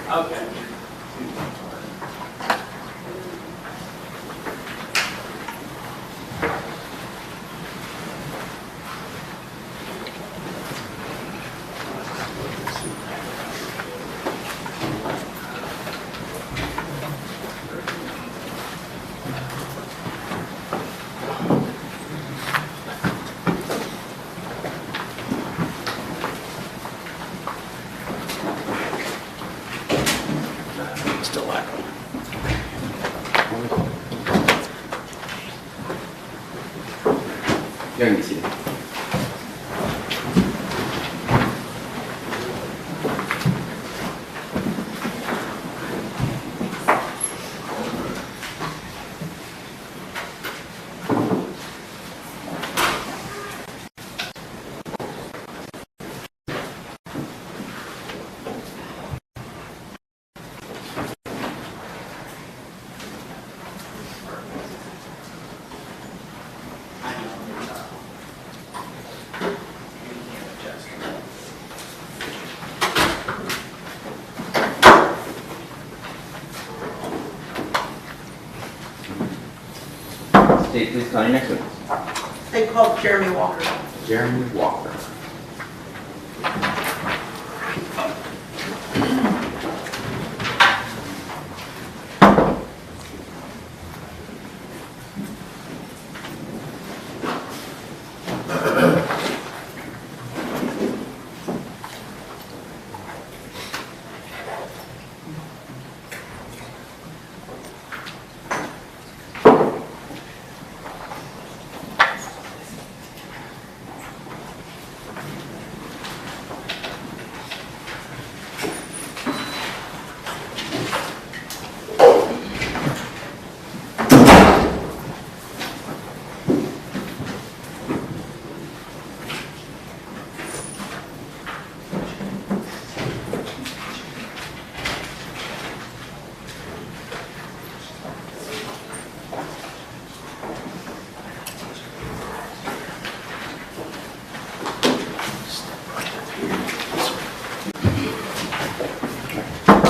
Okay. You're going to see it. State, please call your next witness. They called Jeremy Walker. Jeremy Walker.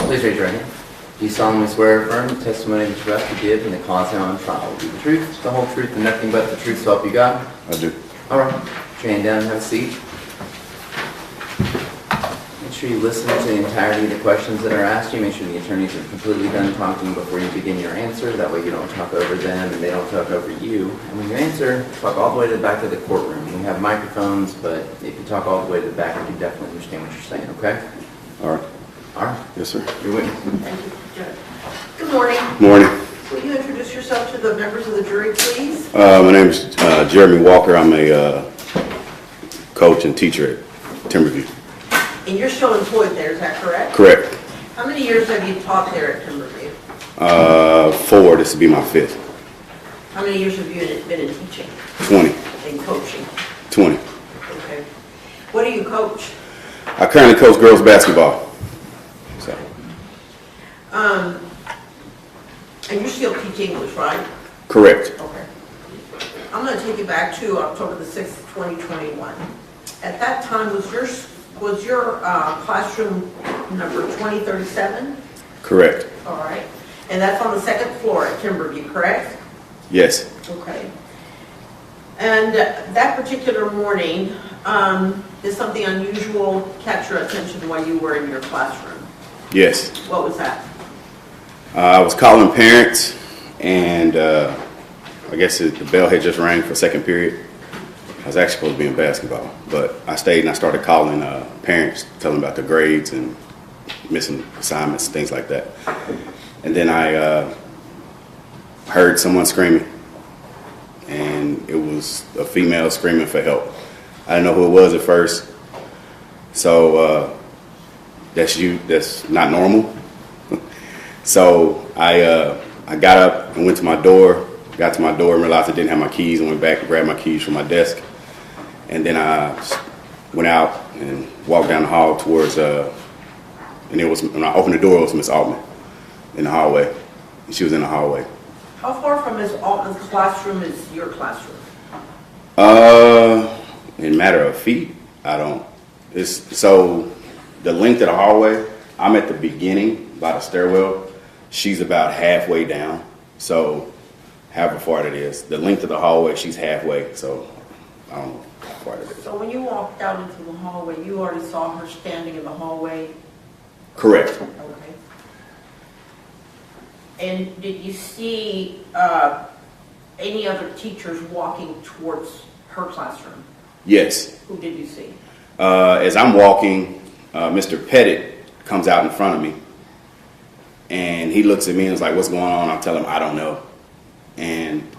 Please raise your right hand. Do you solemnly swear or affirm the testimony that you're about to give in the cause now on trial will be the truth, the whole truth, and nothing but the truth, so help you God? I do. All right. Put your hand down and have a seat. Make sure you listen to the entirety of the questions that are asked you. Make sure the attorneys are completely done talking before you begin your answer. That way you don't talk over them and they don't talk over you. And when you answer, talk all the way to the back of the courtroom. We have microphones, but if you talk all the way to the back, we can definitely understand what you're saying, okay? All right. All right. Yes, sir. You're witness. Thank you, Judge. Good morning. Morning. Will you introduce yourself to the members of the jury, please? My name is Jeremy Walker. I'm a coach and teacher at Timberview. And you're still employed there, is that correct? Correct. How many years have you taught there at Timberview? 4. This will be my 5th. How many years have you been in teaching 20. and coaching? 20. Okay. What do you coach? I currently coach girls basketball. So. And you still teach English, right? Correct. Okay. I'm going to take you back to October the 6th, 2021. At that time, was your classroom number 2037? Correct. All right. And that's on the 2nd floor at Timberview, correct? Yes. Okay. And that particular morning, did something unusual catch your attention while you were in your classroom? Yes. What was that? I was calling parents, and I guess the bell had just rang for second period. I was actually supposed to be in basketball, but I stayed and I started calling parents, telling them about the grades and missing assignments, things like that. And then I heard someone screaming, and it was a female screaming for help. I didn't know who it was at first, so that's not normal. So I got up and went to my door, got to my door and realized I didn't have my keys, and went back and grabbed my keys from my desk. And then I went out and walked down the hall towards, and it was, when I opened the door, it was Miss Altman in the hallway. And she was in the hallway. How far from Ms. Altman's classroom is your classroom? In a matter of feet, I don't. So the length of the hallway, I'm at the beginning, by the stairwell. She's about halfway down. So however far that is, the length of the hallway, she's halfway. So I don't know how far that is. So when you walked out into the hallway, you already saw her standing in the hallway? Correct. Okay. And did you see any other teachers walking towards her classroom? Yes. Who did you see? As I'm walking, Mr. Pettit comes out in front of me. And he looks at me and is like, what's going on? I'll tell him, I don't know. And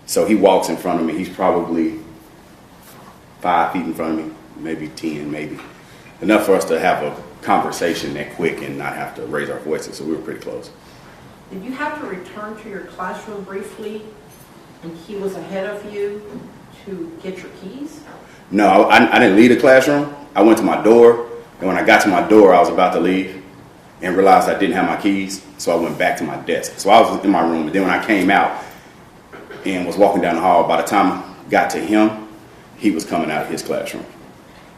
so he walks in front of me. He's probably 5 feet in front of me, maybe 10, maybe. Enough for us to have a conversation that quick and not have to raise our voices. So we were pretty close. Did you have to return to your classroom briefly and he was ahead of you to get your keys? No, I didn't leave the classroom. I went to my door. And when I got to my door, I was about to leave and realized I didn't have my keys. So I went back to my desk. So I was in my room. And then when I came out and was walking down the hall, by the time I got to him, he was coming out of his classroom.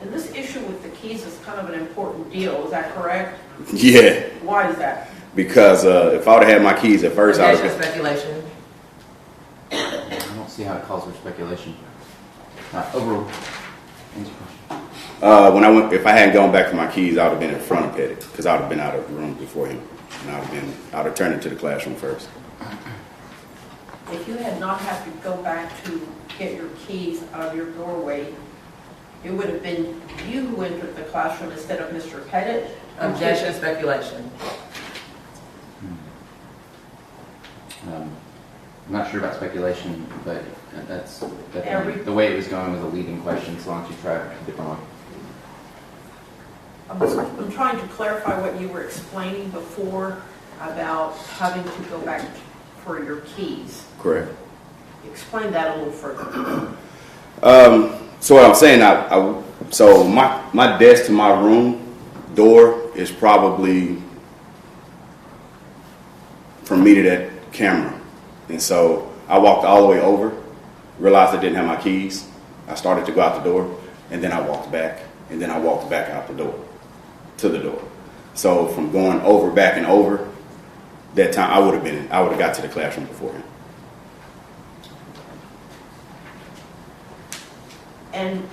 And this issue with the keys is kind of an important deal, is that correct? Yeah. Why is that? Because if I would have had my keys at first, I would have. Speculation. I don't see how it calls for speculation. Overruled. Answer question. If I hadn't gone back for my keys, I would have been in front of Pettit because I would have been out of the room before him, and I would have turned into the classroom first. If you had not had to go back to get your keys out of your doorway, it would have been you who entered the classroom instead of Mr. Pettit? Objection, speculation. I'm not sure about speculation, but that's definitely the way it was going was a leading question, so why don't you try a different one? I'm trying to clarify what you were explaining before about having to go back for your keys. Correct. Explain that a little further. So what I'm saying, so my desk to my room door is probably from me to that camera. And so I walked all the way over, realized I didn't have my keys. I started to go out the door, and then I walked back, and then I walked back out the door, to the door. So from going over, back and over, that time I would have got to the classroom before him. And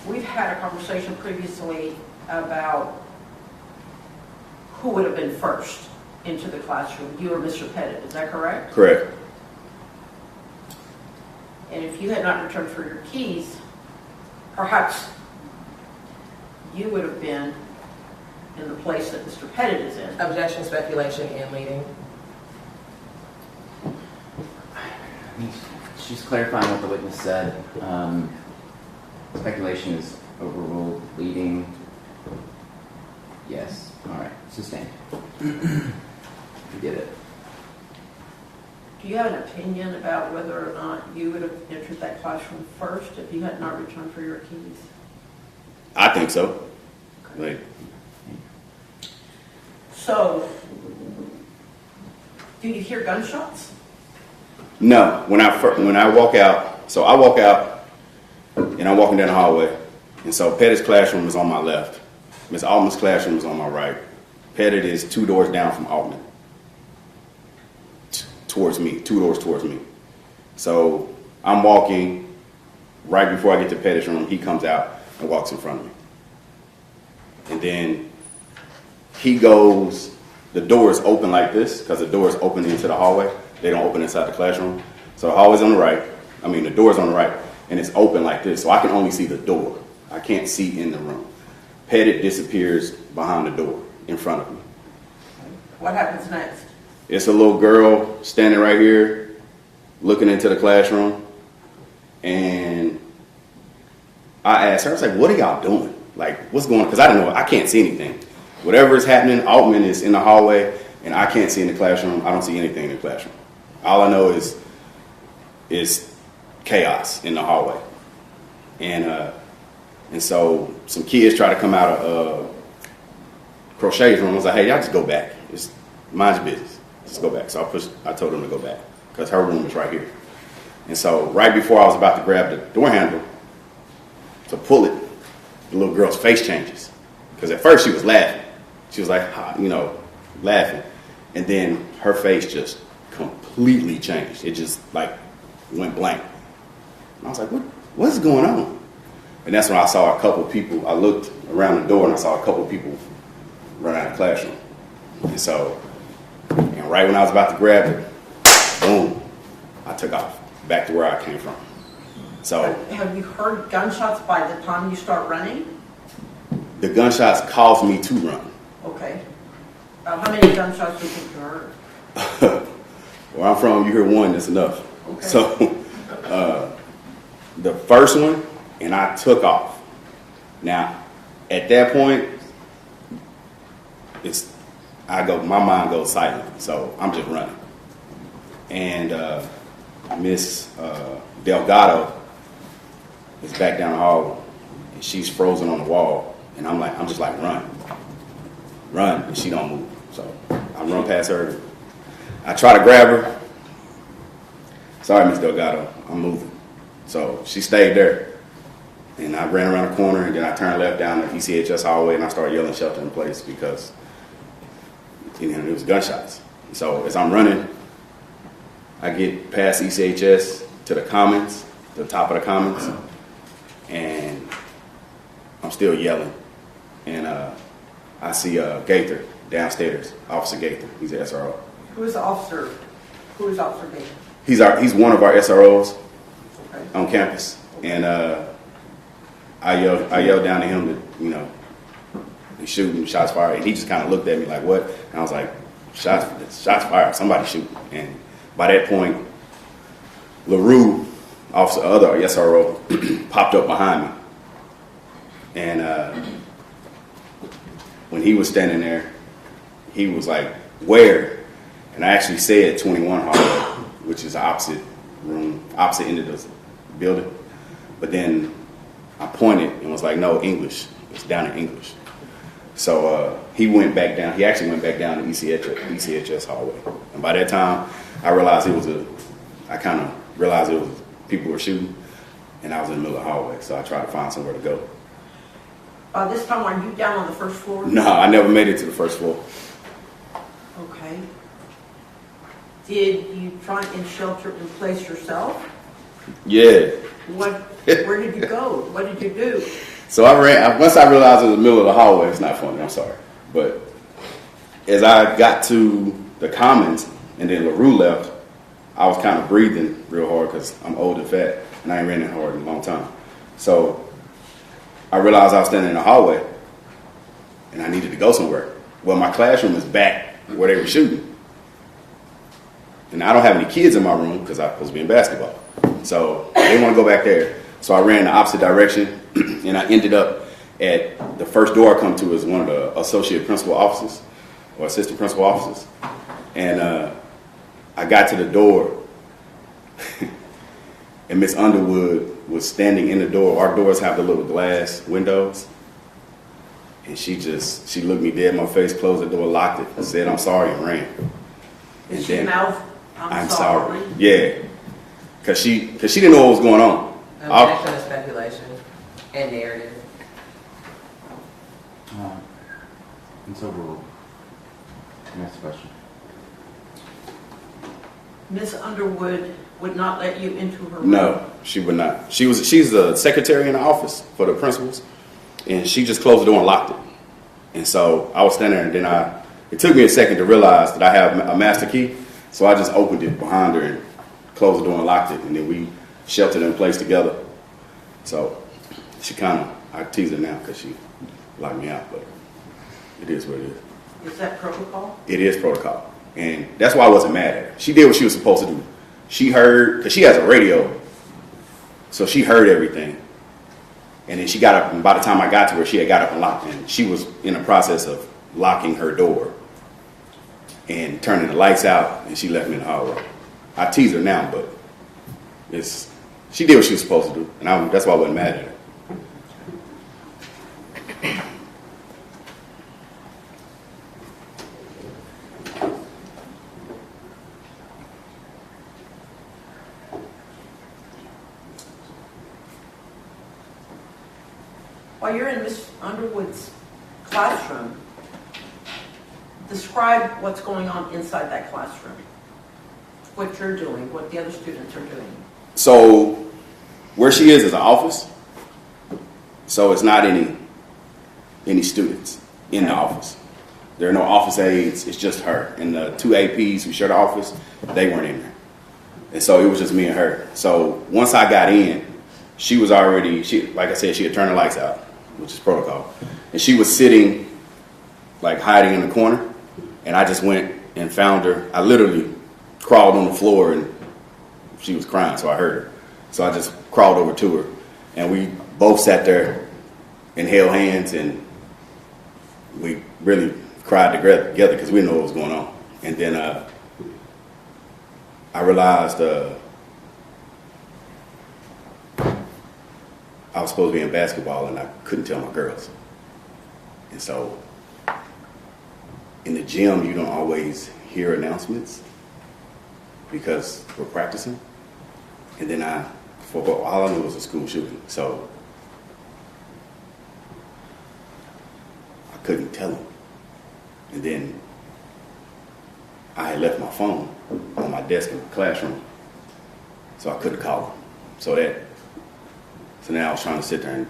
we've had a conversation previously about who would have been first into the classroom, you or Mr. Pettit, is that correct? Correct. And if you had not returned for your keys, perhaps you would have been in the place that Mr. Pettit is in. Objection, speculation, and leading. She's clarifying what the witness said. Speculation is overruled. Leading, yes. All right, sustained. We did it. Do you have an opinion about whether or not you would have entered that classroom first if you had not returned for your keys? I think so. Like, So, do you hear gunshots? no, when I walk out, so I walk out and I'm walking down the hallway, and so Pettit's classroom is on my left. Miss Altman's classroom is on my right. Pettit is 2 doors down from Altman. Towards me, 2 doors towards me. So I'm walking right before I get to Pettit's room. He comes out and walks in front of me. And then he goes, the door is open like this because the door is open into the hallway. They don't open inside the classroom. So the hallway's on the right. The door's on the right and it's open like this. So I can only see the door. I can't see in the room. Pettit disappears behind the door in front of me. What happens next? It's a little girl standing right here looking into the classroom. And I asked her, I was like, what are y'all doing? Like, what's going on? Because I don't know. I can't see anything. Whatever is happening, Altman is in the hallway, and I can't see in the classroom. I don't see anything in the classroom. All I know is chaos in the hallway. And so some kids try to come out of Crochet's room. I was like, hey, y'all just go back. Just mind your business. Just go back. So I told them to go back because her room is right here. And so right before I was about to grab the door handle to pull it, the little girl's face changes. Because at first she was laughing. She was like, laughing. And then her face just completely changed. It just like went blank. And I was like, what's going on? And that's when I saw a couple people. I looked around the door and I saw a couple people run out of the classroom. And so, and right when I was about to grab it, boom, I took off back to where I came from. So Have you heard gunshots by the time you start running? the gunshots caused me to run. Okay. How many gunshots do you think you heard? Where I'm from, you hear one, that's enough. Okay. So the first one, and I took off. Now, at that point, my mind goes silent, so I'm just running. And Miss Delgado is back down the hall, and she's frozen on the wall, and I'm just like, run, and she don't move. So I run past her. I try to grab her. Sorry, Miss Delgado, I'm moving. So she stayed there. And I ran around the corner, and then I turned left down the ECHS hallway, and I started yelling shelter in place because it was gunshots. So as I'm running, I get past ECHS to the commons, the top of the commons, and I'm still yelling. And I see Gaither downstairs, Officer Gaither. He's an SRO. Who is Officer Gator? He's one of our SROs Okay. on campus, and I yelled down to him that he's shooting, shots fired, and he just kind of looked at me like, what? And I was like, shots fired, somebody shooting. And by that point, LaRue, other SRO, popped up behind me, and when he was standing there, he was like, where? And I actually said 21 hallway, which is the opposite end of the building. But then I pointed and was like, no, English. It's down in English. So he went back down. He actually went back down to ECHS hallway. And by that time, I realized I kind of realized it was people were shooting, and I was in the middle of the hallway. So I tried to find somewhere to go. By this time, are you down on the first floor? No, I never made it to the first floor. Okay. Did you try and shelter in place yourself? Yeah. Where did you go? What did you do? So I ran. Once I realized it was the middle of the hallway, it's not funny. I'm sorry, but as I got to the commons and then LaRue left, I was kind of breathing real hard because I'm old and fat, and I ain't ran that hard in a long time. So I realized I was standing in the hallway, and I needed to go somewhere. Well, my classroom is back where they were shooting, and I don't have any kids in my room because I'm supposed to be in basketball. So I didn't want to go back there. So I ran the opposite direction, and I ended up at the first door I come to is one of the associate principal offices or assistant principal offices. And I got to the door, and Miss Underwood was standing in the door. Our doors have the little glass windows. And she looked me dead in my face, closed the door, locked it, said, I'm sorry, and ran. Did she mouth, I'm sorry? Yeah. Because she didn't know what was going on. Objection to speculation and narrative. And so we'll, next question. Miss Underwood would not let you into her room? No, she would not. She's the secretary in the office for the principals, and she just closed the door and locked it. And so I was standing there, and then it took me a second to realize that I have a master key, so I just opened it behind her and closed the door and locked it, and then we sheltered in place together. So I tease her now because she locked me out, but it is what it is. Is that protocol? It is protocol. And that's why I wasn't mad at her. She did what she was supposed to do. She heard, because she has a radio, so she heard everything. And then she got up, and by the time I got to her, she had got up and locked in. She was in the process of locking her door and turning the lights out, and she left me in the hallway. I tease her now, but she did what she was supposed to do, and that's why I wasn't mad at her. While you're in Miss Underwood's classroom, the Describe what's going on inside that classroom. What you're doing, what the other students are doing. So where she is an office. So it's not any students in the office. There are no office aides. It's just her. And the two APs who share the office, they weren't in there. And so it was just me and her. So once I got in, she was already, like I said, she had turned the lights out, which is protocol. And she was sitting, like hiding in the corner. And I just went and found her. I literally crawled on the floor and she was crying, so I heard her. So I just crawled over to her. And we both sat there and held hands, and we really cried together because we didn't know what was going on. And then I realized I was supposed to be in basketball and I couldn't tell my girls. And so in the gym, you don't always hear announcements because we're practicing. And then all I knew was a school shooting. So I couldn't tell them. And then I had left my phone on my desk in the classroom, so I couldn't call them. So now I was trying to sit there and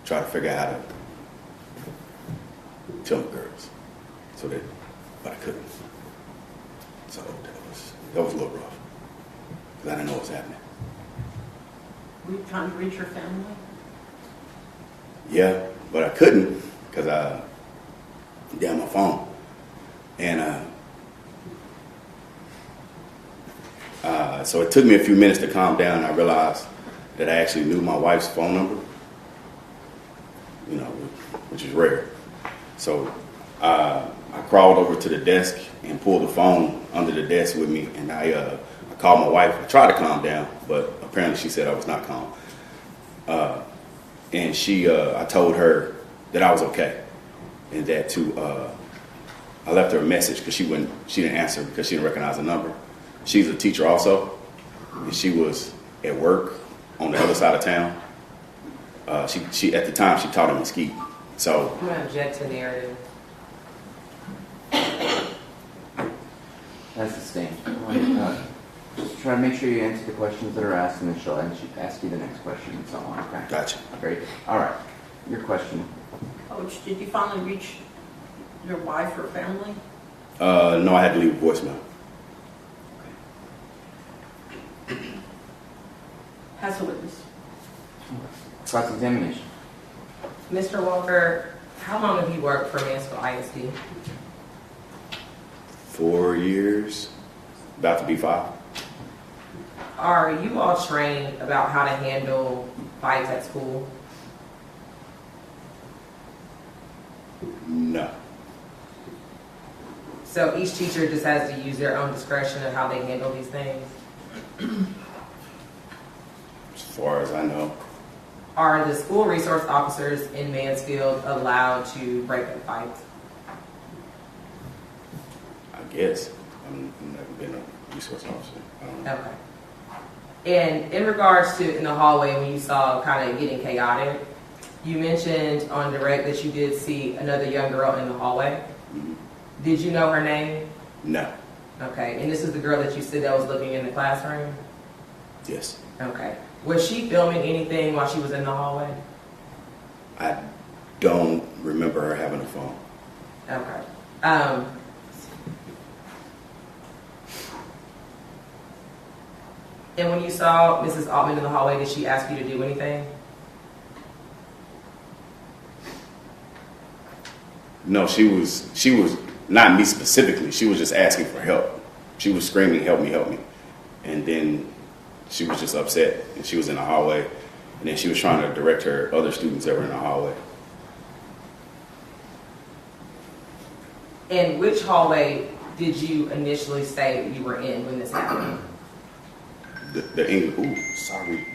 try to figure out how to tell the girls, but I couldn't. So that was a little rough because I didn't know what was happening. Were you trying to reach your family? Yeah, but I couldn't because I down my phone. And so it took me a few minutes to calm down. I realized that I actually knew my wife's phone number, which is rare. So I crawled over to the desk and pulled the phone under the desk with me, and I called my wife. I tried to calm down, but apparently she said I was not calm. And I told her that I was okay, and that I left her a message because she didn't answer because she didn't recognize the number. She's a teacher also, and she was at work on the other side of town. She at the time she taught in Mesquite. So I'm gonna object to narrative. That's the same. Just try to make sure you answer the questions that are asked, and then she'll ask you the next question and so on. Okay. Gotcha. Great. All right. Your question. Coach, did you finally reach your wife or family? No, I had to leave a voicemail. Has a witness. Cross-examination. Mr. Walker, how long have you worked for Mansfield ISD? 4 years, about to be 5. Are you all trained about how to handle fights at school? No. So each teacher just has to use their own discretion of how they handle these things? As far as I know. Are the school resource officers in Mansfield allowed to break up fights? I guess. I've never been a resource officer. I don't know. Okay. And in regards to in the hallway when you saw kind of getting chaotic, you mentioned on direct that you did see another young girl in the hallway. Mm-hmm. Did you know her name? No. Okay. And this is the girl that you said that was looking in the classroom? Yes. Okay. Was she filming anything while she was in the hallway? I don't remember her having a phone. Okay. And when you saw Mrs. Altman in the hallway, did she ask you to do anything? No, she was not me specifically. She was just asking for help. She was screaming, "Help me, help me." And then she was just upset, and she was in the hallway, and then she was trying to direct her other students that were in the hallway. And which hallway did you initially say you were in when this happened? The English. Ooh, sorry.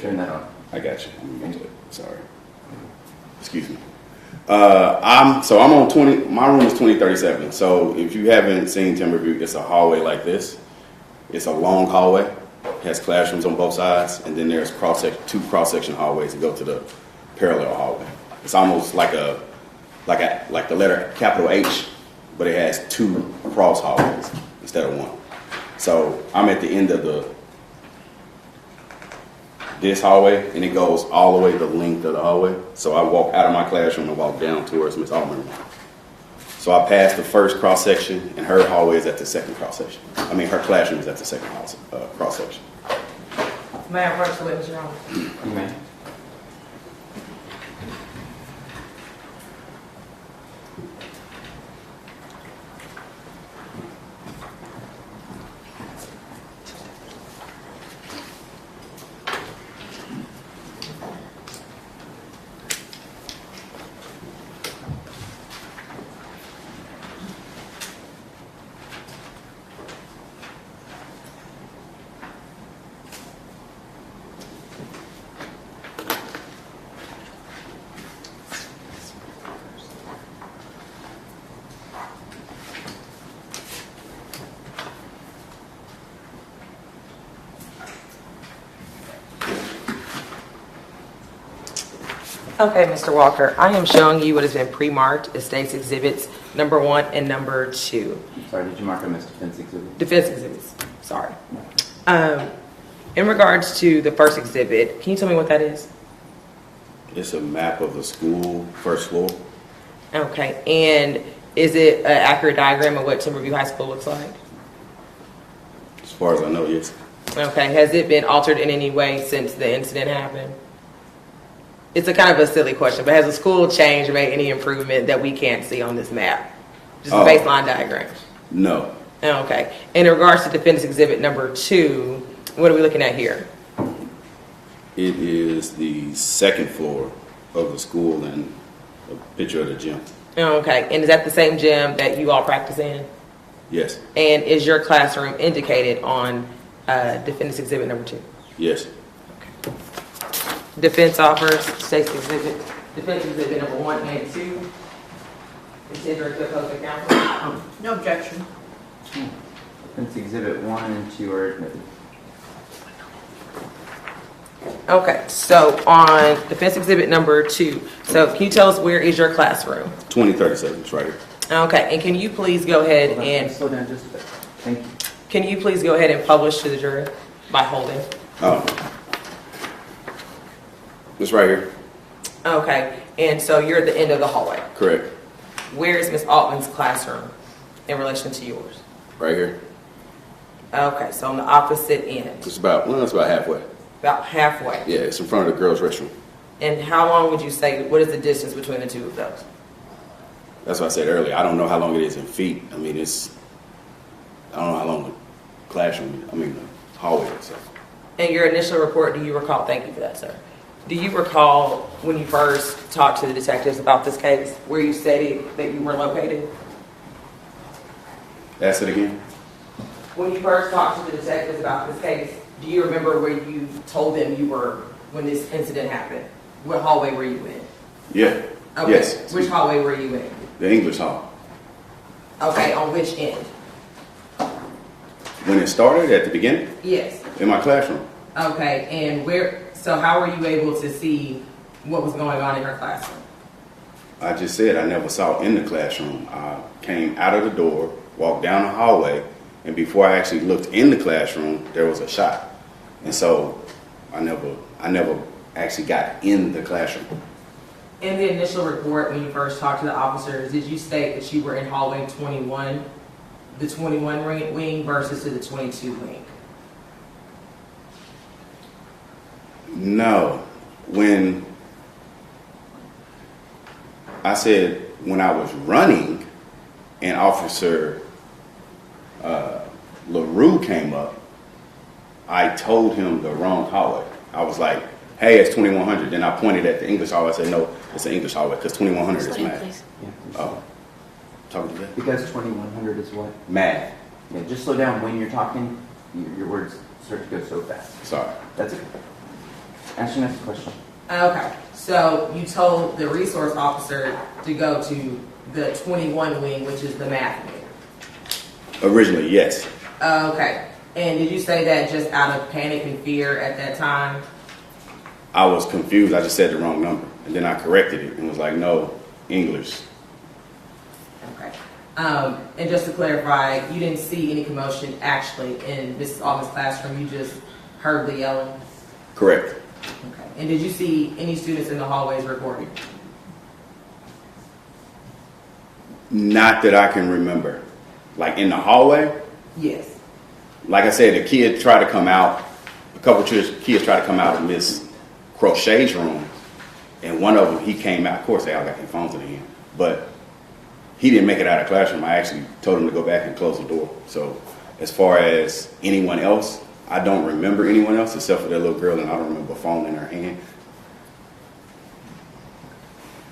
Turn that on. I got you. I'm into it. Sorry. Excuse me. I'm on 20. My room is 2037. So if you haven't seen Timberview, it's a hallway like this. It's a long hallway. It has classrooms on both sides, and then there's two cross-section hallways that go to the parallel hallway. It's almost like a like the letter capital H, but it has 2 cross hallways instead of 1. So I'm at the end of this hallway, and it goes all the way the length of the hallway. So I walk out of my classroom and walk down towards Miss Allman. So I passed the first cross section, and her hallway is at the second cross section. I mean, her classroom is at the second cross section. May I approach the witness, Your Honor? You may. Okay, Mr. Walker, I am showing you what has been pre-marked as State's Exhibits number 1 and number 2. I'm sorry, did you mark them as defense exhibit? Defense exhibits, sorry. In regards to the first exhibit, can you tell me what that is? It's a map of the school, first floor. Okay, and is it an accurate diagram of what Timberview High School looks like? As far as I know, yes. Okay, has it been altered in any way since the incident happened? It's a kind of a silly question, but has the school changed or made any improvement that we can't see on this map? Just a baseline diagram. No. Okay. In regards to defense exhibit number 2, what are we looking at here? It is the second floor of the school and a picture of the gym. Okay. And is that the same gym that you all practice in? Yes. And is your classroom indicated on defense exhibit number 2? Yes. Defense offers state's exhibit, defense exhibit number 1 and 2. Consider the opposing counsel. No objection. Defense exhibit 1 and 2 are admitted. Okay, so on defense exhibit number 2, so can you tell us where is your classroom? 2037, it's right here. Okay, and can you please go ahead and Slow down just a bit. Thank you. can you please go ahead and publish to the jury by holding? It's right here. Okay, and so you're at the end of the hallway. Correct. Where is Miss Altman's classroom in relation to yours? Right here. Okay, so on the opposite end, It's about halfway. about halfway. Yeah, it's in front of the girls' restroom. And how long would you say, what is the distance between the two of those? That's what I said earlier. I don't know how long it is in feet. I mean, I don't know how long the hallway is. So. In your initial report, do you recall, thank you for that, sir. Do you recall when you first talked to the detectives about this case, where you stated that you were located? Ask it again. When you first talked to the detectives about this case, do you remember where you told them you were when this incident happened? What hallway were you in? Yeah. Okay. Yes. Which hallway were you in? The English hall. Okay, on which end? When it started at the beginning, Yes. in my classroom. Okay, and so how were you able to see what was going on in her classroom? I just said I never saw in the classroom. I came out of the door, walked down the hallway, and before I actually looked in the classroom, there was a shot. And so I never actually got in the classroom. In the initial report, when you first talked to the officers, did you state that you were in hallway 21, the 21 wing versus to the 22 wing? No. When I said when I was running and Officer LaRue came up, I told him the wrong hallway. I was like, hey, it's 2100. Then I pointed at the English hallway. I said, no, it's the English hallway because 2100 is math. Yeah, Oh, talking to that? because 2100 is what? Math. Yeah, just slow down when you're talking. Your words start to go so fast. Sorry. That's it. Ask your next question. Okay, so you told the resource officer to go to the 21 wing, which is the math wing. Originally, yes. Okay, and did you say that just out of panic and fear at that time? I was confused. I just said the wrong number. And then I corrected it and was like, no, English. Okay. And just to clarify, you didn't see any commotion actually in Mrs. Altman's classroom. You just heard the yelling. Correct. Okay. And did you see any students in the hallways recording? Not that I can remember. Like in the hallway, Yes. like I said, a kid tried to come out. A couple of kids tried to come out of Miss Crochet's room, and one of them, he came out. Of course, they all got their phones in their hand, but he didn't make it out of the classroom. I actually told him to go back and close the door. So as far as anyone else, I don't remember anyone else except for that little girl, and I don't remember a phone in her hand.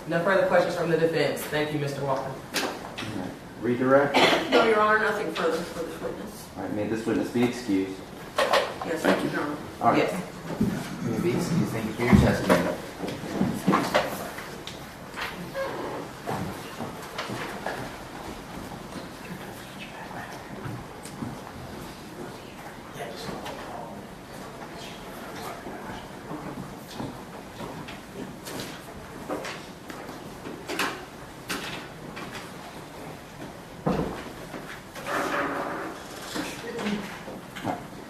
No further questions from the defense. Thank you, Mr. Walker. Redirect. No, Your Honor, nothing further for this witness. All right, may this witness be excused. Yes, Thank you. Your Honor. All right. Yes. You may be excused. Thank you for your testimony.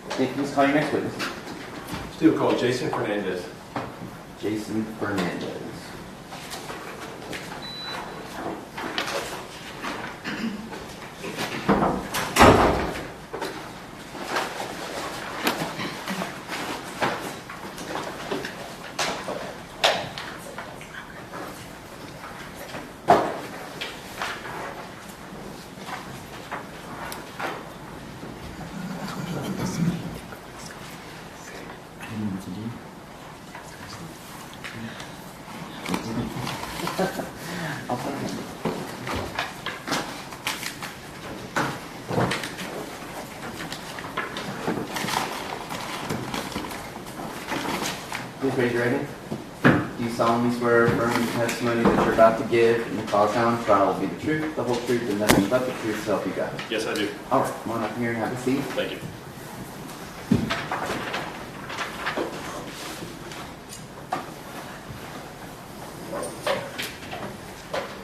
Please call your next witness. Still called Jason Fernandez. Jason Fernandez. Please raise your right hand. Do you solemnly swear or affirm the testimony that you're about to give in the cause now on trial will be the truth, the whole truth, and nothing but the truth, so help you God? Yes, I do. All right, come on up here and have a seat. Thank you.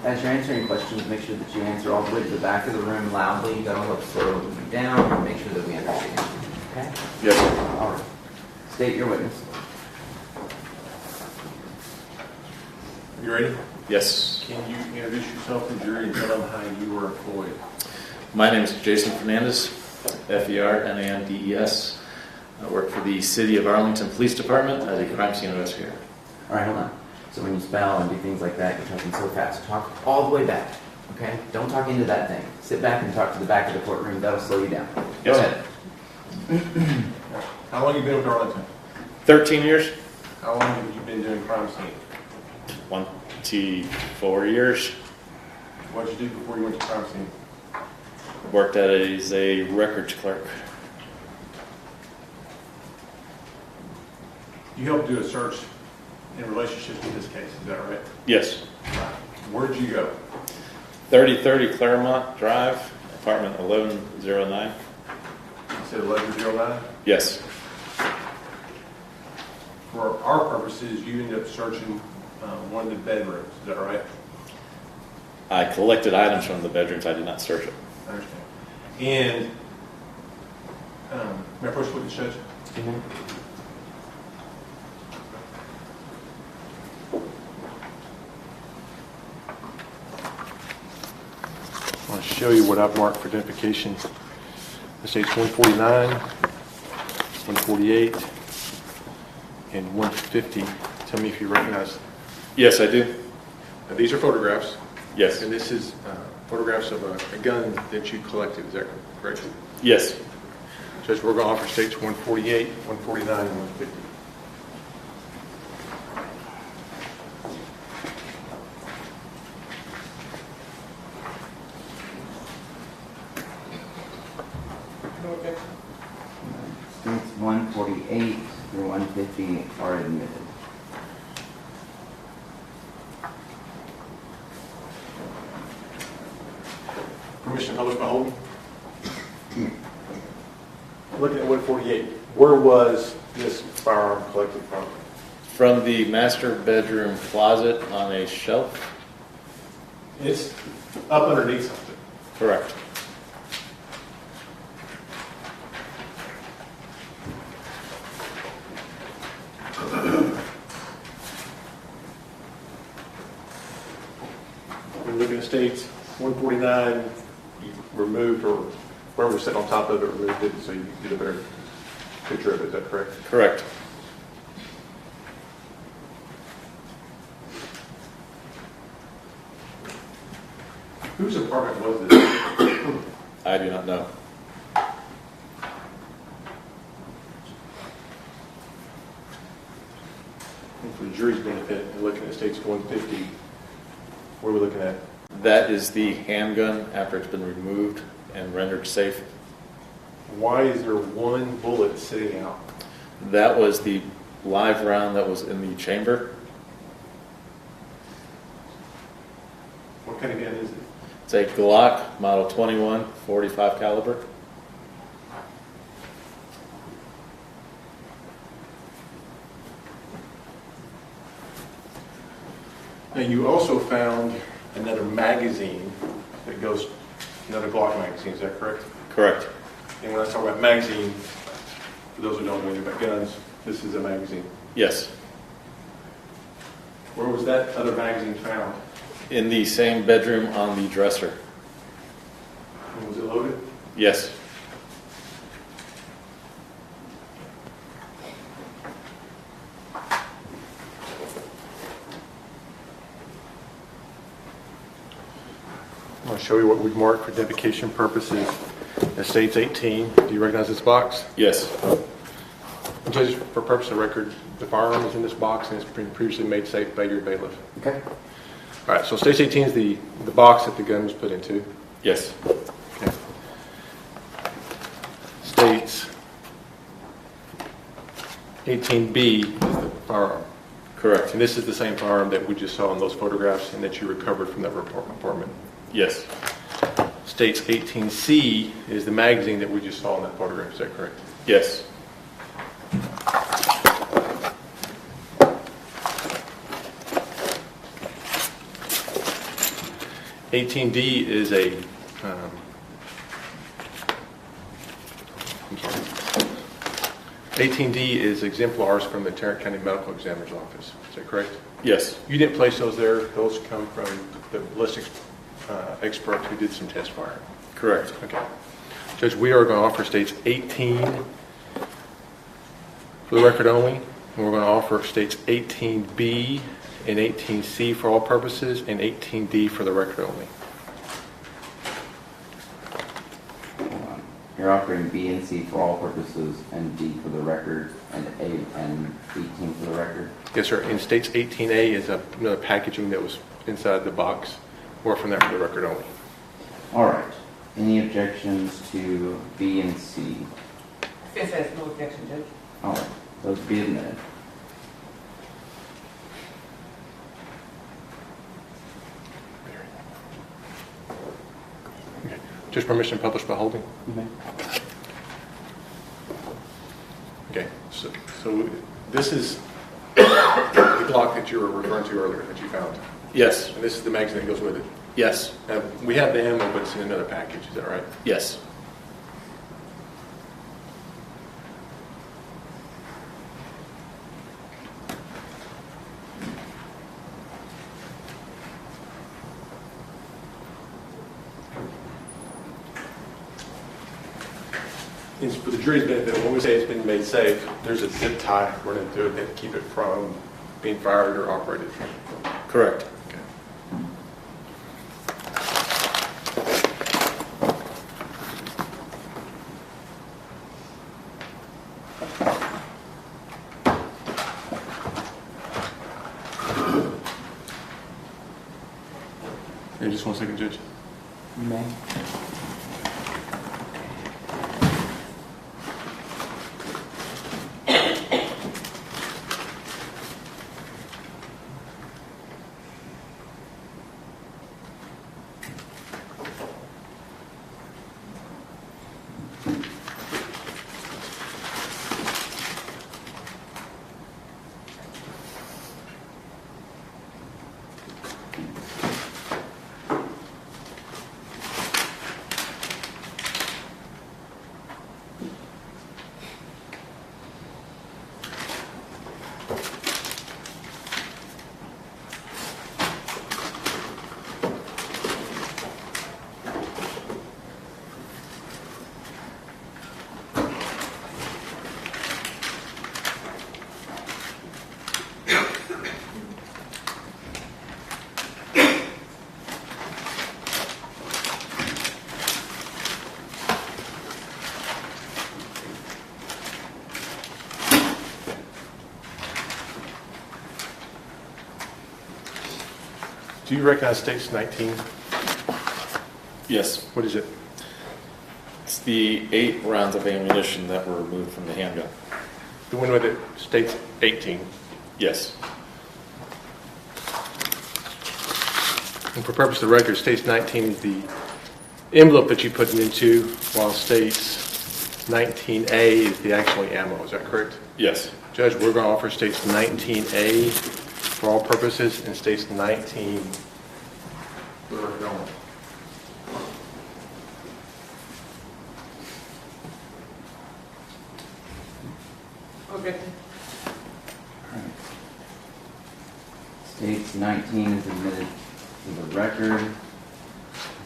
As you're answering questions, make sure that you answer all the way to the back of the room loudly. Don't let slow you down, and make sure that we understand. Okay? Yes, sir. All right. State your witness. You ready? Yes. Can you introduce yourself to the jury and tell them how you were employed? My name is Jason Fernandez, Fernandes. I work for the City of Arlington Police Department as a crime scene investigator. All right, hold on. So when you spell and do things like that, you're talking so fast. Talk all the way back, okay? Don't talk into that thing. Sit back and talk to the back of the courtroom. That'll slow you down. Go Yes, ahead. How long have you been with Arlington? 13 years, How long have you been doing crime scene? 24 years. What did you do before you went to crime scene? Worked as a records clerk. You helped do a search in relationship to this case, is that right? Yes. Where'd you go? 3030 Claremont Drive, apartment 1109. You said 1109? Yes. For our purposes, you ended up searching one of the bedrooms, is that right? I collected items from the bedrooms. I did not search it. I understand. And, may I approach the witness, Judge? I want to show you what I've marked for identification. This states 149, 148, and 150. Tell me if you recognize. Yes, I do. Now, these are photographs, Yes. and this is photographs of a gun that you collected. Is that correct? Yes. Judge, we're going to offer states 148, 149, and 150. States 148 through 150 are admitted. Permission to publish by holding. Looking at 148, where was this firearm collected from? From the master bedroom closet on a shelf. It's up underneath something. Correct. We're looking at states 149, you removed, or whatever was set on top of it, removed it, so you get a better picture of it. Is that correct? Correct. Whose apartment was this? I do not know. And for the jury's benefit, and looking at states 150, what are we looking at? That is the handgun after it's been removed and rendered safe. Why is there one bullet sitting out? That was the live round that was in the chamber. What kind of gun is it? It's a Glock Model 21 45 caliber. Now, you also found another magazine that goes, another Glock magazine, is that correct? Correct. And when I talk about magazine, for those who don't know anything about guns, this is a magazine. Yes. Where was that other magazine found? In the same bedroom on the dresser. And was it loaded? Yes. I'm going to show you what we've marked for identification purposes. It states 18. Do you recognize this box? Yes. Judge, for purpose of the record, the firearm is in this box and it's been previously made safe by your bailiff. Okay. All right, so states 18 is the box that the gun was put into. Yes. Okay. States 18B is the firearm. Correct. And this is the same firearm that we just saw in those photographs and that you recovered from that apartment. Yes. States 18C is the magazine that we just saw in that photograph. Is that correct? Yes. $18D is a, I'm sorry. 18D is exemplars from the Tarrant County Medical Examiner's Office. Is that correct? Yes. You didn't place those there. Those come from the ballistics expert who did some test firing. Correct. Okay. Judge, we are going to offer states 18 for the record only. And we're going to offer states 18B and 18C for all purposes and 18D for the record only. Hold on. You're offering B and C for all purposes and D for the record and A and 18 for the record? Yes, sir. And states 18A is another packaging that was inside the box. Or from that for the record only. All right. Any objections to B and C? Fifth has no objection, Judge. All right. Those be admitted. Okay. Just permission to publish by holding? Okay. So this is the Glock that you were referring to earlier that you found. Yes. And this is the magazine that goes with it. Yes. We have the ammo, but it's in another package. Is that right? Yes. And for the jury's benefit, when we say it's been made safe, there's a zip tie running through it to keep it from being fired or operated. Correct. Okay. Hey, just 1 second, Judge. You may. Do you recognize states 19? Yes. What is it? It's the 8 rounds of ammunition that were removed from the handgun. The one with it states 18. Yes. And for purpose of the record, states 19 is the envelope that you put it into, while states 19A is the actual ammo. Is that correct? Yes. Judge, we're going to offer states 19A for all purposes and states 19 for the record only. Okay. States 19 is admitted to the record.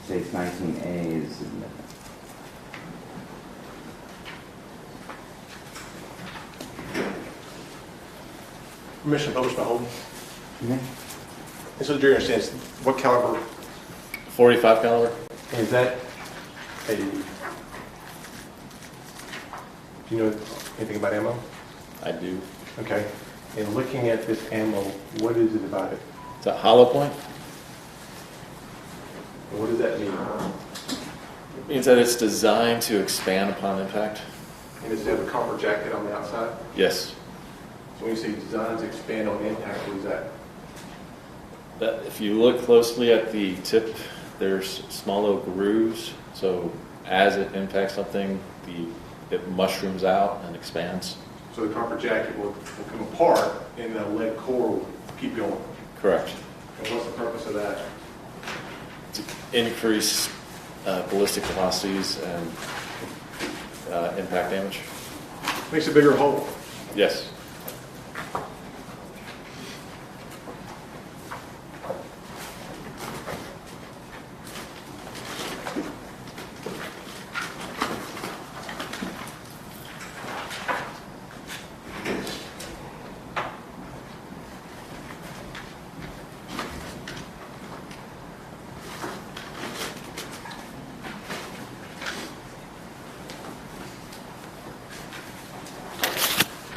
States 19A is admitted. Permission to publish by holding. Okay. And so the jury understands what caliber 45 caliber? is that a, do you know anything about ammo? I do. Okay. And looking at this ammo, what is it about it? It's a hollow point. And what does that mean? It means that it's designed to expand upon impact. And does it have a copper jacket on the outside? Yes. So when you say designed to expand on impact, what is that? That if you look closely at the tip, there's small little grooves. So as it impacts something, it mushrooms out and expands. So the copper jacket will come apart and the lead core will keep going. Correct. And what's the purpose of that? To increase ballistic velocities and impact damage. Makes a bigger hole. Yes.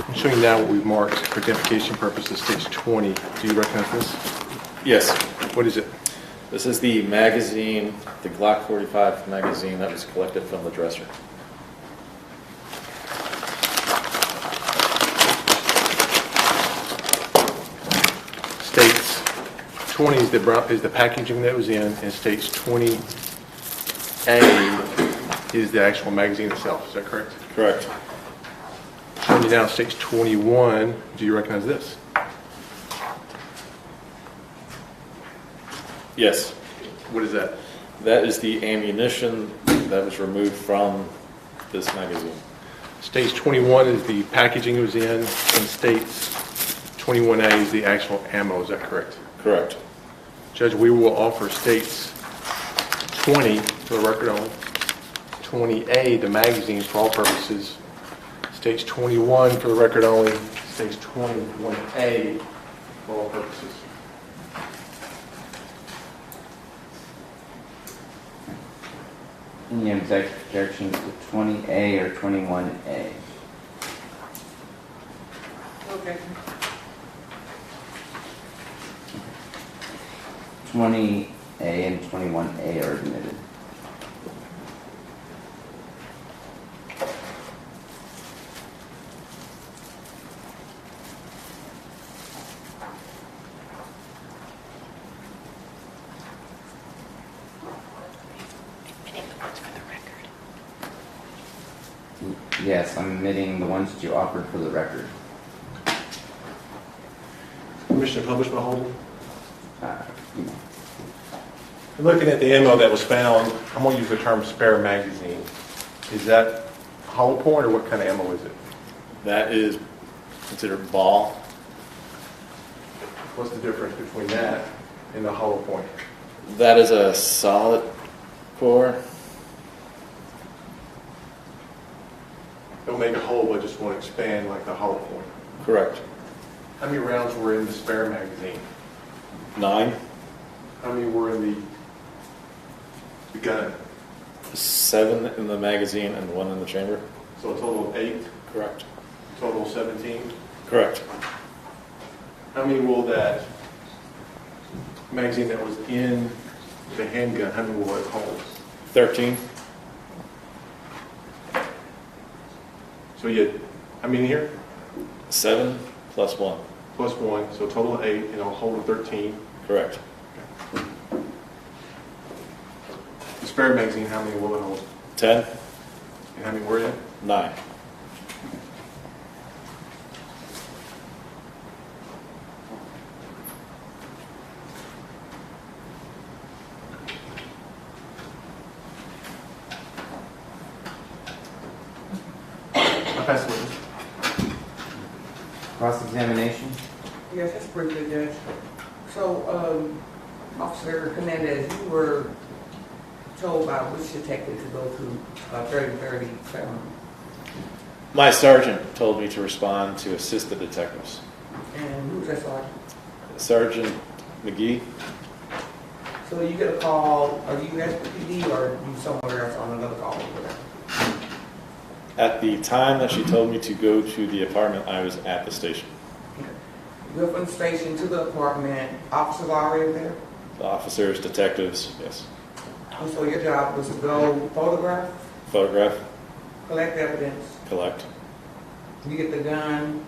I'm showing you now what we've marked for identification purposes, stage 20. Do you recognize this? Yes. What is it? This is the magazine, the Glock 45 magazine that was collected from the dresser. States 20 is the packaging that was in, and states 20A is the actual magazine itself. Is that correct? Correct. Showing you now states 21. Do you recognize this? Yes. What is that? That is the ammunition that was removed from this magazine. States 21 is the packaging it was in, and states 21A is the actual ammo. Is that correct? Correct. Judge, we will offer states 20 for the record only, 20A, the magazine for all purposes, states 21 for the record only, states 21A for all purposes. Any objections to 20A or 21A? Okay. 20A and 21A are admitted. Yes, I'm admitting the ones that you offered for the record. Permission to publish by holding? You know. Looking at the ammo that was found, I'm going to use the term spare magazine. Is that hollow point or what kind of ammo is it? That is considered ball. What's the difference between that and the hollow point? That is a solid core. It'll make a hole, but just won't expand like the hollow point. Correct. How many rounds were in the spare magazine? 9. How many were in the gun? 7 in the magazine and 1 in the chamber. So a total of 8, Correct. total of 17. Correct. How many will that magazine that was in the handgun, how many will it hold? 13. So you had, how many here? 7 plus 1. Plus 1, so a total of 8, and it'll hold a 13. Correct. The spare magazine, how many will it hold? 10. And how many were in? 9. I pass the witness. Cross-examination? Yes, that's briefly, Judge. So, Officer Fernandez, you were told by which detective to go to 3030 Fairmont, My sergeant told me to respond to assist the detectives. and who's that sergeant? Sergeant McGee, So you get a call, are you at the PD or you somewhere else on another call or whatever? at the time that she told me to go to the apartment, I was at the station. You go from the station to the apartment, officers are already there? The officers, detectives, yes. And so your job was to go photograph, Photograph, collect evidence, collect, you get the gun,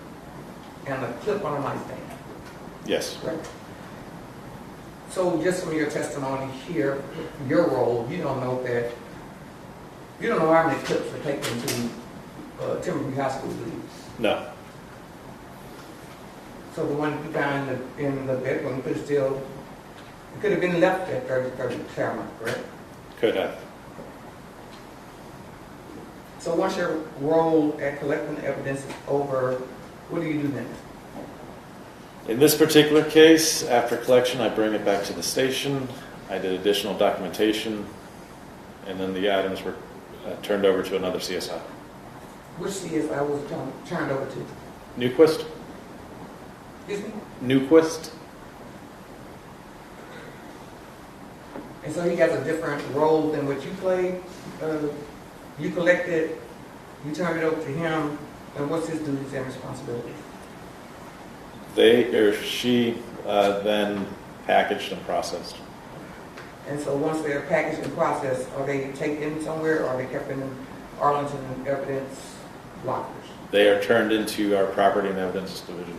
and a clip on a nightstand, yes. correct? So just from your testimony here, your role, you don't know how many clips are taken to Timberview High School, do you? No, So the one you found in the bedroom could have been left at 3030 Fairmont, correct? could have. So once your role at collecting the evidence is over, what do you do next? In this particular case, after collection, I bring it back to the station. I did additional documentation, and then the items were turned over to another CSI. Which CSI was it turned over to? Newquist? Excuse me? Newquist? And so he has a different role than what you played? You collected, you turned it over to him, and what's his duties and responsibilities? They or she then packaged and processed. And so once they're packaged and processed, are they taken somewhere or are they kept in Arlington evidence lockers? They are turned into our property and evidence division.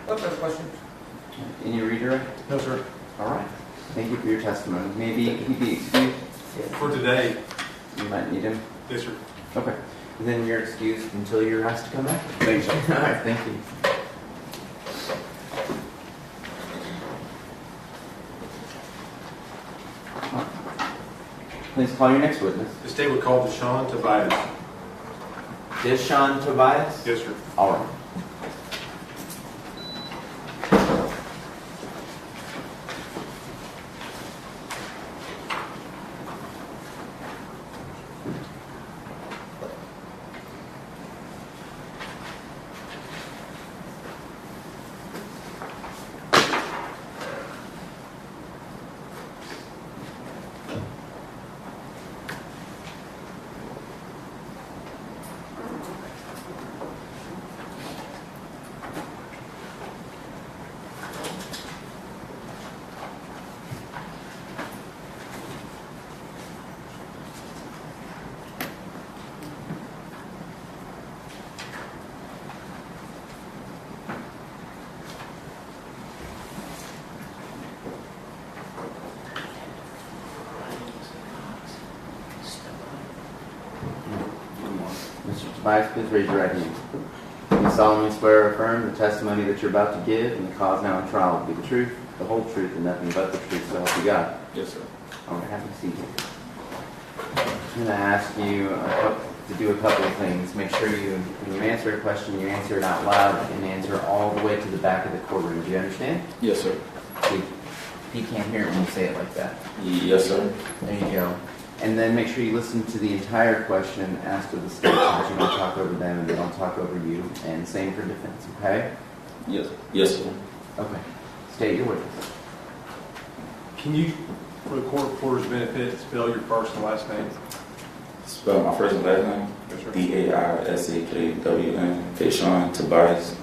What other questions? Any redirect? No, sir. All right. Thank you for your testimony. Maybe he'd be excused. For today, You might need him. yes, sir. Okay. Then you're excused until you're asked to come back. Thanks, sir. All right. Thank you. Please call your next witness. The state would call Deshawn Tobias. Deshawn Tobias? Yes, sir. All right. Mr. Tobias, please raise your right hand. You solemnly swear or affirm the testimony that you're about to give and the cause now in trial will be the truth, the whole truth, and nothing but the truth, so help you God. Yes, sir. All right, have a seat here. I'm going to ask you to do a couple of things. Make sure when you answer a question, you answer it out loud and answer all the way to the back of the courtroom. Do you understand? Yes, sir. See, he can't hear it when you say it like that. Yes, sir. There you go. And then make sure you listen to the entire question asked of the state so that you don't talk over them and they don't talk over you. And same for defense, okay? Yes. Yes, sir. Okay. State your witness. Can you, for the court reporter's benefit, spell your first and last name? Spell my first and last name. Yes, sir. Daisakwn. Deshawn Tobias.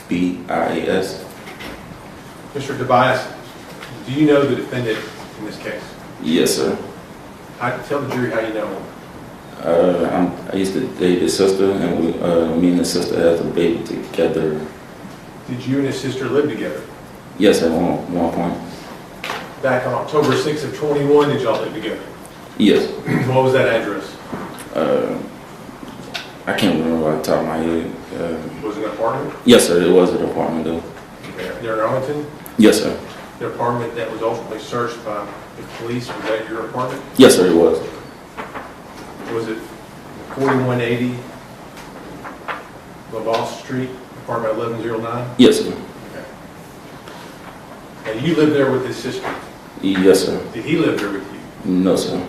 Bias. Mr. Tobias, do you know the defendant in this case? Yes, sir. Tell the jury how you know him. I used to date his sister, and me and his sister had a baby together. Did you and his sister live together? Yes, at one point. Back on October 6th of 21, did y'all live together? Yes. What was that address? I can't remember off the top of my head. Was it an apartment? Yes, sir. It was an apartment, though. Okay. There in Arlington? Yes, sir. The apartment that was ultimately searched by the police, was that your apartment? Yes, sir. It was. Was it 4180 Lavos Street, apartment 1109? Yes, sir. Okay. And you lived there with his sister? Yes, sir. Did he live there with you? No, sir.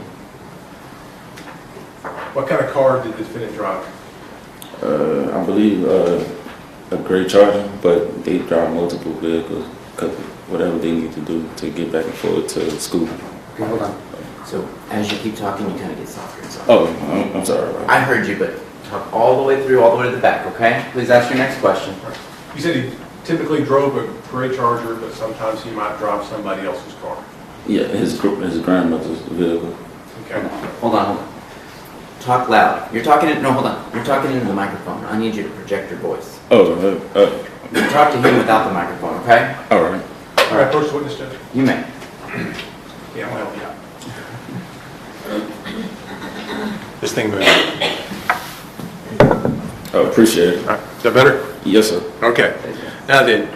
What kind of car did the defendant drive? I believe a gray Charger, but they drive multiple vehicles because whatever they need to do to get back and forth to school. Okay, hold on. So as you keep talking, you kind of get softer and softer. Oh, I'm sorry. I heard you, but talk all the way through, all the way to the back, okay? Please ask your next question. You said he typically drove a gray Charger, but sometimes he might drive somebody else's car. Yeah, his grandmother's vehicle. Okay. Hold on. Talk loud. You're talking into, no, hold on. You're talking into the microphone. I need you to project your voice. Oh, You talk to him without the microphone, okay? all right. All right, first witness, Judge. You may. Yeah, I'm gonna help you out. This thing moves. I appreciate it. All right, is that better? Yes, sir. Okay. Now then,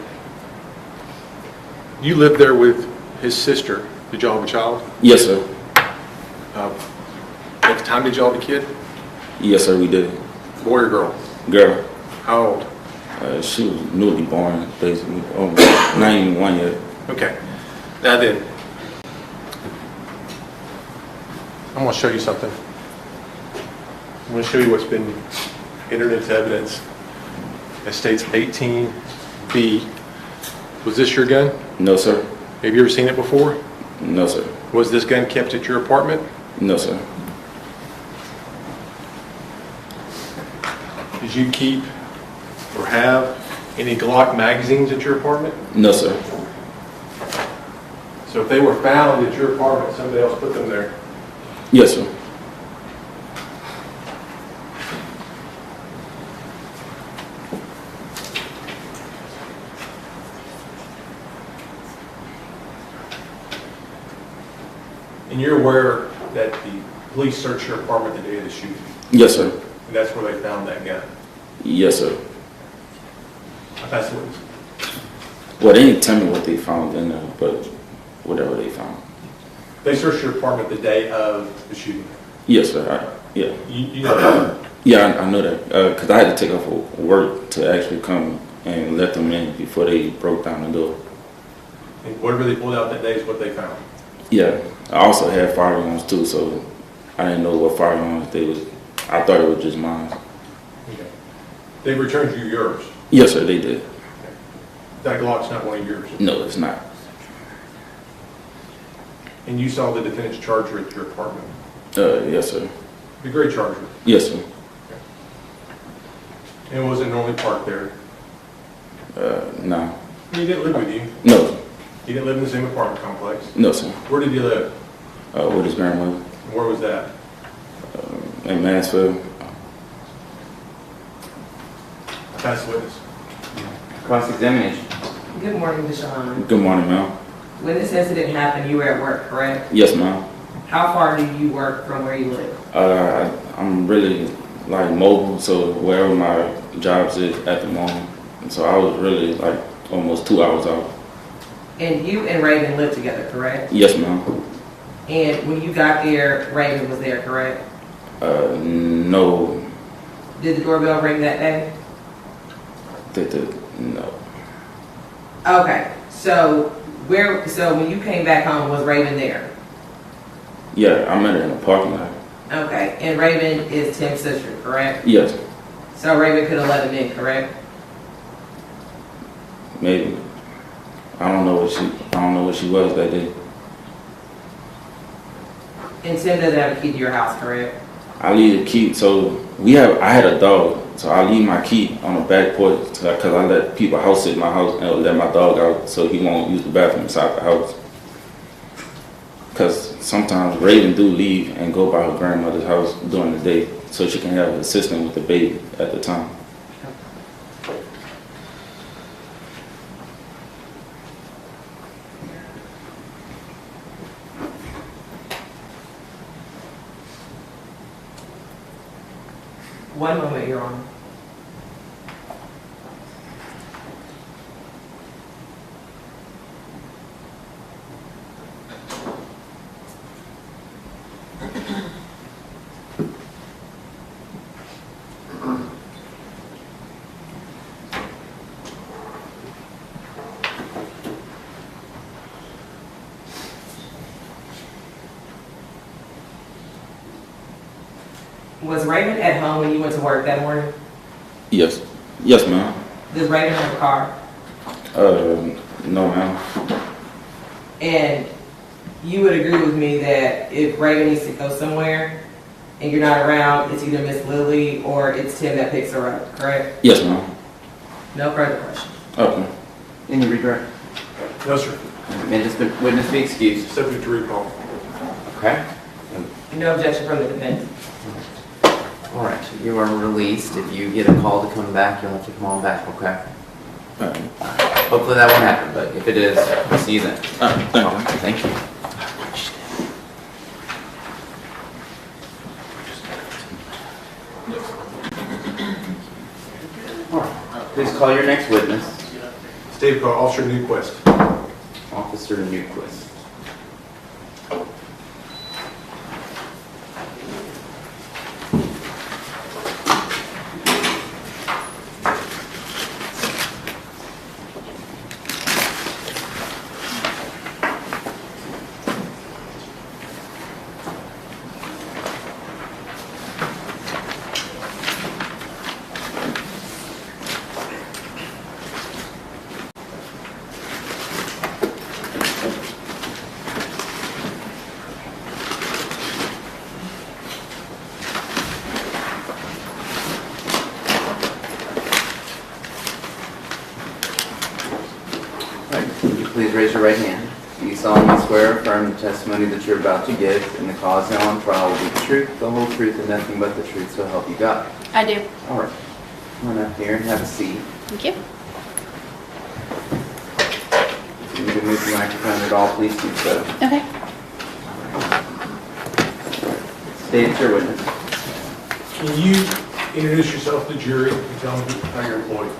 you lived there with his sister. Did y'all have a child? Yes, sir. At the time, did y'all have a kid? Yes, sir, we did. Boy or girl? Girl, How old? she was newly born, basically. Oh, not even 1 yet. Okay. Now then, I'm going to show you something. I'm going to show you what's been entered into evidence. It states 18B. Was this your gun? No, sir. Have you ever seen it before? No, sir. Was this gun kept at your apartment? No, sir. Did you keep or have any Glock magazines at your apartment? No, sir. So if they were found at your apartment, somebody else put them there. Yes, sir. And you're aware that the police searched your apartment the day of the shooting, Yes, sir. and that's where they found that gun. Yes, sir. That's what. Well, they didn't tell me what they found in there, but whatever they found. They searched your apartment the day of the shooting. Yes, sir. Yeah. You know that. Yeah, I know that. Because I had to take off work to actually come and let them in before they broke down the door. And whatever they pulled out that day is what they found. Yeah. I also had firearms too, so I didn't know what firearms they was. I thought it was just mine. Okay. They returned you yours. Yes, sir, they did. That Glock's not one of yours. No, it's not. And you saw the defendant's Charger at your apartment. Yes, sir. The gray Charger. Yes, sir. And was it normally parked there? No. He didn't live with you. No. He didn't live in the same apartment complex. No, sir. Where did he live? With his grandmother And where was that? in Mansfield. Past witness. Cross-examination. Good morning, Deshawn. Good morning, ma'am. When this incident happened, you were at work, correct? Yes, ma'am. How far do you work from where you live? I'm really like mobile, so wherever my jobs is at the moment. And so I was really like almost 2 hours out. And you and Raven live together, correct? Yes, ma'am. And when you got there, Raven was there, correct? No. Did the doorbell ring that day? No. Okay, so when you came back home, was Raven there? Yeah, I met her in the parking lot. Okay, and Raven is Tim's sister, correct? Yes, So Raven could have let him in, correct? maybe. I don't know what she was that day. And Tim doesn't have a key to your house, correct? I leave the key. So I had a dog. So I leave my key on the back porch because I let people house sit in my house and let my dog out so he won't use the bathroom inside the house. Because sometimes Raven do leave and go by her grandmother's house during the day so she can have an assistant with the baby at the time. One moment, Your Honor. Was Raven at home when you went to work that morning? Yes. Yes, ma'am. Does Raven have a car? No, ma'am. And you would agree with me that if Raven needs to go somewhere and you're not around, it's either Miss Lily or it's Tim that picks her up, correct? Yes, ma'am. No further questions. Okay. Any redirect? No, sir. May this witness be excused? Subject to recall. Okay. No objection from the defense. All right, you are released. If you get a call to come back, you'll have to come on back, okay? Hopefully that won't happen, but if it is, we'll see you then. Thank you. All right, please call your next witness. State call Officer Newquist. Officer Newquist. Please raise your right hand. Do you solemnly swear or affirm the testimony that you're about to give in the cause now on trial will be the truth, the whole truth, and nothing but the truth, so help you God? I do. All right. Come on up here and have a seat. Thank you. If you need to move the microphone at all, please do so. Okay. State your witness. Can you introduce yourself to the jury and tell them how you're employed?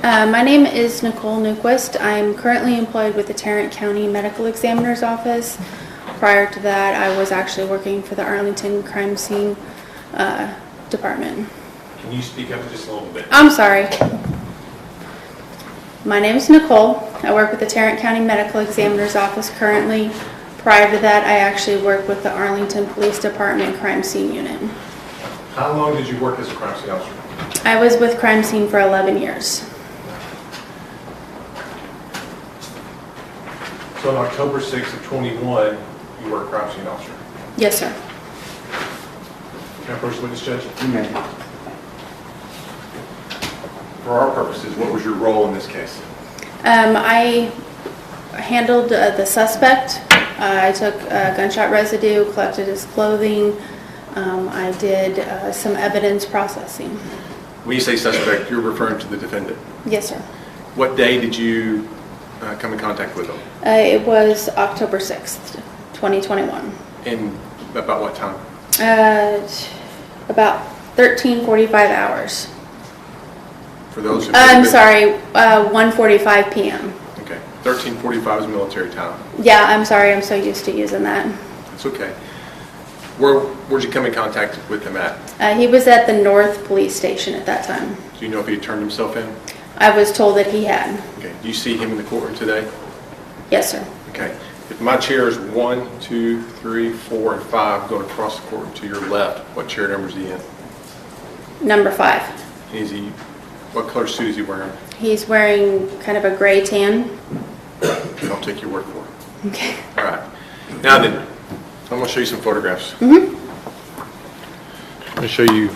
My name is Nicole Newquist. I'm currently employed with the Tarrant County Medical Examiner's Office. Prior to that, I was actually working for the Arlington Crime Scene Department. Can you speak up just a little bit? I'm sorry. My name is Nicole. I work with the Tarrant County Medical Examiner's Office currently. Prior to that, I actually worked with the Arlington Police Department Crime Scene Unit. How long did you work as a crime scene officer? I was with Crime Scene for 11 years. So on October 6th of 21, you were a crime scene officer. Yes, sir. Can I approach the witness, Judge? You may. For our purposes, what was your role in this case? I handled the suspect. I took gunshot residue, collected his clothing. I did some evidence processing. When you say suspect, you're referring to the defendant. Yes, sir. What day did you come in contact with him? It was October 6th, 2021. And about what time? About 13:45 hours. For those who I'm sorry, 1:45 p.m. Okay, 13:45 is military time. Yeah, I'm sorry, I'm so used to using that. It's okay. Where'd you come in contact with him at? He was at the North Police Station at that time. Do you know if he turned himself in? I was told that he had. Okay, do you see him in the courtroom today? Yes, sir. Okay, if my chairs 1, 2, 3, 4, and 5 going across the courtroom to your left, what chair number is he in? Number 5. Is he, what color suit is he wearing? He's wearing kind of a gray tan. I'll take your word for it. Okay. All right. Now then, I'm going to show you some photographs. Mm-hmm. I'm going to show you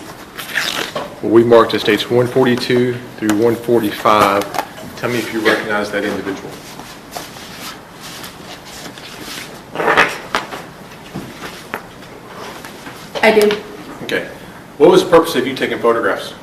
Well, we marked as states 142 through 145. Tell me if you recognize that individual. I do. Okay. What was the purpose of you taking photographs?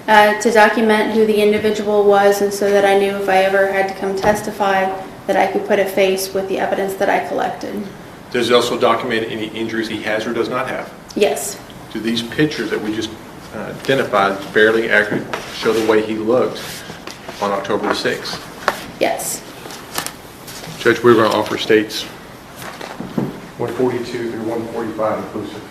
To document who the individual was, and so that I knew if I ever had to come testify that I could put a face with the evidence that I collected. Does it also document any injuries he has or does not have? Yes. Do these pictures that we just identified fairly accurate show the way he looked on October the 6th? Yes. Judge, we're going to offer states 142 through 145 inclusive.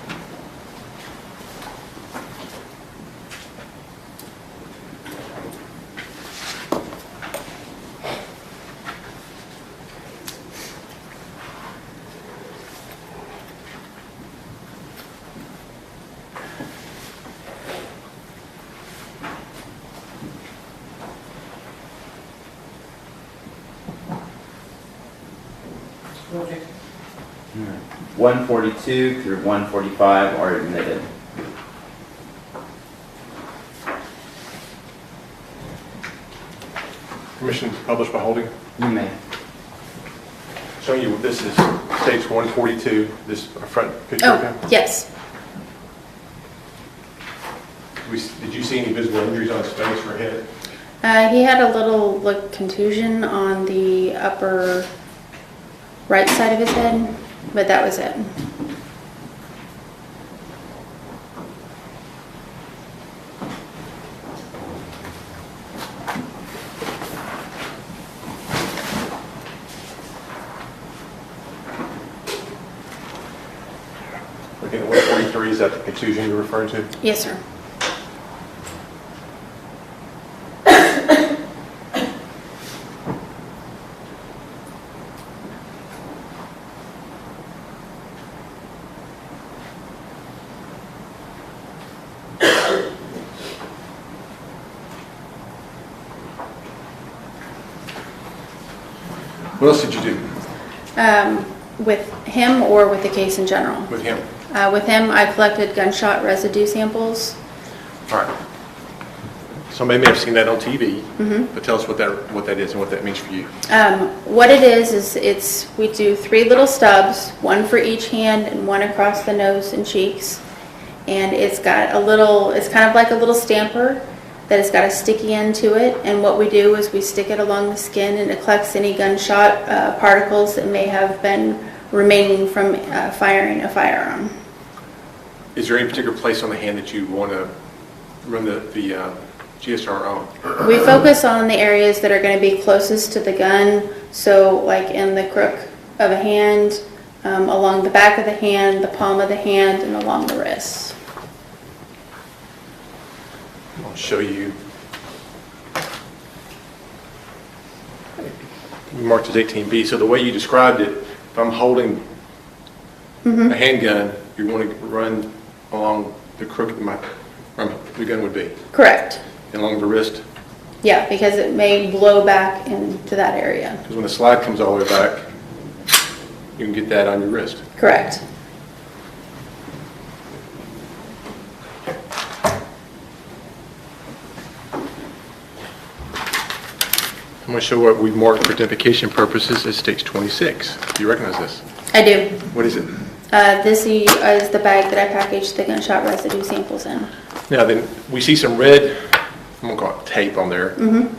Okay. 142 through 145 are admitted. Permission to publish by holding. You may. Showing you, this is states 142, this front picture of him. Oh, yes. Did you see any visible injuries on his face or head? He had a little contusion on the upper right side of his head, but that was it. Looking at 143, is that the contusion you're referring to? Yes, sir. What else did you do With him or with the case in general? with him? With him, I collected gunshot residue samples. All right. Somebody may have seen that on TV, but tell us what that is and what that means for you. What it is we do 3 little stubs, one for each hand and one across the nose and cheeks. And it's got it's kind of like a little stamper that has got a sticky end to it. And what we do is we stick it along the skin and it collects any gunshot particles that may have been remaining from firing a firearm. Is there any particular place on the hand that you want to run the GSR on? We focus on the areas that are going to be closest to the gun, so like in the crook of a hand, along the back of the hand, the palm of the hand, and along the wrists. I'll show you. We marked as 18B. So the way you described it, if I'm holding a handgun, you want to run along the crook the gun would be. Correct. And along the wrist. Yeah, because it may blow back into that area. Because when the slide comes all the way back, you can get that on your wrist. Correct. I'm going to show what we've marked for identification purposes as stage 26. Do you recognize this? I do. What is it? This is the bag that I packaged the gunshot residue samples in. Now then, we see some red, I'm going to call it tape on there.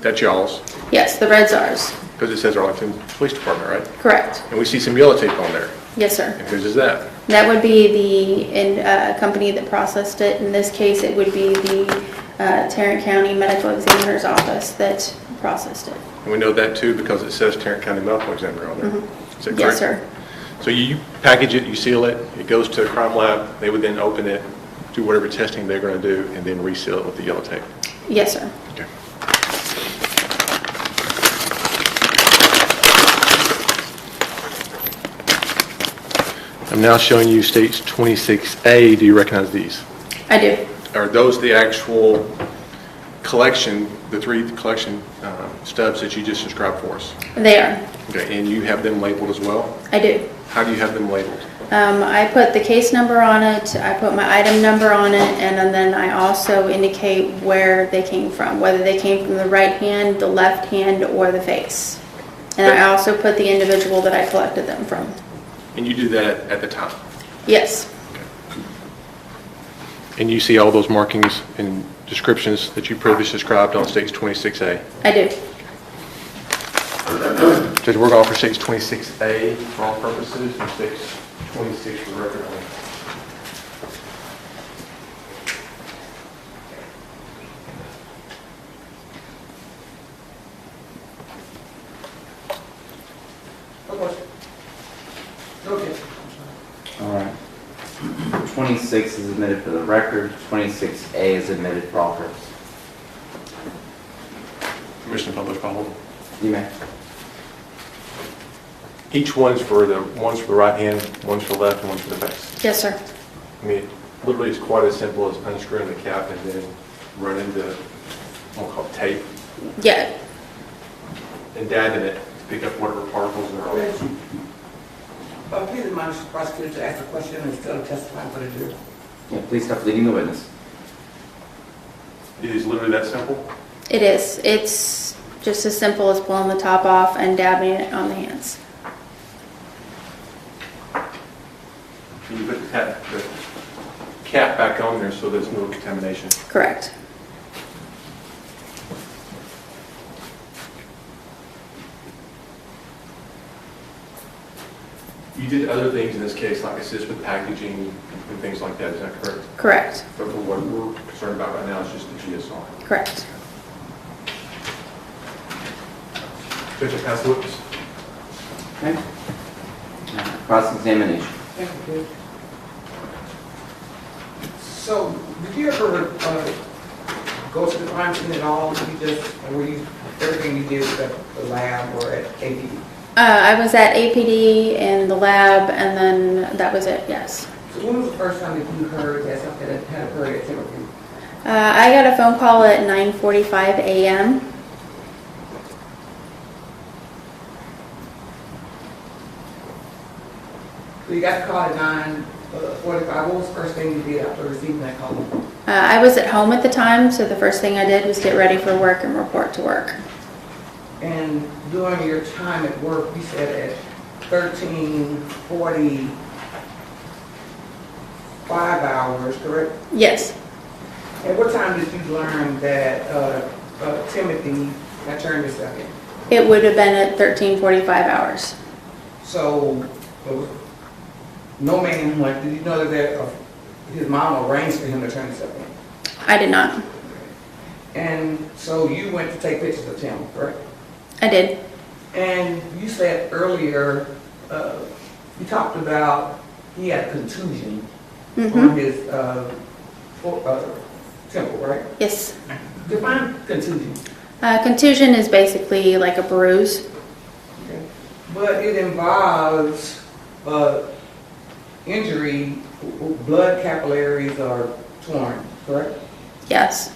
That's y'all's. Yes, the red's ours. Because it says Arlington Police Department, right? Correct. And we see some yellow tape on there. Yes, sir. And whose is that? That would be the company that processed it. In this case, it would be the Tarrant County Medical Examiner's Office that processed it. And we know that too because it says Tarrant County Medical Examiner on there. Is that correct? Yes, sir. So you package it, you seal it, it goes to a crime lab, they would then open it, do whatever testing they're going to do, and then reseal it with the yellow tape. Yes, sir. Okay. I'm now showing you states 26A. Do you recognize these? I do. Are those the actual collection, the 3 collection stubs that you just described for us? They are. Okay, and you have them labeled as well? I do. How do you have them labeled? I put the case number on it, I put my item number on it, and then I also indicate where they came from, whether they came from the right hand, the left hand, or the face. And I also put the individual that I collected them from. And you do that at the time? Yes, And you see all those markings and descriptions that you previously described on stage 26A? I do. Judge, we're going for stage 26A for all purposes, and stage 26 for the record only. Okay. All right. 26 is admitted for the record. 26A is admitted for all purposes. Commissioner Public Follow. You may. Each one's for the right hand, one's for the left, and one's for the face. Yes, sir. I mean, literally it's quite as simple as unscrewing the cap and then running the, we'll call it tape, Yeah, and dabbing it to pick up whatever particles there are. Please remind the prosecutor to ask a question instead of testifying for the jury. Yeah, please stop leading the witness. It is literally that simple? it is. It's just as simple as pulling the top off and dabbing it on the hands. And you put the cap back on there so there's no contamination. Correct. You did other things in this case, like assist with packaging and things like that, is that correct? Correct. But for what we're concerned about right now is just the GSR. Correct. Judge, I pass the witness. Okay. Cross-examination. Thank you. So, did you ever go to the crime scene at all? Everything you did was at the lab or at APD? I was at APD in the lab, and then that was it, yes. So when was the first time that you heard that something had occurred at Timberview? I got a phone call at 9:45 a.m. So you got the call at 9:45. What was the first thing you did after receiving that call? I was at home at the time, so the first thing I did was get ready for work and report to work. And during your time at work, you said at 13:45 hours, correct? Yes. At what time did you learn that Timothy had turned himself in? It would have been at 13:45 hours. So, no man, did you know that his mom arranged for him to turn himself in? I did not. And so you went to take pictures of Tim, correct? I did. And you said earlier, you talked about he had a contusion on his temple, right? Yes. Define contusion. Contusion is basically like a bruise. Okay. But it involves injury, blood capillaries are torn, correct? Yes.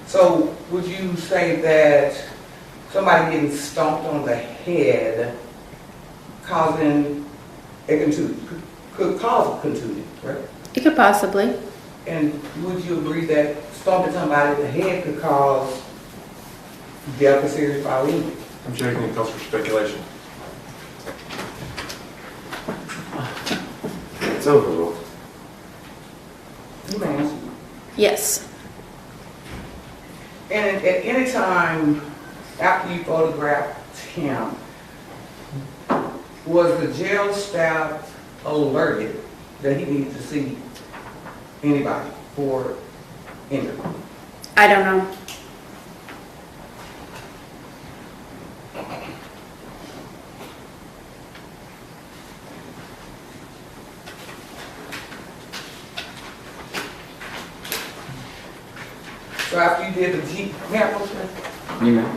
So would you say that somebody getting stomped on the head causing a contusion could cause a contusion, right? It could possibly. And would you agree that stomping somebody in the head could cause death or serious bodily injury? I'm checking it calls for speculation. It's overruled. You may answer. Yes. And at any time after you photographed him, was the jail staff alerted that he needed to see anybody for injury? I don't know. So after you did the may I approach that? You may.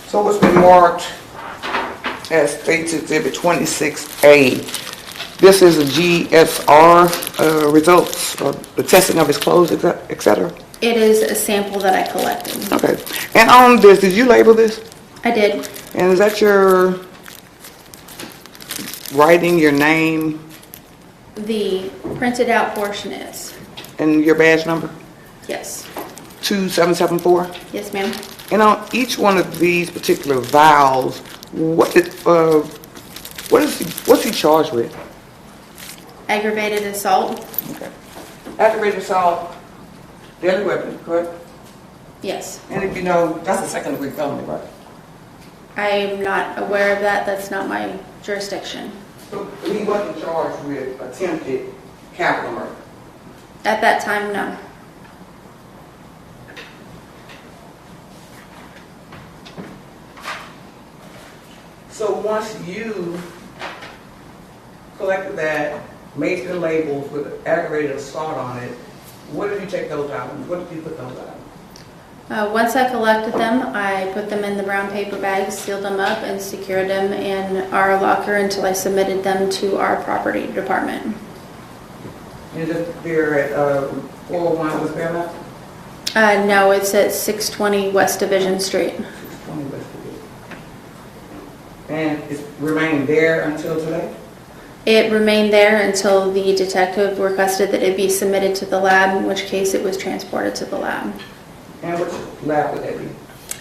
So it's been marked as State's Exhibit 26A. This is a GSR results, or the testing of his clothes, et cetera? It is a sample that I collected. Okay. And on this, did you label this? I did. And is that your writing, your name, The printed out portion is. and your badge number? Yes. 2774? Yes, ma'am. And on each one of these particular vials, what's he charged with? Aggravated assault? Okay. Aggravated assault, deadly weapon, correct? Yes. And if you know, that's a second degree felony, right? I am not aware of that. That's not my jurisdiction. So he wasn't charged with attempted capital murder? At that time, no. So once you collected that, made the labels with aggravated assault on it, where did you take those items? What did you put those items? Once I collected them, I put them in the brown paper bags, sealed them up, and secured them in our locker until I submitted them to our property department. And they're at 401 West Fairmount? No, it's at 620 West Division Street. 620 West Division. And it's remained there until today? It remained there until the detective requested that it be submitted to the lab, in which case it was transported to the lab. And which lab would that be?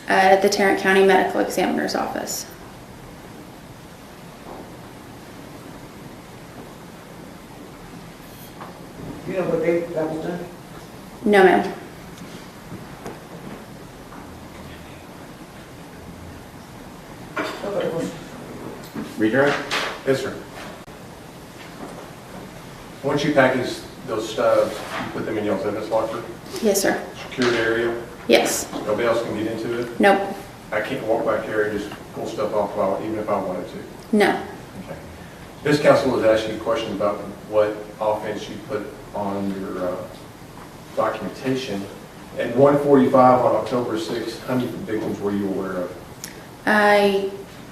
At the Tarrant County Medical Examiner's Office. You know what date that was done? No, ma'am. Redirect? Yes, sir. Once you package those stubs, you put them in your evidence locker, Yes, sir. secured area, Yes. nobody else can get into it. Nope. I can't walk back there and just pull stuff off even if I wanted to. No. Okay. This council was asking a question about what offense you put on your documentation. At 1:45 on October 6th, how many victims were you aware of?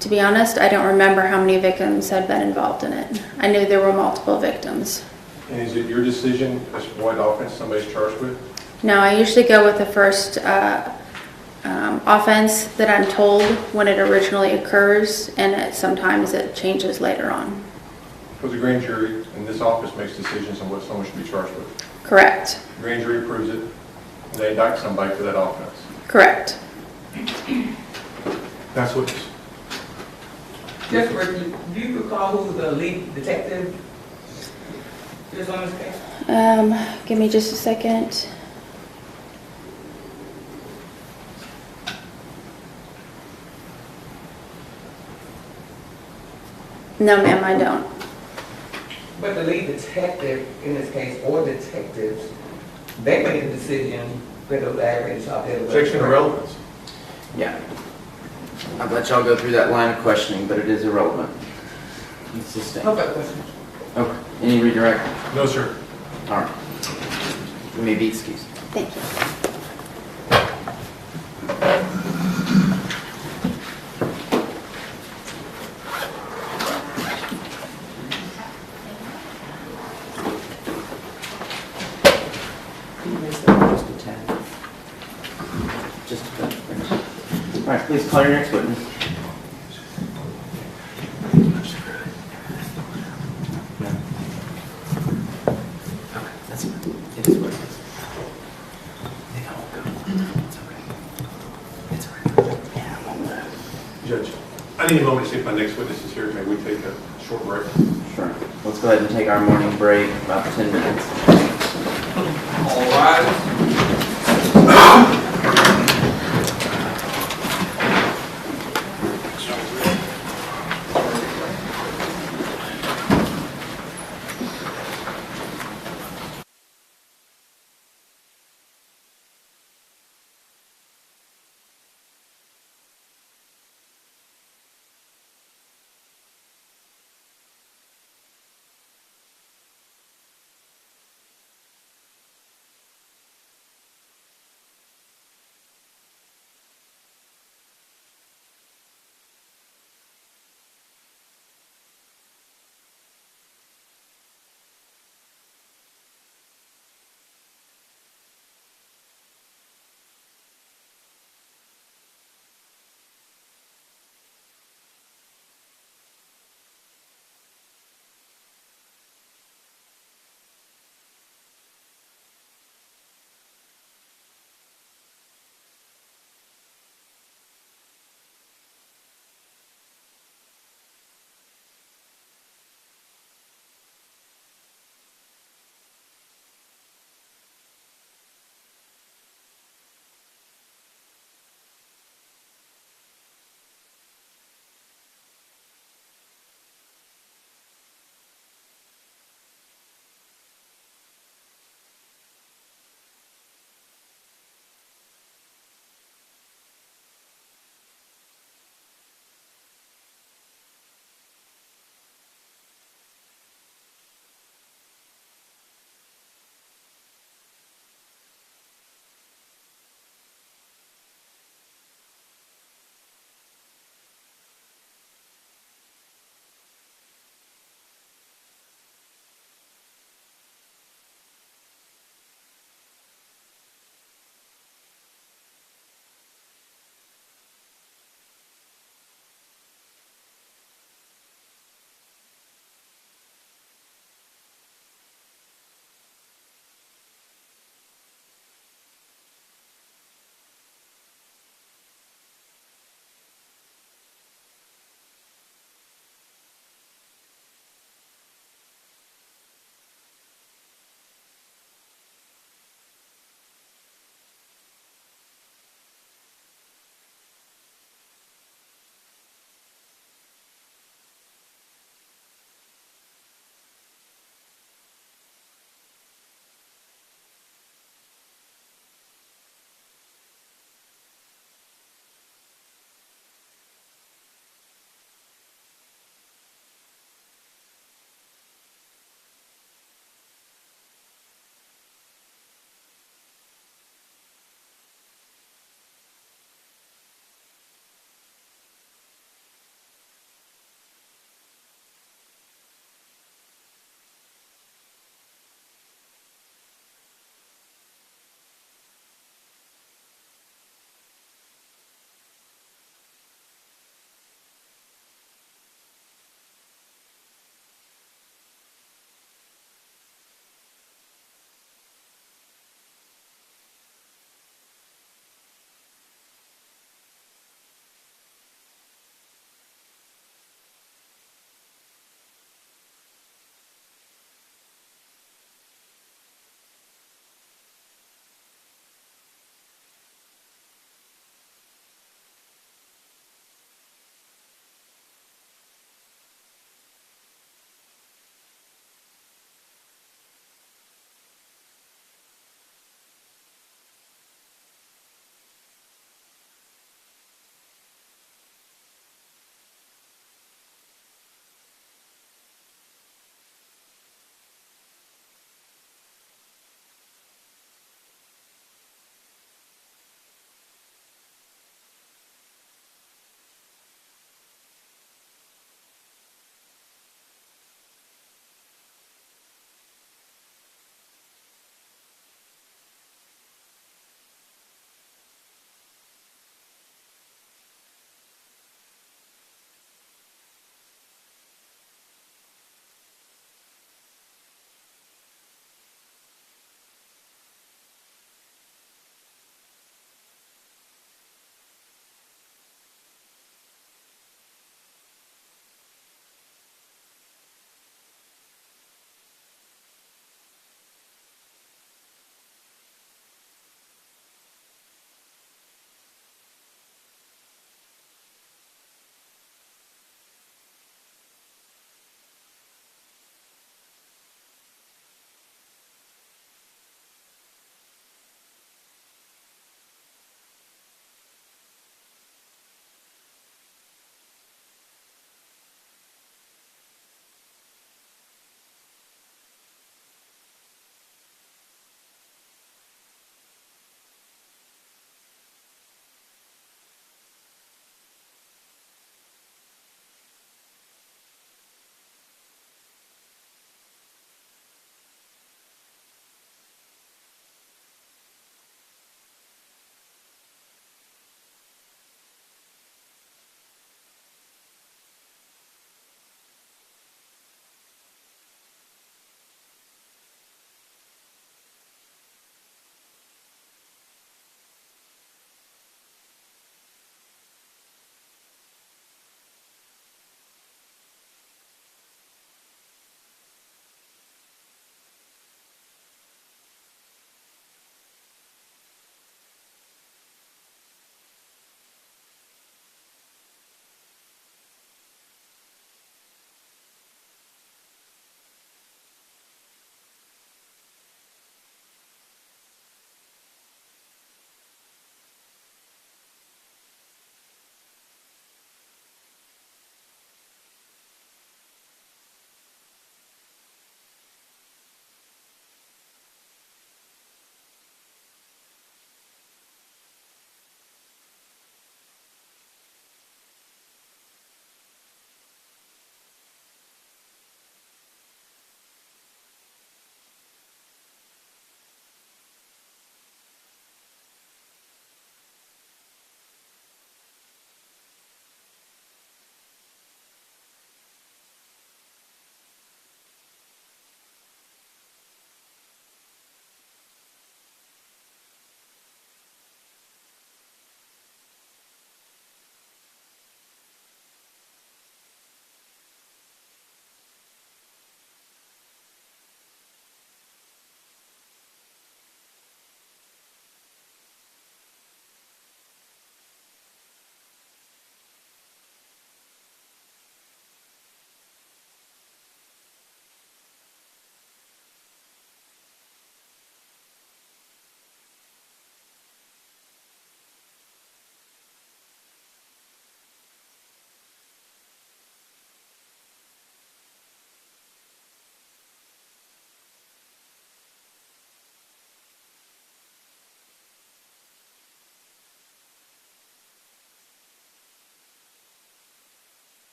To be honest, I don't remember how many victims had been involved in it. I knew there were multiple victims. And is it your decision as to what offense somebody's charged with? No, I usually go with the first offense that I'm told when it originally occurs, and sometimes it changes later on. Because the grand jury in this office makes decisions on what someone should be charged with. Correct. The grand jury approves it, and they indict somebody for that offense. Correct. That's what. Just do you recall who the lead detective is on this case? Give me just a second. No, ma'am, I don't. But the lead detective in this case, or detectives, they made a decision whether it was aggravated assault. Section of relevance. Yeah. I'll let y'all go through that line of questioning, but it is irrelevant. It's sustained. No further questions. Okay. Any redirect? No, sir. All right. You may be excused. Thank you. Just a touch. All right, please call your next witness. No. Okay, that's fine. It is what it is. They don't go. It's okay. It's all right. Yeah, I won't move. Judge, I need a moment to see if my next witness is here. May we take a short break? Sure. Let's go ahead and take our morning break, about 10 minutes. All rise.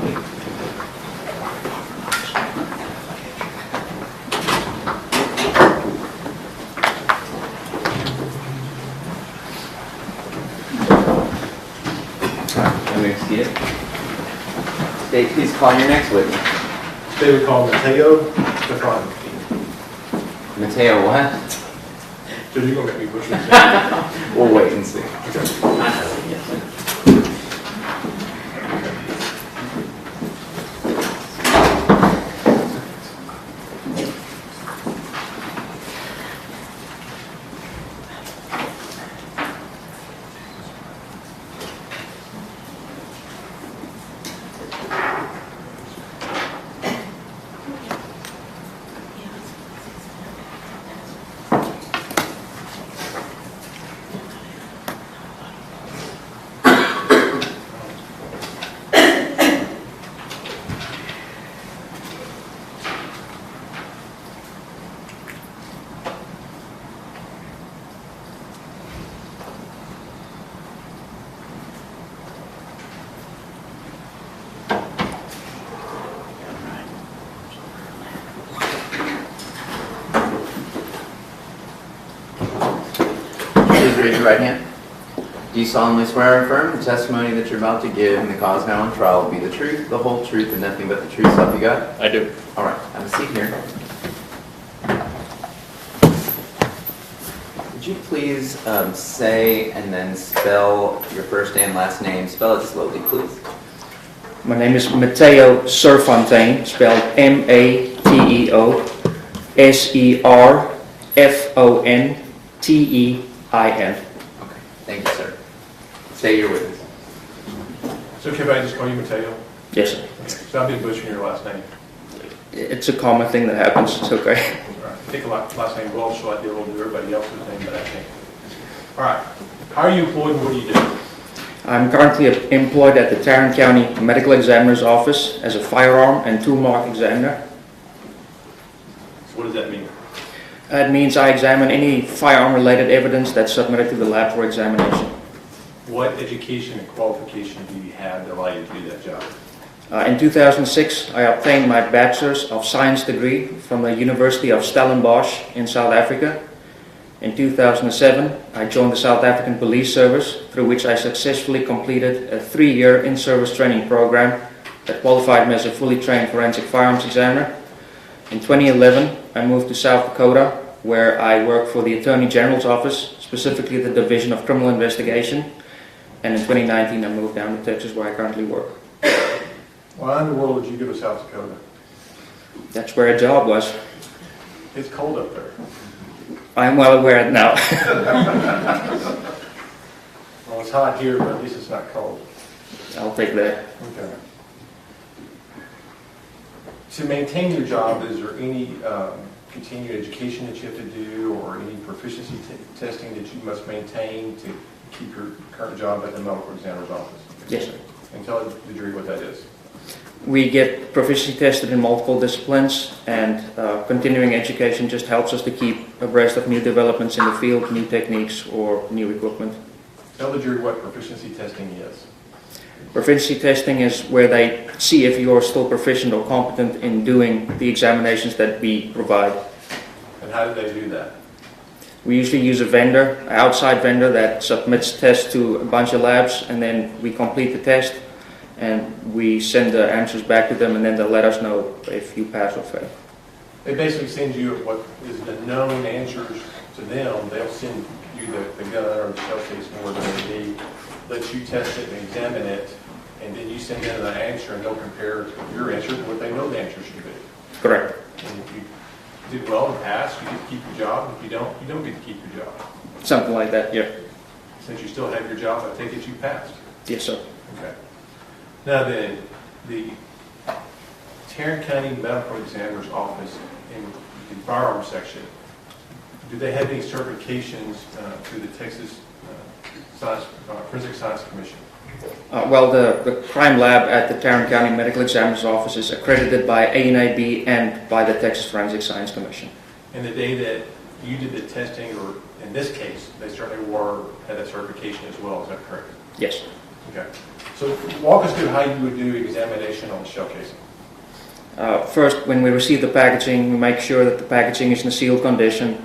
Let me see it. State, please call your next witness. Today we call Matteo Serfontaine. Matteo what? So you're going to make me push this. We'll wait and see. Please raise your right hand. Do you solemnly swear or affirm the testimony that you're about to give in the cause now on trial will be the truth, the whole truth, and nothing but the truth, so help you God? I do. All right, have a seat here. Would you please say and then spell your first and last name? Spell it slowly, please. My name is Matteo Serfontaine, spelled Mateo Serfontein. Okay, thank you, sir. Say your witness. So can I just call you Matteo? Yes, sir. Okay. So I'll be butchering your last name. It's a common thing that happens. It's okay. All right. I think a last name Welsh, so I do a little bit of everybody else's name, but I think. All right. How are you employed and what do you do? I'm currently employed at the Tarrant County Medical Examiner's Office as a firearm and tool mark examiner. So what does that mean? It means I examine any firearm-related evidence that's submitted to the lab for examination. What education and qualification do you have that allow you to do that job? In 2006, I obtained my Bachelor's of Science degree from the University of Stellenbosch in South Africa. In 2007, I joined the South African Police Service, through which I successfully completed a 3-year in-service training program that qualified me as a fully trained forensic firearms examiner. In 2011, I moved to South Dakota, where I work for the Attorney General's Office, specifically the Division of Criminal Investigation. And in 2019, I moved down to Texas, where I currently work. Why in the world would you go to South Dakota? That's where a job was. It's cold up there. I'm well aware now. Well, it's hot here, but at least it's not cold. I'll take that. Okay. To maintain your job, is there any continued education that you have to do or any proficiency testing that you must maintain to keep your current job at the medical examiner's office? Yes, sir. And tell the jury what that is. We get proficiency tested in multiple disciplines, and continuing education just helps us to keep abreast of new developments in the field, new techniques, or new equipment. Tell the jury what proficiency testing is. Proficiency testing is where they see if you're still proficient or competent in doing the examinations that we provide. And how do they do that? We usually use a vendor, an outside vendor that submits tests to a bunch of labs, and then we complete the test and we send the answers back to them, and then they'll let us know if you pass or fail. They basically send you what is the known answers to them. They'll send you the gun or the shell case more than they need, let you test it and examine it, and then you send in the answer and they'll compare your answer to what they know the answer should be. Correct. And if you did well and passed, you get to keep your job. If you don't get to keep your job. Something like that, yeah. Since you still have your job, I take it you passed. Yes, sir. Okay. Now then, the Tarrant County Medical Examiner's Office in the firearms section, do they have any certifications through the Texas Forensic Science Commission? Well, the crime lab at the Tarrant County Medical Examiner's Office is accredited by ANAB and by the Texas Forensic Science Commission. And the day that you did the testing, or in this case, they certainly had that certification as well, is that correct? Yes. Okay. So walk us through how you would do examination on the shell casing. First, when we receive the packaging, we make sure that the packaging is in a sealed condition.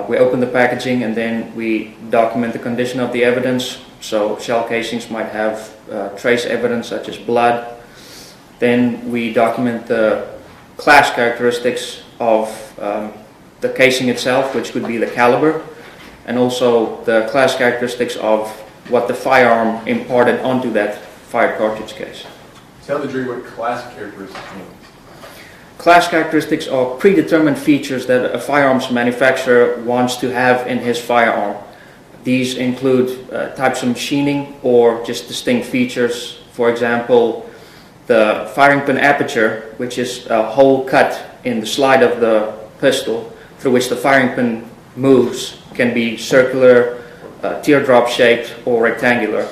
We open the packaging and then we document the condition of the evidence. So shell casings might have trace evidence such as blood. Then we document the class characteristics of the casing itself, which could be the caliber, and also the class characteristics of what the firearm imparted onto that fired cartridge case. Tell the jury what class characteristics means. Class characteristics are predetermined features that a firearms manufacturer wants to have in his firearm. These include types of machining or just distinct features. For example, the firing pin aperture, which is a hole cut in the slide of the pistol through which the firing pin moves, can be circular, teardrop shaped, or rectangular.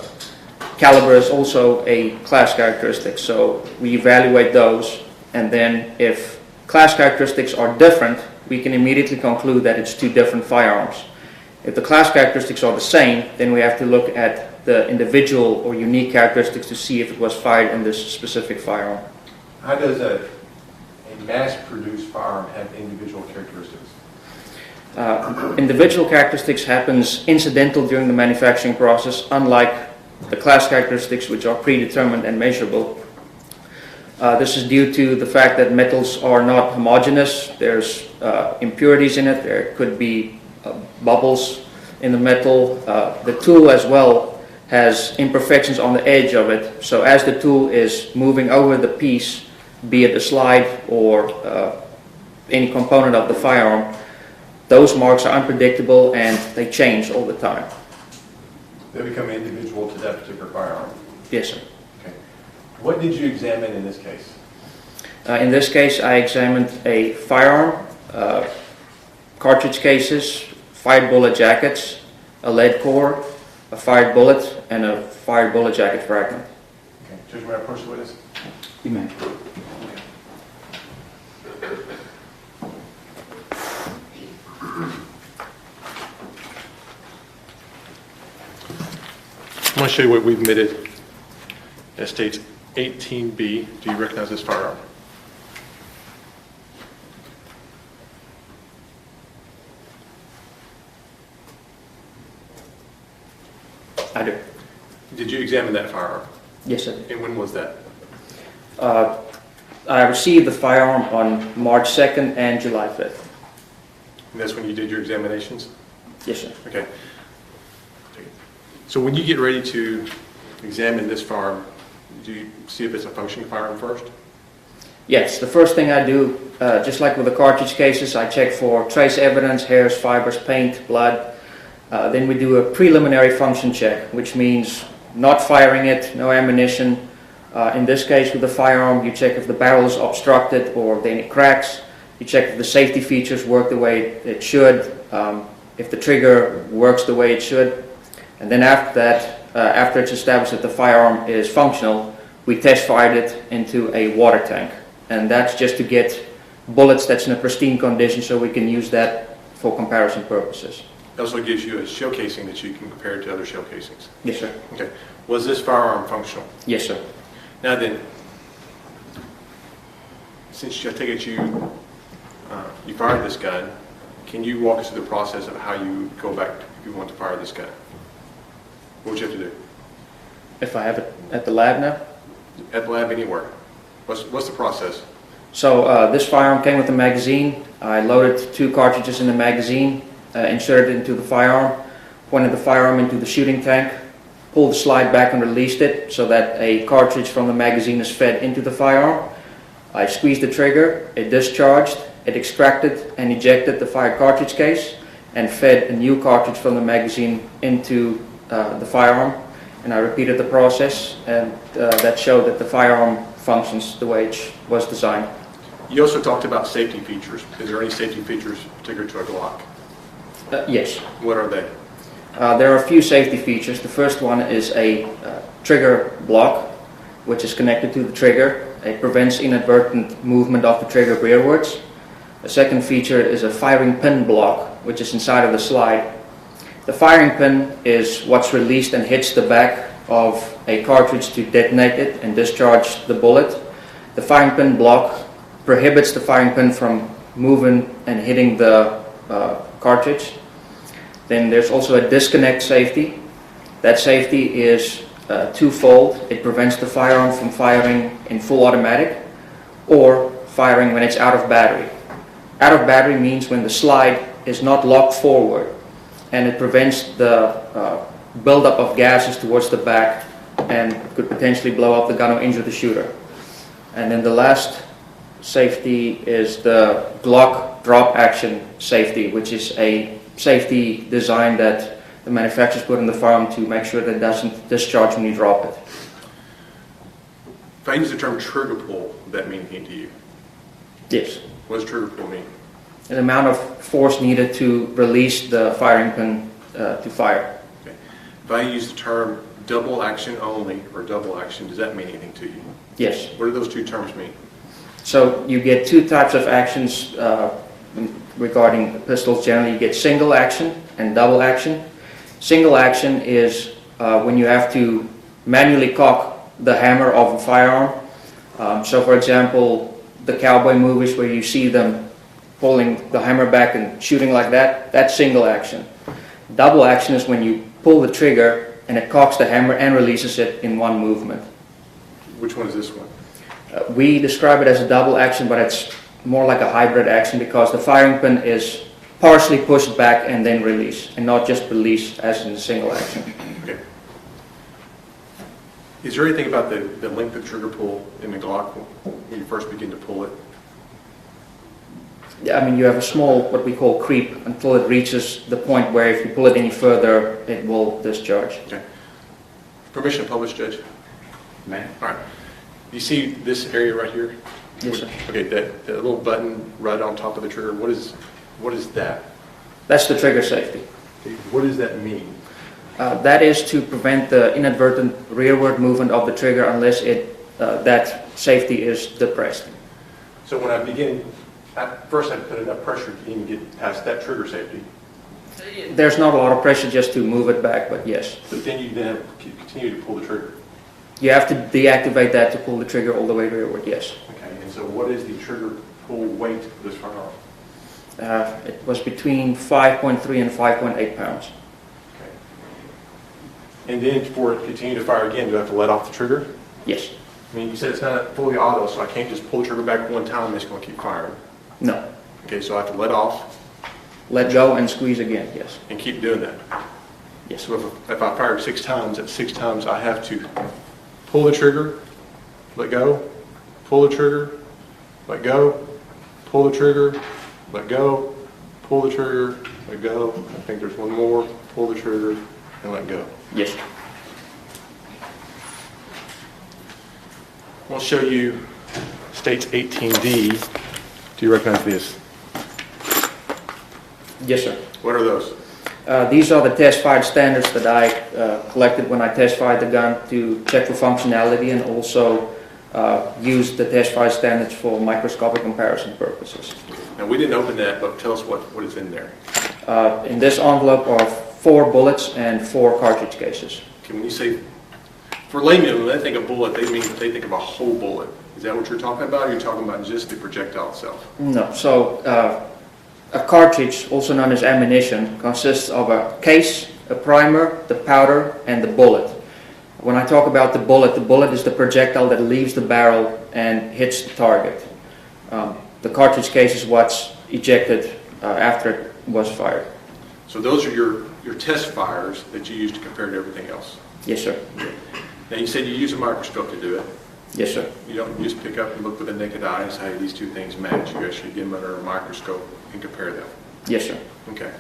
Caliber is also a class characteristic, so we evaluate those, and then if class characteristics are different, we can immediately conclude that it's two different firearms. If the class characteristics are the same, then we have to look at the individual or unique characteristics to see if it was fired in this specific firearm. How does a mass-produced firearm have individual characteristics? Individual characteristics happens incidental during the manufacturing process, unlike the class characteristics, which are predetermined and measurable. This is due to the fact that metals are not homogeneous. There's impurities in it. There could be bubbles in the metal. The tool as well has imperfections on the edge of it. So as the tool is moving over the piece, be it a slide or any component of the firearm, those marks are unpredictable and they change all the time. They become individual to that particular firearm? Yes, sir. Okay. What did you examine in this case? In this case, I examined a firearm, cartridge cases, fired bullet jackets, a lead core, a fired bullet, and a fired bullet jacket fragment. Okay. Judge, may I approach the witness? You may. I'm going to show you what we've admitted. It states 18B. Do you recognize this firearm? I do. Did you examine that firearm? Yes, sir. And when was that? I received the firearm on March 2nd and July 5th. And that's when you did your examinations? Yes, sir. Okay. So when you get ready to examine this firearm, do you see if it's a functioning firearm first? Yes, the first thing I do, just like with the cartridge cases, I check for trace evidence, hairs, fibers, paint, blood. Then we do a preliminary function check, which means not firing it, no ammunition. In this case with the firearm, you check if the barrel is obstructed or there are any cracks. You check if the safety features work the way it should, if the trigger works the way it should. And then after that, after it's established that the firearm is functional, we test fired it into a water tank. And that's just to get bullets that's in a pristine condition so we can use that for comparison purposes. It also gives you a shell casing that you can compare to other shell casings. Yes, sir. Okay. Was this firearm functional? Yes, sir. Now then, since I take it you fired this gun, can you walk us through the process of how you go back if you want to fire this gun? What would you have to do? If I have it at the lab now? At the lab, anywhere. What's the process? So this firearm came with a magazine. I loaded 2 cartridges in the magazine, inserted it into the firearm, pointed the firearm into the shooting tank, pulled the slide back and released it so that a cartridge from the magazine is fed into the firearm. I squeezed the trigger, it discharged, it extracted and ejected the fired cartridge case and fed a new cartridge from the magazine into the firearm. And I repeated the process, and that showed that the firearm functions the way it was designed. You also talked about safety features. Is there any safety features particular to a Glock? Yes. What are they? There are a few safety features. The first one is a trigger block, which is connected to the trigger. It prevents inadvertent movement of the trigger rearwards. The second feature is a firing pin block, which is inside of the slide. The firing pin is what's released and hits the back of a cartridge to detonate it and discharge the bullet. The firing pin block prohibits the firing pin from moving and hitting the cartridge. Then there's also a disconnect safety. That safety is twofold. It prevents the firearm from firing in full automatic or firing when it's out of battery. Out of battery means when the slide is not locked forward, and it prevents the buildup of gases towards the back and could potentially blow up the gun or injure the shooter. And then the last safety is the Glock drop action safety, which is a safety design that the manufacturers put in the firearm to make sure that it doesn't discharge when you drop it. If I use the term trigger pull, would that mean anything to you? Yes. What does trigger pull mean? An amount of force needed to release the firing pin to fire. Okay. If I use the term double action only or double action, does that mean anything to you? Yes. What do those two terms mean? So you get two types of actions regarding pistols. Generally, you get single action and double action. Single action is when you have to manually cock the hammer of a firearm. So for example, the cowboy movies where you see them pulling the hammer back and shooting like that, that's single action. Double action is when you pull the trigger and it cocks the hammer and releases it in one movement. Which one is this one? We describe it as a double action, but it's more like a hybrid action because the firing pin is partially pushed back and then release, and not just release as in the single action. Okay. Is there anything about the length of trigger pull in the Glock when you first begin to pull it? Yeah, I mean, you have a small, what we call creep, until it reaches the point where if you pull it any further, it will discharge. Okay. Permission to publish, Judge? Man. All right. You see this area right here? Yes, sir. Okay, that little button right on top of the trigger, what is that? That's the trigger safety. Okay, what does that mean? That is to prevent the inadvertent rearward movement of the trigger unless that safety is depressed. So when I begin, first I put enough pressure to even get past that trigger safety. There's not a lot of pressure just to move it back, but yes. But then you then continue to pull the trigger. You have to deactivate that to pull the trigger all the way rearward, yes. Okay, and so what is the trigger pull weight of this firearm? It was between 5.3 and 5.8 pounds. Okay. And then for it to continue to fire again, do I have to let off the trigger? Yes. I mean, you said it's not fully auto, so I can't just pull the trigger back one time and it's going to keep firing. No. Okay, so I have to let off Let go and squeeze again, yes. and keep doing that. Yes. So if I fire 6 times, at 6 times I have to pull the trigger, let go, pull the trigger, let go, pull the trigger, let go, pull the trigger, let go. I think there's one more, pull the trigger, and let go. Yes. I'll show you States 18D. Do you recognize this? Yes, sir. What are those? These are the test-fired standards that I collected when I test-fired the gun to check for functionality and also use the test-fired standards for microscopic comparison purposes. Now, we didn't open that, but tell us what is in there. In this envelope are 4 bullets and 4 cartridge cases. Okay, when you say, for laymen, when they think of bullet, they think of a whole bullet. Is that what you're talking about, or you're talking about just the projectile itself? No. So a cartridge, also known as ammunition, consists of a case, a primer, the powder, and the bullet. When I talk about the bullet is the projectile that leaves the barrel and hits the target. The cartridge case is what's ejected after it was fired. So those are your test fires that you use to compare to everything else. Yes, sir. Now, you said you use a microscope to do it. Yes, sir. You don't just pick up and look with the naked eye and say, hey, these two things match. You actually get them under a microscope and compare them. Yes, sir. Okay.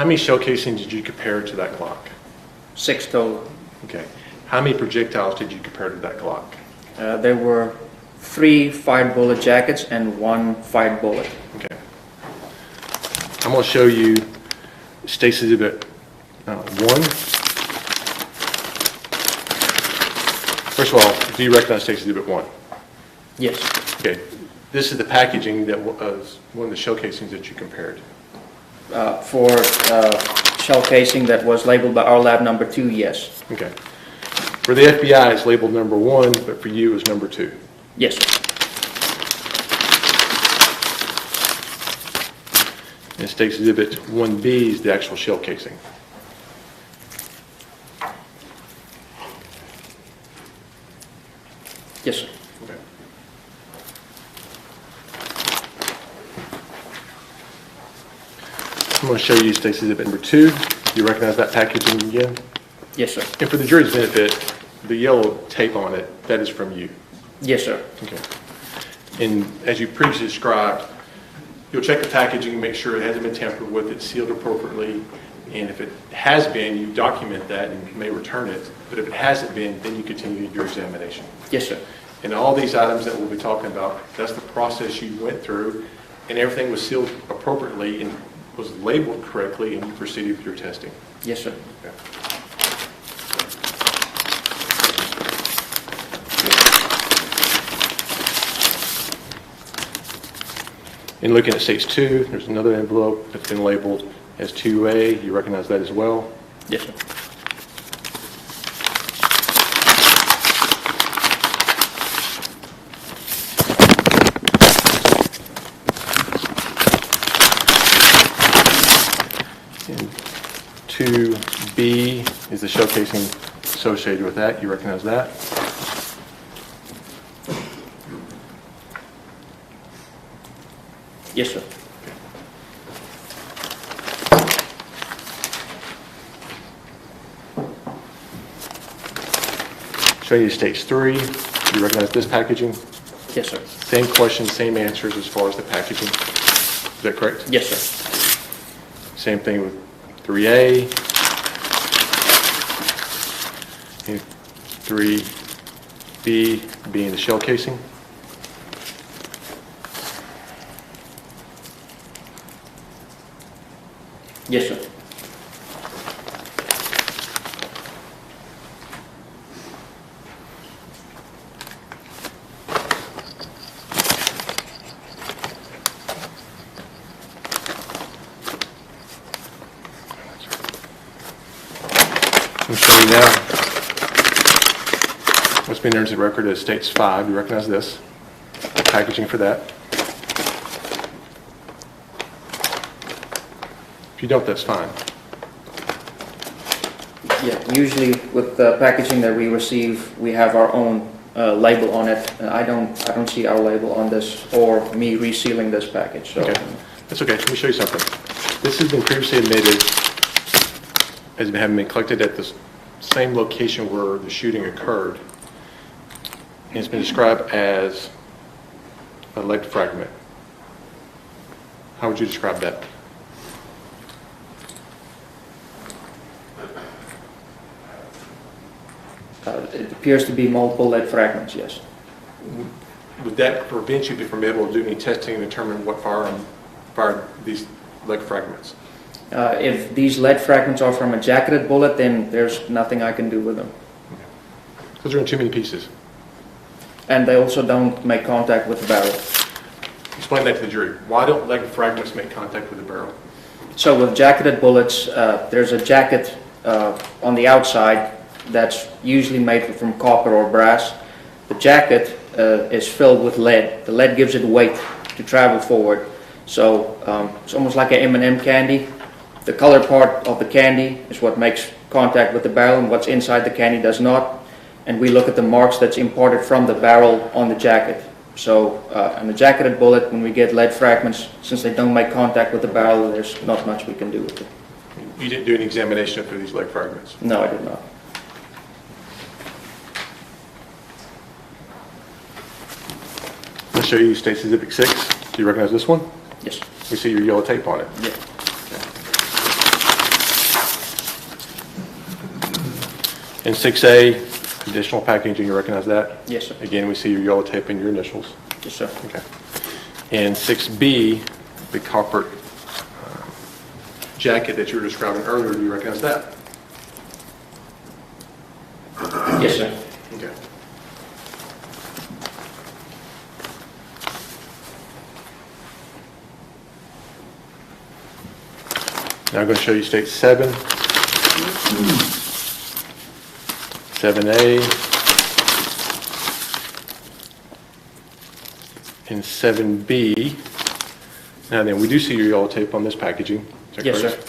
How many shell casings did you compare to that Glock? 6 total. Okay. How many projectiles did you compare to that Glock? There were 3 fired bullet jackets and 1 fired bullet. Okay. I'm going to show you State's Exhibit 1. First of all, do you recognize State's Exhibit 1? Yes. Okay. This is the packaging that was one of the shell casings that you compared. For shell casing that was labeled by our lab number 2, yes. Okay. For the FBI, it's labeled number 1, but for you, it's number 2. Yes, sir. And State's Exhibit 1B is the actual shell casing. Yes, sir. Okay. I'm going to show you State's Exhibit number 2. You recognize that packaging again? Yes, sir. And for the jury's benefit, the yellow tape on it, that is from you. Yes, sir. Okay. And as you previously described, you'll check the packaging, make sure it hasn't been tampered with, it's sealed appropriately, and if it has been, you document that and you may return it. But if it hasn't been, then you continue your examination. Yes, sir. And all these items that we'll be talking about, that's the process you went through, and everything was sealed appropriately and was labeled correctly, and you proceeded with your testing. Yes, sir. Okay. And looking at States 2, there's another envelope that's been labeled as 2A. You recognize that as well? Yes, sir. And 2B is the shell casing associated with that. You recognize that? Yes, sir. Show you Stage 3. You recognize this packaging? Yes, sir. Same questions, same answers as far as the packaging. Is that correct? Yes, sir. Same thing with 3A. And 3B being the shell casing. Yes, sir. I'm showing you now what's been entered into the record as States 5. You recognize this? The packaging for that. If you don't, that's fine. Yeah, usually with the packaging that we receive, we have our own label on it. I don't see our label on this or me resealing this package. So. Okay, that's okay. Let me show you something. This has been previously admitted as having been collected at the same location where the shooting occurred. And it's been described as a lead fragment. How would you describe that? It appears to be multiple lead fragments, yes. Would that prevent you from being able to do any testing and determine what firearm fired these lead fragments? If these lead fragments are from a jacketed bullet, then there's nothing I can do with them. Because they're in too many pieces. And they also don't make contact with the barrel. Explain that to the jury. Why don't lead fragments make contact with the barrel? So with jacketed bullets, there's a jacket on the outside that's usually made from copper or brass. The jacket is filled with lead. The lead gives it weight to travel forward. So it's almost like an M&M candy. The color part of the candy is what makes contact with the barrel, and what's inside the candy does not. And we look at the marks that's imparted from the barrel on the jacket. So on the jacketed bullet, when we get lead fragments, since they don't make contact with the barrel, there's not much we can do with it. You didn't do an examination for these lead fragments? No, I did not. I'll show you State's Exhibit 6. Do you recognize this one? Yes. We see your yellow tape on it. Yeah. And 6A, additional packaging, you recognize that? Yes, sir. Again, we see your yellow tape and your initials. Yes, sir. Okay. And 6B, the copper jacket that you were describing earlier, do you recognize that? Yes, sir. Okay. Now I'm going to show you state 7, 7A, and 7B. Now then, we do see your yellow tape on this packaging. Is that Yes, correct?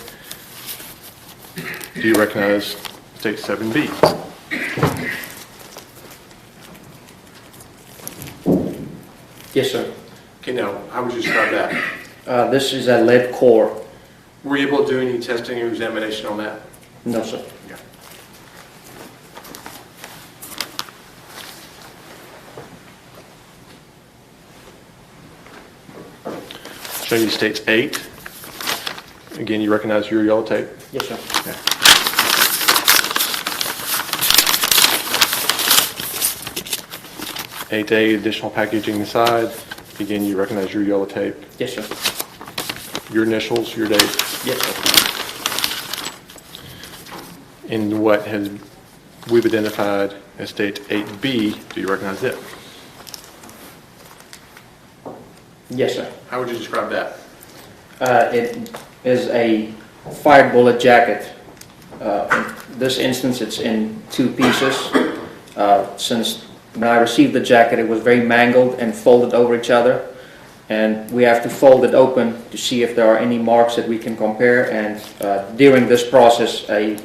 Do you recognize state 7B? Yes, sir. Okay, now, how would you describe that? This is a lead core. Were you able to do any testing or examination on that? No, sir. Okay. Show you states 8. Again, you recognize your yellow tape? Yes, sir. Okay. Eight A, additional packaging inside. Again, you recognize your yellow tape. Yes, sir. Your initials, your date. Yes, sir. And what we've identified as state 8B, do you recognize it? Yes, sir. How would you describe that? It is a fired bullet jacket. In this instance, it's in 2 pieces. Since when I received the jacket, it was very mangled and folded over each other. And we have to fold it open to see if there are any marks that we can compare. And during this process, a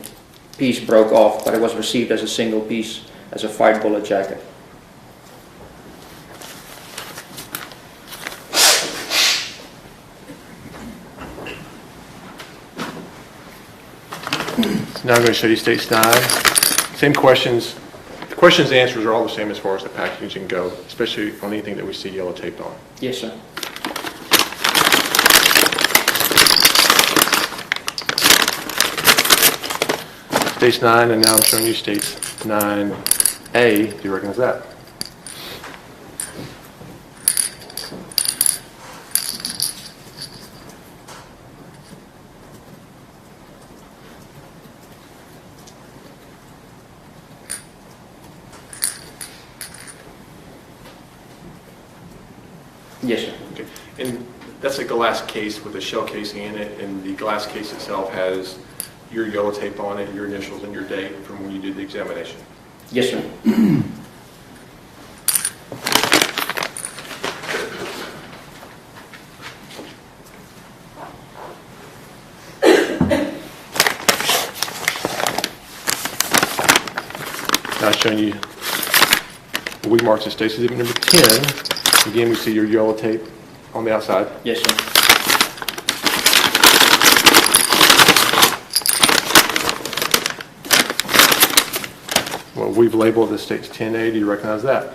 piece broke off, but it was received as a single piece, as a fired bullet jacket. Now I'm going to show you states 9. Same questions. The questions and answers are all the same as far as the packaging go, especially on anything that we see yellow taped on. Yes, sir. States 9, and now I'm showing you states 9A. Do you recognize that? Yes, sir. Okay. And that's a glass case with a shell casing in it, and the glass case itself has your yellow tape on it, your initials, and your date from when you did the examination. Yes, sir. Now showing you what we marked as states exhibit number 10. Again, we see your yellow tape on the outside. Yes, sir. Well, we've labeled the states 10A. Do you recognize that?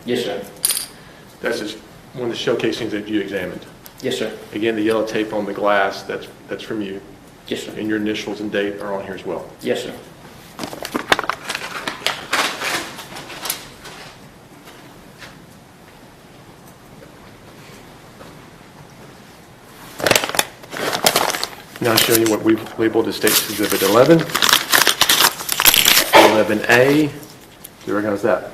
Yes, sir. That's just one of the shell casings that you examined. Yes, sir. Again, the yellow tape on the glass, that's from you. Yes, sir. And your initials and date are on here as well. Yes, sir. Now showing you what we've labeled as states exhibit 11. 11A. Do you recognize that?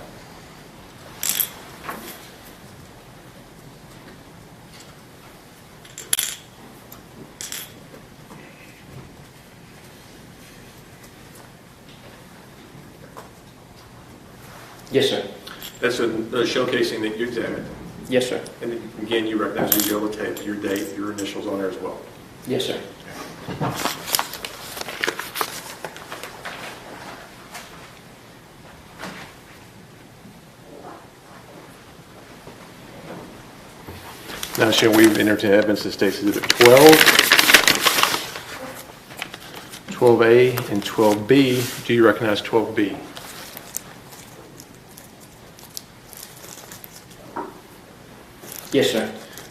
Yes, sir. That's a shell casing that you examined. Yes, sir. And again, you recognize your yellow tape, your date, your initials on there as well. Yes, sir. Now showing we've entered into evidence that states exhibit 12, 12A, and 12B. Do you recognize 12B? Yes, sir.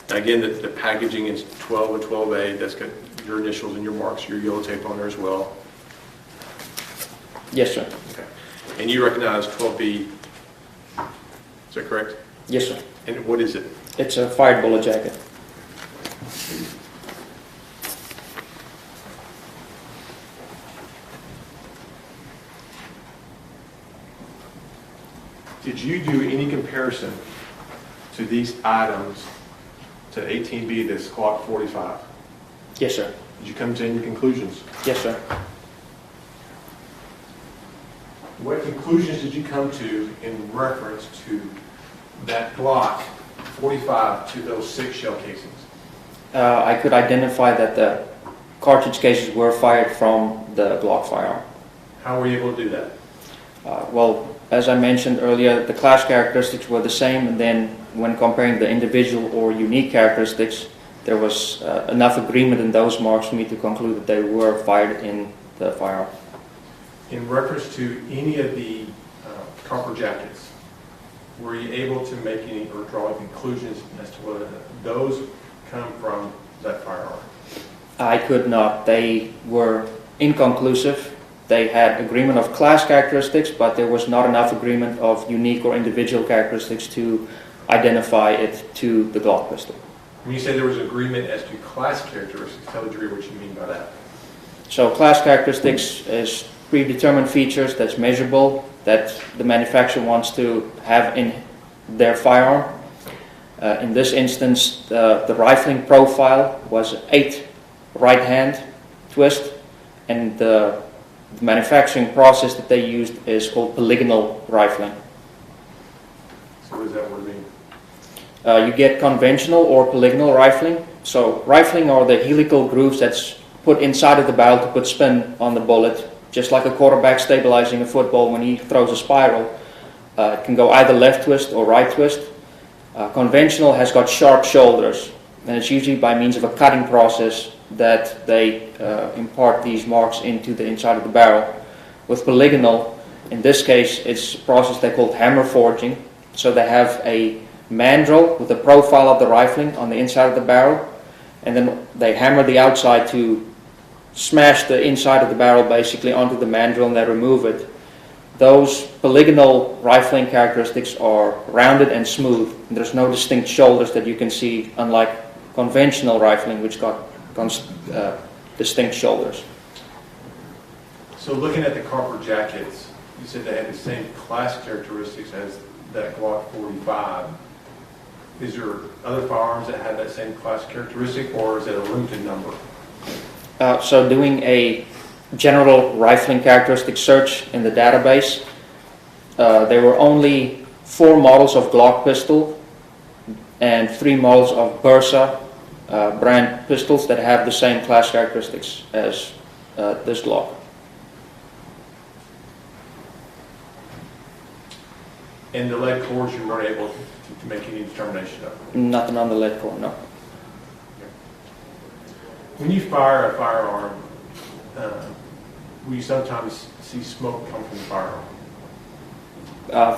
Now again, the packaging is 12 and 12A, that's got your initials and your marks, your yellow tape on there as well. Yes, sir. Okay. And you recognize 12B, is that correct? Yes, sir. And what is it? It's a fired bullet jacket. Did you do any comparison to these items to 18B, this Glock 45? Yes, sir. Did you come to any conclusions? Yes, sir. What conclusions did you come to in reference to that Glock 45 to those 6 shell casings? I could identify that the cartridge cases were fired from the Glock firearm. How were you able to do that? Well, as I mentioned earlier, the class characteristics were the same, and then when comparing the individual or unique characteristics, there was enough agreement in those marks for me to conclude that they were fired in the firearm. In reference to any of the copper jackets, were you able to make any or draw any conclusions as to whether those come from that firearm? I could not. They were inconclusive. They had agreement of class characteristics, but there was not enough agreement of unique or individual characteristics to identify it to the Glock pistol. When you say there was agreement as to class characteristics, tell the jury what you mean by that. So class characteristics is predetermined features that's measurable, that the manufacturer wants to have in their firearm. In this instance, the rifling profile was 8 right hand twist, and the manufacturing process that they used is called polygonal rifling. So what does that word mean? You get conventional or polygonal rifling. So rifling are the helical grooves that's put inside of the barrel to put spin on the bullet, just like a quarterback stabilizing a football when he throws a spiral. It can go either left twist or right twist. Conventional has got sharp shoulders, and it's usually by means of a cutting process that they impart these marks into the inside of the barrel. With polygonal, in this case, it's a process they call hammer forging. So they have a mandrel with the profile of the rifling on the inside of the barrel, and then they hammer the outside to smash the inside of the barrel basically onto the mandrel, and they remove it. Those polygonal rifling characteristics are rounded and smooth, and there's no distinct shoulders that you can see, unlike conventional rifling, which got distinct shoulders. So looking at the copper jackets, you said they had the same class characteristics as that Glock 45. Is there other firearms that have that same class characteristic, or is it a limited number? So doing a general rifling characteristic search in the database, there were only 4 models of Glock pistol and 3 models of Bursa brand pistols that have the same class characteristics as this Glock. And the lead cores, you weren't able to make any determination of? Nothing on the lead core, no. When you fire a firearm, we sometimes see smoke come from the firearm.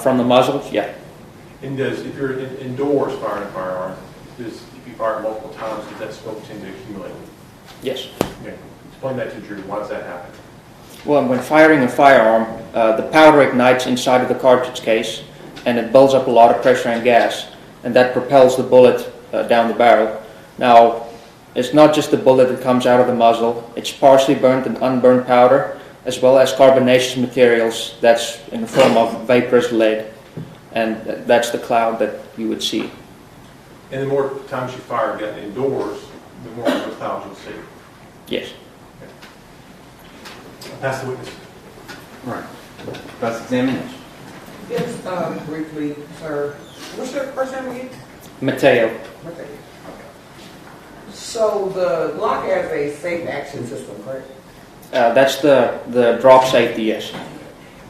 From the muzzle, yeah. And if you're indoors firing a firearm, if you fire it multiple times, does that smoke tend to accumulate? Yes. Okay. Explain that to the jury. Why does that happen? Well, when firing a firearm, the powder ignites inside of the cartridge case, and it builds up a lot of pressure and gas, and that propels the bullet down the barrel. Now, it's not just the bullet that comes out of the muzzle. It's partially burnt and unburned powder, as well as carbonaceous materials that's in the form of vaporous lead, and that's the cloud that you would see. And the more times you fire a gun indoors, the more of the clouds you'll see. Yes. Okay. I'll pass the witness. Right. Cross-examination. Yes, briefly, sir. What's your first name again? Matteo. Okay. So the Glock has a safe action system, correct? That's the drop safety, yes.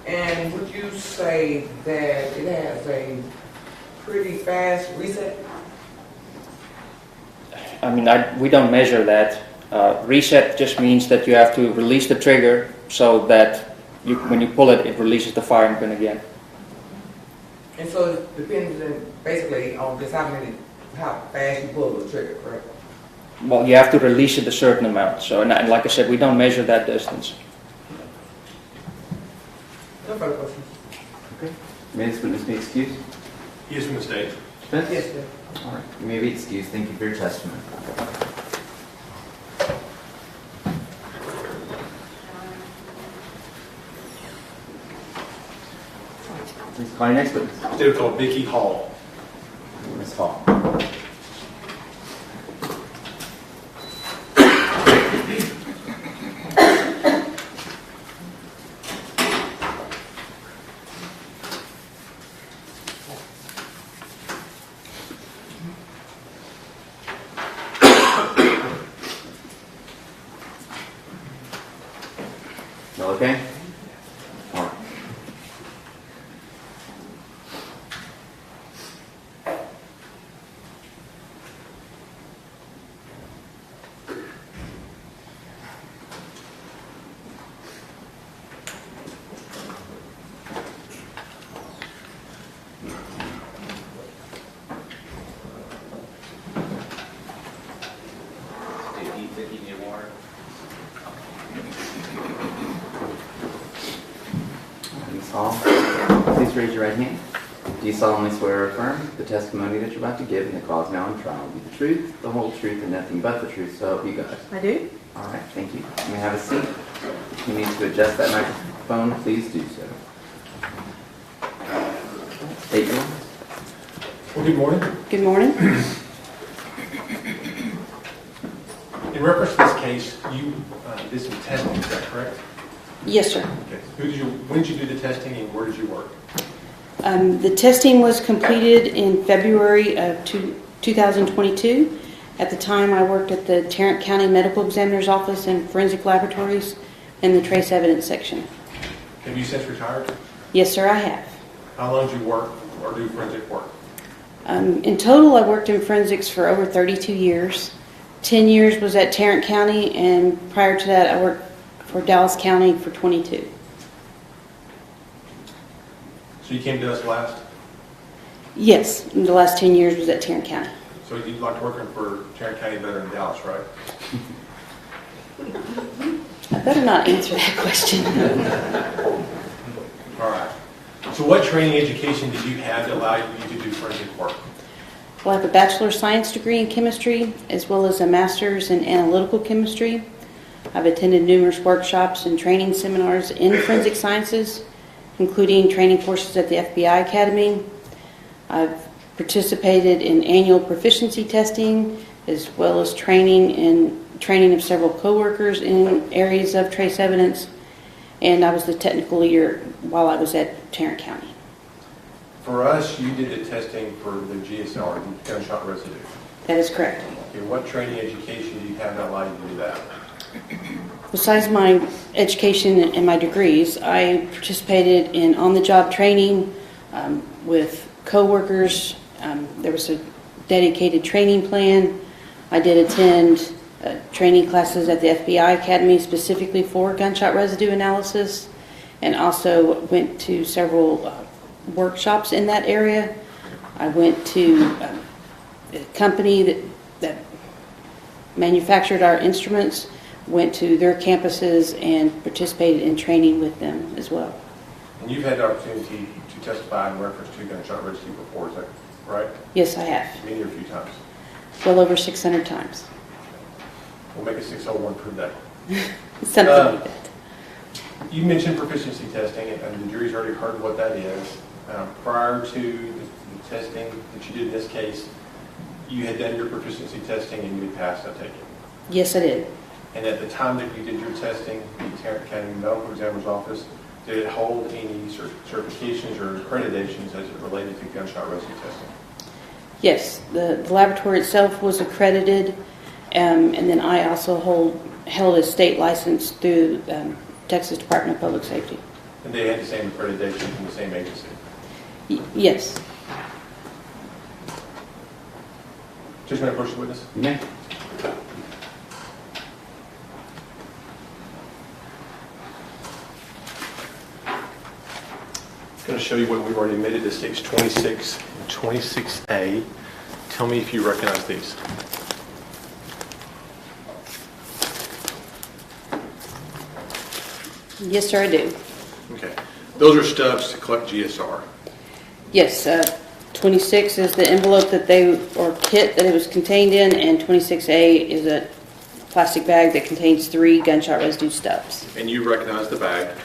And would you say that it has a pretty fast reset? I mean, we don't measure that. Reset just means that you have to release the trigger so that when you pull it, it releases the firing pin again. And so it depends basically on just how many how fast you pull the trigger, correct? Well, you have to release it a certain amount. So, and like I said, we don't measure that distance. No further questions. Okay. May this witness be excused? He is from the stage. Defense? Yes, sir. All right. You may be excused. Thank you for your testimony. Please call your next witness. State called Vicky Hall. Ms. Hall. You okay? All right. Ms. Hall, please raise your right hand. Do you solemnly swear or affirm the testimony that you're about to give in the cause now on trial will be the truth, the whole truth, and nothing but the truth, so help you God? I do. All right, thank you. You may have a seat. If you need to adjust that microphone, please do so. State your name. Well, good morning. Good morning. In reference to this case, you did some testing, is that correct? Yes, sir. Okay. When did you do the testing and where did you work? The testing was completed in February of 2022. At the time, I worked at the Tarrant County Medical Examiner's Office in Forensic Laboratories in the Trace Evidence section. Have you since retired? Yes, sir, I have. How long did you work or do forensic work? In total, I worked in forensics for over 32 years. 10 years was at Tarrant County, and prior to that, I worked for Dallas County for 22. So you came to us last? Yes, the last 10 years was at Tarrant County. So you liked working for Tarrant County better than Dallas, right? I better not answer that question. All right. So what training education did you have that allowed you to do forensic work? Well, I have a Bachelor of Science degree in chemistry, as well as a Master's in analytical chemistry. I've attended numerous workshops and training seminars in forensic sciences, including training courses at the FBI Academy. I've participated in annual proficiency testing, as well as training of several coworkers in areas of trace evidence, and I was the technical leader while I was at Tarrant County. For us, you did the testing for the GSR, the gunshot residue. That is correct. Okay, what training education do you have that allowed you to do that? Besides my education and my degrees, I participated in on-the-job training with coworkers. There was a dedicated training plan. I did attend training classes at the FBI Academy specifically for gunshot residue analysis, and also went to several workshops in that area. I went to a company that manufactured our instruments, went to their campuses and participated in training with them as well. And you've had the opportunity to testify in reference to gunshot residue before, is that right? Yes, I have. Many or a few times. Well over 600 times. We'll make a 601 prove that. Something like that. You mentioned proficiency testing, and the jury's already heard what that is. Prior to the testing that you did in this case, you had done your proficiency testing and you had passed, I take it. Yes, I did. And at the time that you did your testing, the Tarrant County Medical Examiner's Office, did it hold any certifications or accreditations as it related to gunshot residue testing? Yes, the laboratory itself was accredited, and then I also held a state license through Texas Department of Public Safety. And they had the same accreditation from the same agency? Yes. Just going to approach the witness. You may. I'm going to show you what we've already admitted to stage 26 and 26A Tell me if you recognize these. Yes, sir, I do. Okay. Those are stubs to collect GSR. Yes, 26 is the envelope that they, or kit that it was contained in, and 26A is a plastic bag that contains 3 gunshot residue stubs. And you recognize the bag.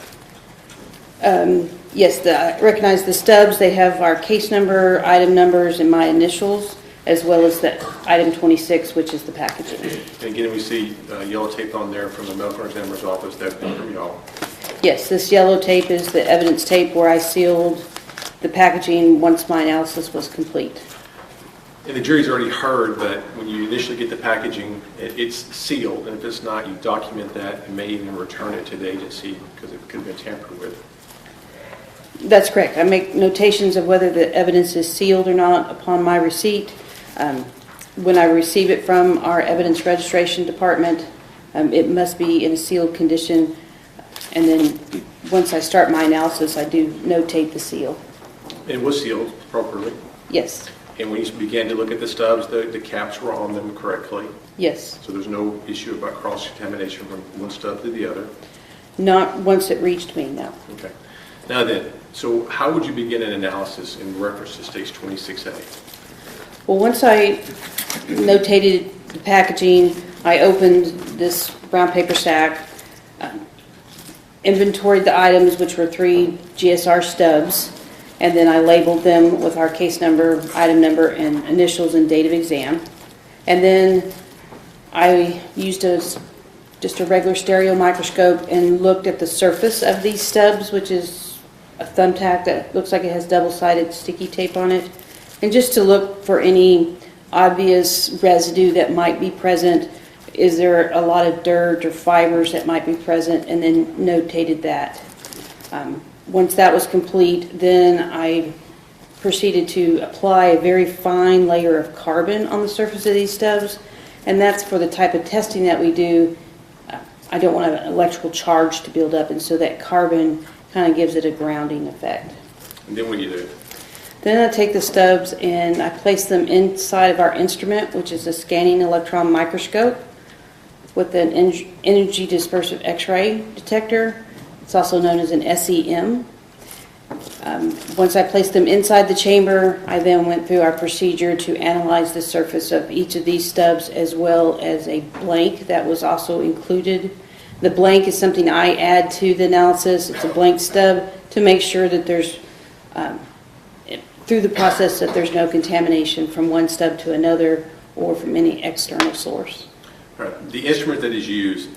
Yes, I recognize the stubs. They have our case number, item numbers, and my initials, as well as the item 26, which is the packaging. And again, we see yellow tape on there from the medical examiner's office. That's from y'all. Yes, this yellow tape is the evidence tape where I sealed the packaging once my analysis was complete. And the jury's already heard that when you initially get the packaging, it's sealed. And if it's not, you document that and may even return it to the agency because it could have been tampered with. That's correct. I make notations of whether the evidence is sealed or not upon my receipt. When I receive it from our evidence registration department, it must be in a sealed condition. And then once I start my analysis, I do notate the seal. And it was sealed properly. Yes. And when you began to look at the stubs, the caps were on them correctly. Yes. So there's no issue about cross-contamination from one stub to the other. Not once it reached me, no. Okay. Now then, so how would you begin an analysis in reference to stage 26A? Well, once I notated the packaging, I opened this brown paper sack, inventoried the items, which were 3 GSR stubs, and then I labeled them with our case number, item number, and initials and date of exam. And then I used just a regular stereo microscope and looked at the surface of these stubs, which is a thumbtack that looks like it has double-sided sticky tape on it, and just to look for any obvious residue that might be present. Is there a lot of dirt or fibers that might be present, and then notated that. Once that was complete, then I proceeded to apply a very fine layer of carbon on the surface of these stubs, and that's for the type of testing that we do. I don't want an electrical charge to build up, and so that carbon kind of gives it a grounding effect. And then what do you do? Then I take the stubs and I place them inside of our instrument, which is a scanning electron microscope with an energy dispersive X-ray detector. It's also known as an SEM. Once I placed them inside the chamber, I then went through our procedure to analyze the surface of each of these stubs, as well as a blank that was also included. The blank is something I add to the analysis. It's a blank stub to make sure that there's, through the process, that there's no contamination from one stub to another or from any external source. All right. The instrument that is used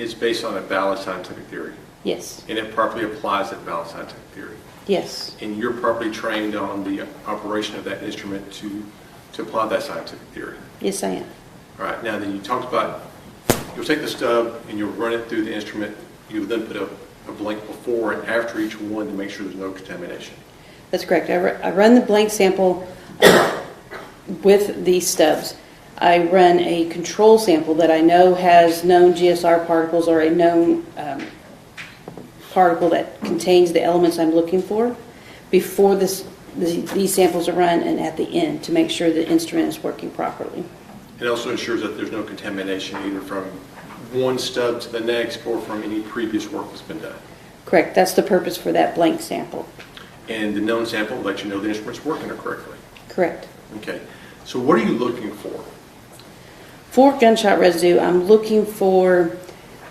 is based on a valid scientific theory. Yes. And it properly applies that valid scientific theory. Yes. And you're properly trained on the operation of that instrument to apply that scientific theory. Yes, I am. All right. Now, then you talked about you'll take the stub and you'll run it through the instrument. You'll then put a blank before and after each one to make sure there's no contamination. That's correct. I run the blank sample with these stubs. I run a control sample that I know has known GSR particles or a known particle that contains the elements I'm looking for before these samples are run and at the end to make sure the instrument is working properly. It also ensures that there's no contamination either from one stub to the next or from any previous work that's been done. Correct. That's the purpose for that blank sample. And the known sample will let you know the instrument's working correctly. Correct. Okay. So what are you looking for? For gunshot residue, I'm looking for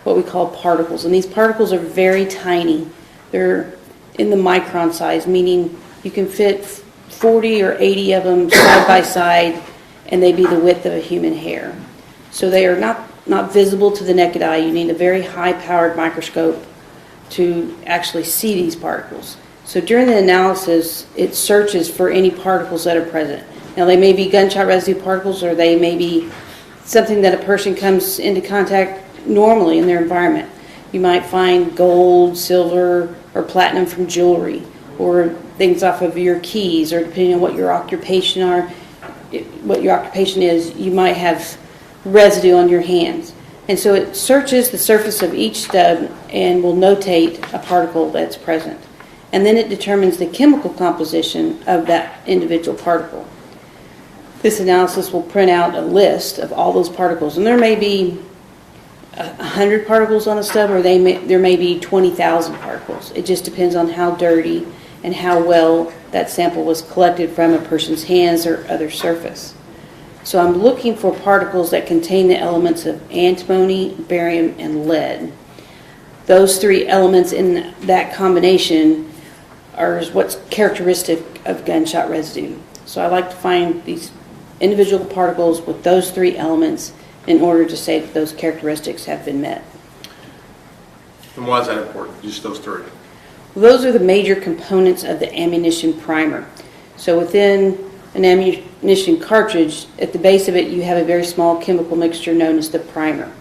what we call particles. And these particles are very tiny. They're in the micron size, meaning you can fit 40 or 80 of them side by side, and they be the width of a human hair. So they are not visible to the naked eye. You need a very high-powered microscope to actually see these particles. So during the analysis, it searches for any particles that are present. Now, they may be gunshot residue particles, or they may be something that a person comes into contact normally in their environment. You might find gold, silver, or platinum from jewelry, or things off of your keys, or depending on what your occupation is, you might have residue on your hands. And so it searches the surface of each stub and will notate a particle that's present. And then it determines the chemical composition of that individual particle. This analysis will print out a list of all those particles, and there may be 100 particles on a stub, or there may be 20,000 particles. It just depends on how dirty and how well that sample was collected from a person's hands or other surface. So I'm looking for particles that contain the elements of antimony, barium, and lead. Those three elements in that combination are what's characteristic of gunshot residue. So I like to find these individual particles with those three elements in order to say that those characteristics have been met. And why is that important, just those three? Those are the major components of the ammunition primer. So within an ammunition cartridge, at the base of it you have a very small chemical mixture known as the primer.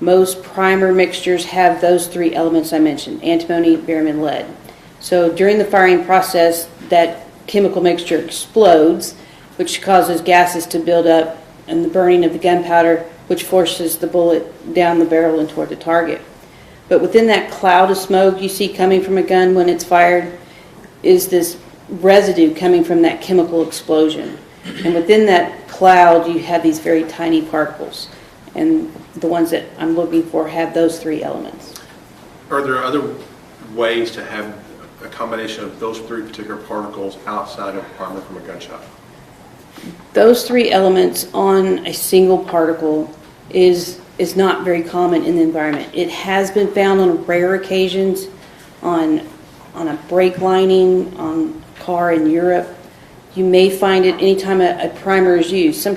Most primer mixtures have those three elements I mentioned, antimony, barium, and lead. So during the firing process, that chemical mixture explodes, which causes gases to build up, and the burning of the gunpowder, which forces the bullet down the barrel and toward the target. But within that cloud of smoke you see coming from a gun when it's fired is this residue coming from that chemical explosion. And within that cloud you have these very tiny particles. And the ones that I'm looking for have those three elements. Are there other ways to have a combination of those three particular particles outside of primer from a gunshot? Those three elements on a single particle is not very common in the environment. It has been found on rare occasions on a brake lining, on a car in Europe. You may find it anytime a primer is used. Some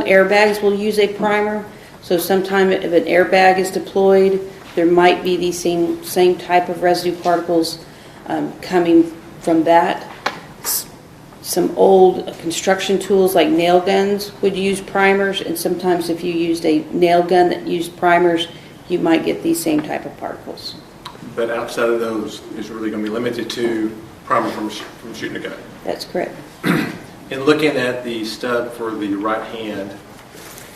airbags will use a primer, so sometime if an airbag is deployed, there might be these same type of residue particles coming from that. Some old construction tools like nail guns would use primers, and sometimes if you used a nail gun that used primers, you might get these same type of particles. But outside of those, it's really going to be limited to primer from shooting a gun. That's correct. In looking at the stub for the right hand,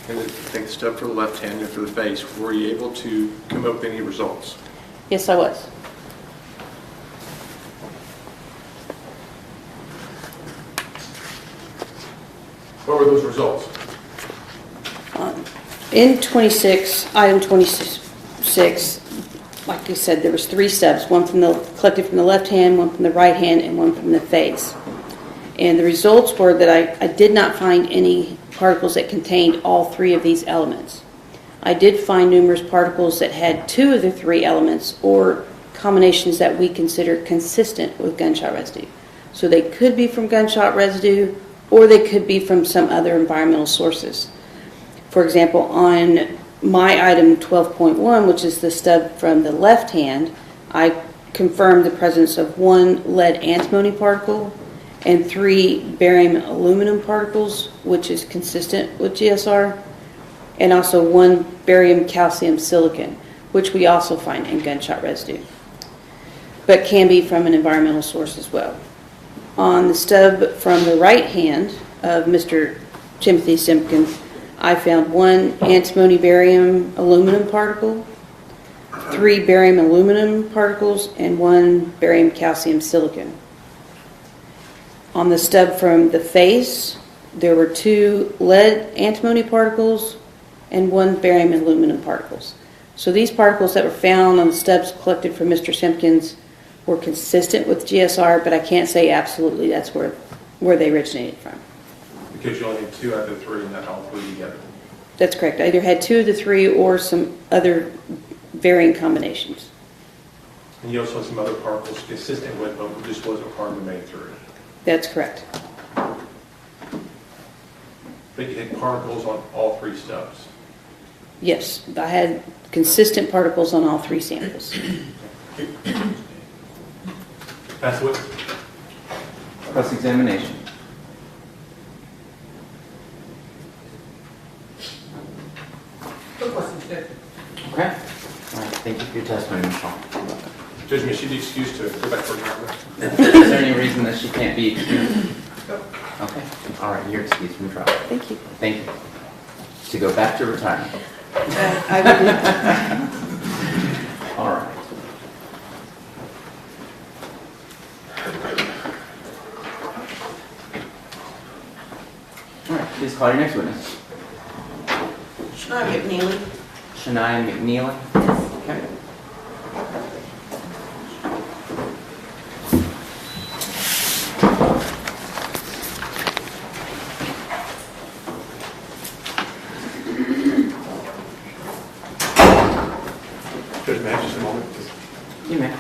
and take the stub for the left hand and for the face, were you able to come up with any results? Yes, I was. What were those results? In item 26, like I said, there was three stubs, one collected from the left hand, one from the right hand, and one from the face. And the results were that I did not find any particles that contained all three of these elements. I did find numerous particles that had two of the three elements, or combinations that we consider consistent with gunshot residue. So they could be from gunshot residue, or they could be from some other environmental sources. For example, on my item 12.1, which is the stub from the left hand, I confirmed the presence of one lead antimony particle and 3 barium aluminum particles, which is consistent with GSR, and also 1 barium calcium silicon, which we also find in gunshot residue, but can be from an environmental source as well. On the stub from the right hand of Mr. Timothy Simpkins, I found 1 antimony barium aluminum particle, 3 barium aluminum particles, and 1 barium calcium silicon. On the stub from the face, there were 2 lead antimony particles and 1 barium aluminum particles. So these particles that were found on the stubs collected from Mr. Simpkins were consistent with GSR, but I can't say absolutely that's where they originated from. Because you only had 2 out of the 3 and not all 3 together. That's correct. I either had 2 of the 3 or some other varying combinations. And you also had some other particles consistent with, but just wasn't part of the main 3. That's correct. But you had particles on all 3 stubs. Yes, I had consistent particles on all 3 samples. That's what? Cross-examination. No questions, Judge. Okay. All right. Thank you for your testimony, Michelle. Judge, may she be excused to go back for retirement? Is there any reason that she can't be excused? No. Okay. All right. You're excused from trial. Thank you. Thank you. To go back to retirement. I would. All right. All Please call your next witness. Shania McNeely. Shania McNeely. Okay. Judge, may I have just a moment? You may.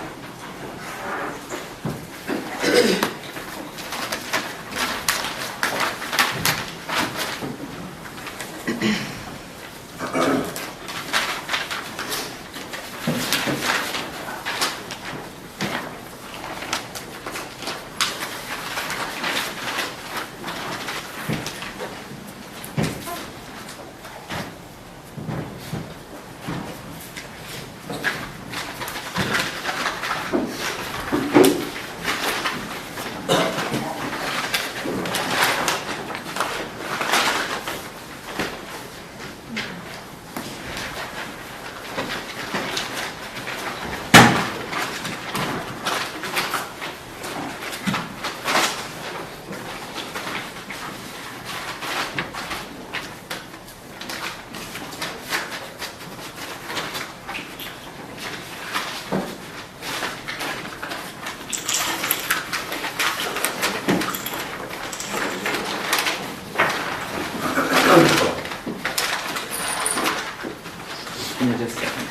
Give me just a second.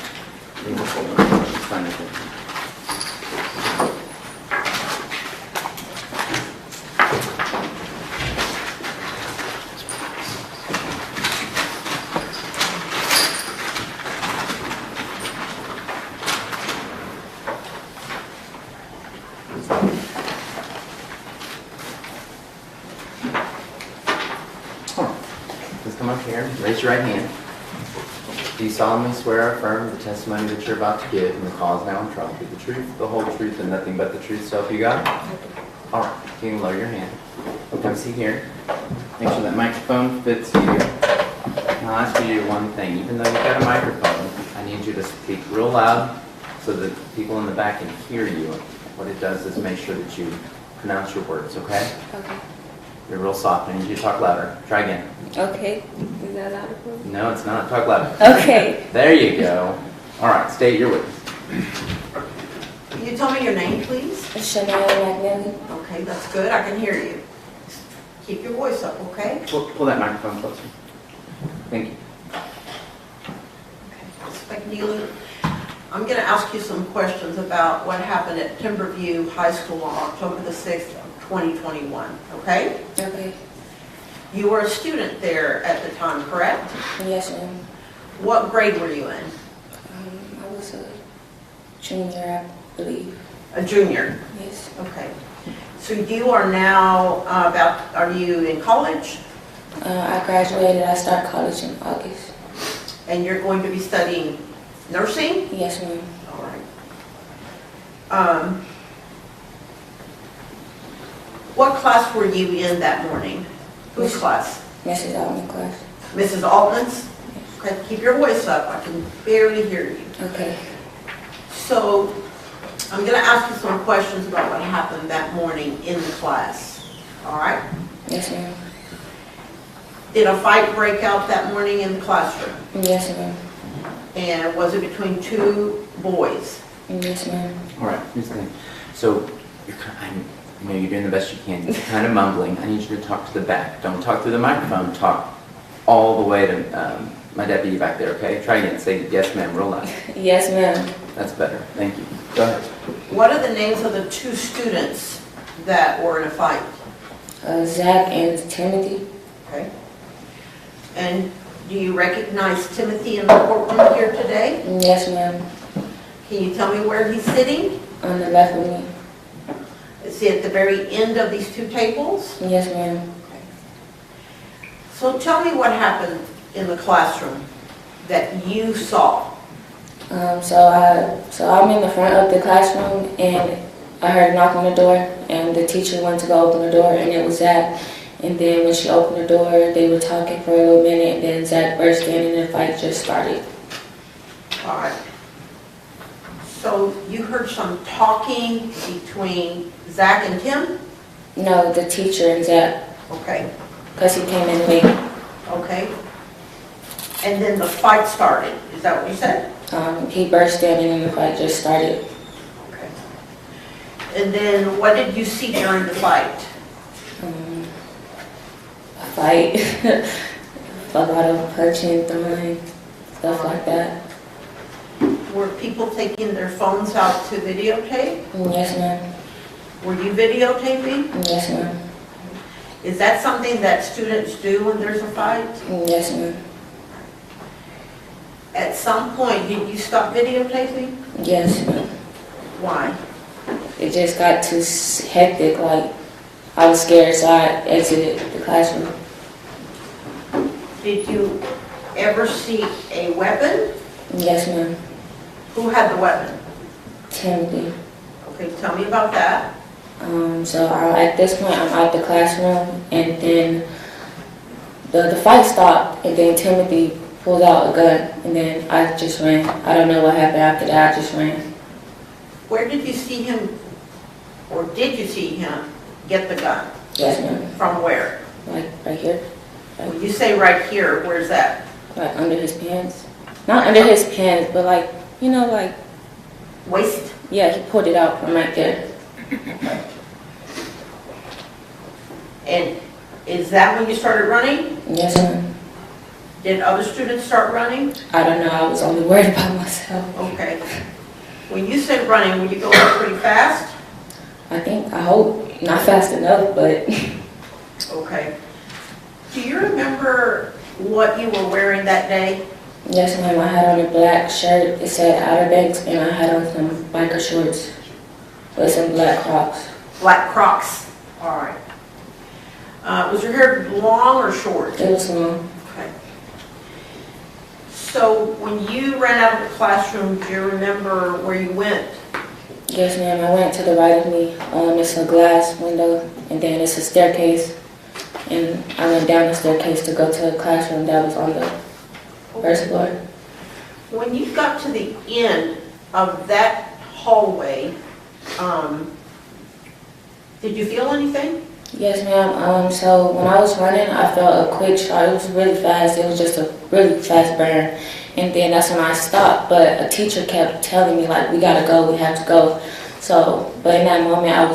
Just find it. Please come up here, raise your right hand. Do you solemnly swear or affirm the testimony that you're about to give in the cause now in trial be the truth, the whole truth, and nothing but the truth, so help you God? All right, you can lower your hand. Come see here. Make sure that microphone fits you. I'll ask you to do one thing. Even though you've got a microphone, I need you to speak real loud so that people in the back can hear you. What it does is make sure that you pronounce your words, okay? Okay. You're real soft. I need you to talk louder. Try again. Okay. Is that louder for me? No, it's not. Talk louder. Okay. There you go. All right, state your witness. Can you tell me your name, please? Shania McNeely. Okay, that's good. I can hear you. Keep your voice up, okay? Pull that microphone closer. Thank you. Ms. McNeely, I'm going to ask you some questions about what happened at Timberview High School on October the 6th of 2021, okay? Okay. You were a student there at the time, correct? Yes, ma'am. What grade were you in? I was a junior, I believe. A junior? Yes. Okay. So you are now are you in college? I graduated. I start college in August. And you're going to be studying nursing? Yes, ma'am. All right. What class were you in that morning? Whose class? Mrs. Altman class. Mrs. Altman's? Okay, keep your voice up. I can barely hear you. Okay. So I'm going to ask you some questions about what happened that morning in the class. All right? Yes, ma'am. Did a fight break out that morning in the classroom? Yes, ma'am. And was it between two boys? Yes, ma'am. All right, here's the thing. So you're doing the best you can. You're kind of mumbling. I need you to talk to the back. Don't talk through the microphone. Talk all the way to my deputy back there, okay? Try again. Say yes, ma'am, real loud. Yes, ma'am. That's better. Thank you. Go ahead. What are the names of the two students that were in a fight? Zach and Timothy. Okay. And do you recognize Timothy in the courtroom here today? Yes, ma'am. Can you tell me where he's sitting? On the left of me. Is he at the very end of these two tables? Yes, ma'am. So tell me what happened in the classroom that you saw. So I'm in the front of the classroom, and I heard a knock on the door, and the teacher went to go open the door, and it was Zach. And then when she opened the door, they were talking for a little minute, and then Zach burst in, and the fight just started. All right. So you heard some talking between Zach and Tim? No, the teacher and Zach. Okay. because he came in late. Okay. And then the fight started, is that what you said? He burst in and then the fight just started. Okay. And then what did you see during the fight? A fight, a lot of punching, throwing, stuff like that. Were people taking their phones out to videotape? Yes, ma'am. Were you videotaping? Yes, ma'am. Is that something that students do when there's a fight? Yes, ma'am. At some point, did you stop videotaping? Yes, ma'am. Why? It just got too hectic, like, I was scared, so I exited the classroom. Did you ever see a weapon? Yes, ma'am. Who had the weapon? Timothy. Okay, tell me about that. So at this point, I'm out the classroom, and then the fight stopped, and then Timothy pulled out a gun, and then I just ran. I don't know what happened after that, I just ran. Where did you see him, or did you see him get the gun? Yes, ma'am. From where? Like, right here. When you say right here, where's that? Like, under his pants. Not under his pants, but like, you know, like... Waist? Yeah, he pulled it out from right there. And is that when you started running? Yes, ma'am. Did other students start running? I don't know, I was only worried about myself. Okay. When you said running, were you going pretty fast? I hope, not fast enough, but... Okay. Do you remember what you were wearing that day? Yes, ma'am. I had on a black shirt. It said Outer Banks, and I had on some biker shorts with some black Crocs. Black Crocs. All right. Was your hair long or short? It was long. Okay. So when you ran out of the classroom, do you remember where you went? Yes, ma'am. I went to the right of me. It's a glass window, and then it's a staircase. And I went down the staircase to go to a classroom that was on the first floor. When you got to the end of that hallway, did you feel anything? Yes, ma'am. So when I was running, I felt a quick shot. It was really fast. It was just a really fast burn. And then that's when I stopped. But a teacher kept telling me, like, we gotta go, we have to go. So, but in that moment, I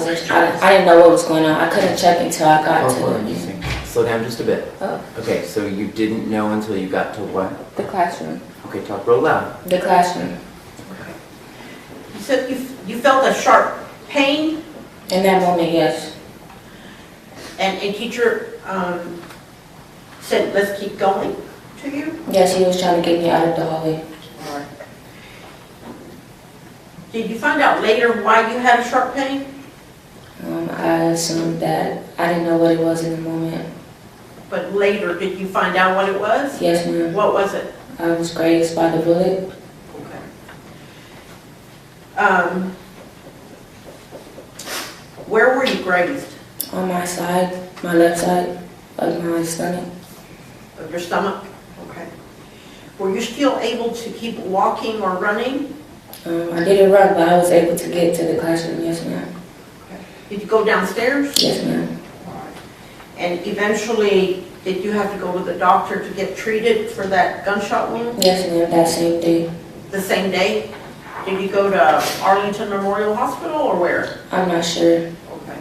didn't know what was going on. I couldn't check until I got to it. Slow down just a bit. Oh. Okay, so you didn't know until you got to what? The classroom. Okay, talk real loud. The classroom. Okay. You said you felt a sharp pain? In that moment, yes. And a teacher said, let's keep going to you? Yes, he was trying to get me out of the hallway. All right. Did you find out later why you had a sharp pain? I assumed that I didn't know what it was in the moment. But later, did you find out what it was? Yes, ma'am. What was it? I was grazed by the bullet. Okay. Where were you grazed? On my side, my left side of my stomach. Of your stomach? Okay. Were you still able to keep walking or running? I didn't run, but I was able to get to the classroom. Yes, ma'am. Okay. Did you go downstairs? Yes, ma'am. And eventually, did you have to go to the doctor to get treated for that gunshot wound? Yes, ma'am, that same day. The same day? Did you go to Arlington Memorial Hospital or where? I'm not sure. Okay.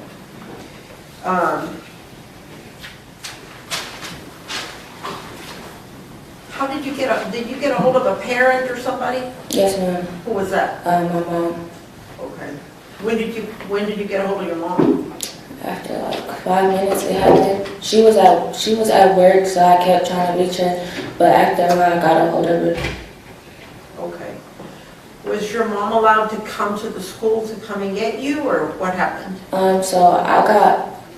How did you get a hold of a parent or somebody? Yes, ma'am. Who was that? My mom. Okay. When did you get a hold of your mom? After like 5 minutes, it happened. She was at work, so I kept trying to reach her. But after I got a hold of her. Okay. Was your mom allowed to come to the school to come and get you, or what happened? So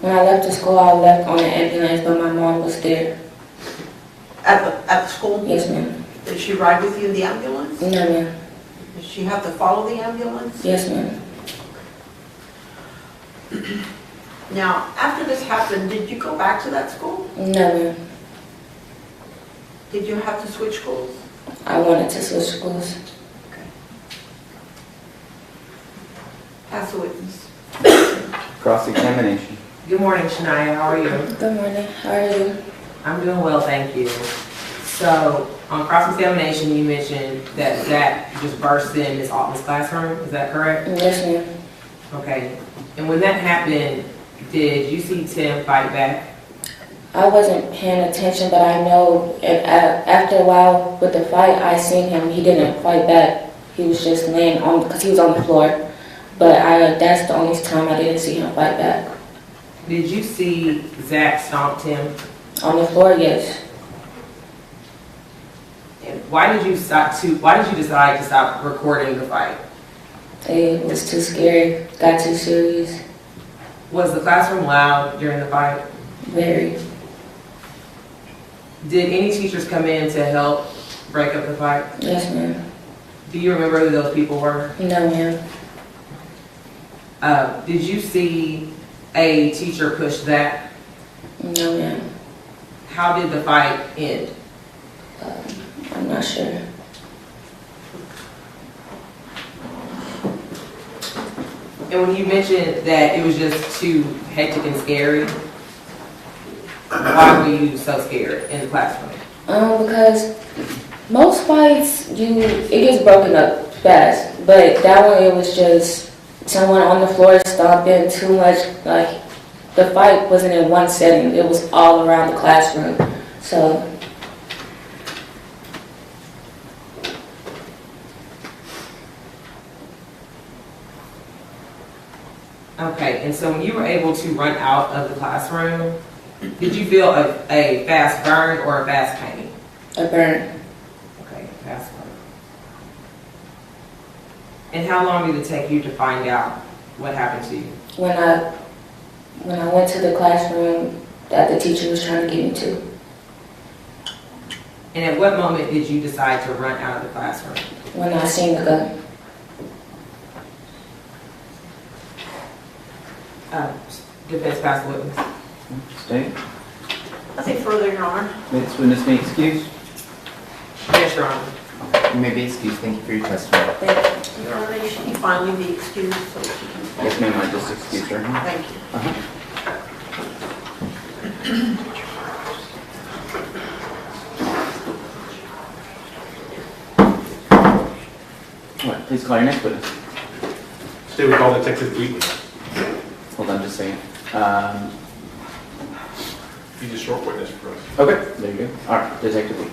when I left the school, I left on an ambulance, but my mom was there. At the school? Yes, ma'am. Did she ride with you in the ambulance? No, ma'am. Did she have to follow the ambulance? Yes, ma'am. Now, after this happened, did you go back to that school? No, ma'am. Did you have to switch schools? I wanted to switch schools. Okay. Pass the witness. Cross-examination. Good morning, Shania. How are you? Good morning. How are you? I'm doing well, thank you. So, on cross-examination, you mentioned that Zach just burst in Ms. Altman's classroom. Is that correct? Yes, ma'am. Okay. And when that happened, did you see Tim fight back? I wasn't paying attention, but I know after a while with the fight, I seen him. He didn't fight back. He was just laying on, because he was on the floor. But that's the only time I didn't see him fight back. Did you see Zach stomp Tim? On the floor, yes. And why did you decide to stop recording the fight? It was too scary. Got too serious. Was the classroom loud during the fight? Very. Did any teachers come in to help break up the fight? Yes, ma'am. Do you remember who those people were? No, ma'am. Did you see a teacher push Zach? No, ma'am. How did the fight end? I'm not sure. And when you mentioned that it was just too hectic and scary, why were you so scared in the classroom? Because most fights, it gets broken up fast, but that one, it was just someone on the floor stomping too much. Like, the fight wasn't in one setting, it was all around the classroom. So, Okay, and so when you were able to run out of the classroom, did you feel a fast burn or a fast pain? a burn. Okay, fast burn. And how long did it take you to find out what happened to you? When I went to the classroom that the teacher was trying to get me to. And at what moment did you decide to run out of the classroom? When I seen the gun. Defense pass the witness. State. Nothing further, Your Honor. This witness may excuse. Yes, Your Honor. You may be excused. Thank you for your testimony. Thank you. Your Honor, should you finally be excused so she can... Yes, ma'am, I just excused her. Thank you. All right, please call your next witness. Today we call Detective Wheatley. Hold on just a second. He's a short witness for us. Okay, there you go. All right, Detective Lee.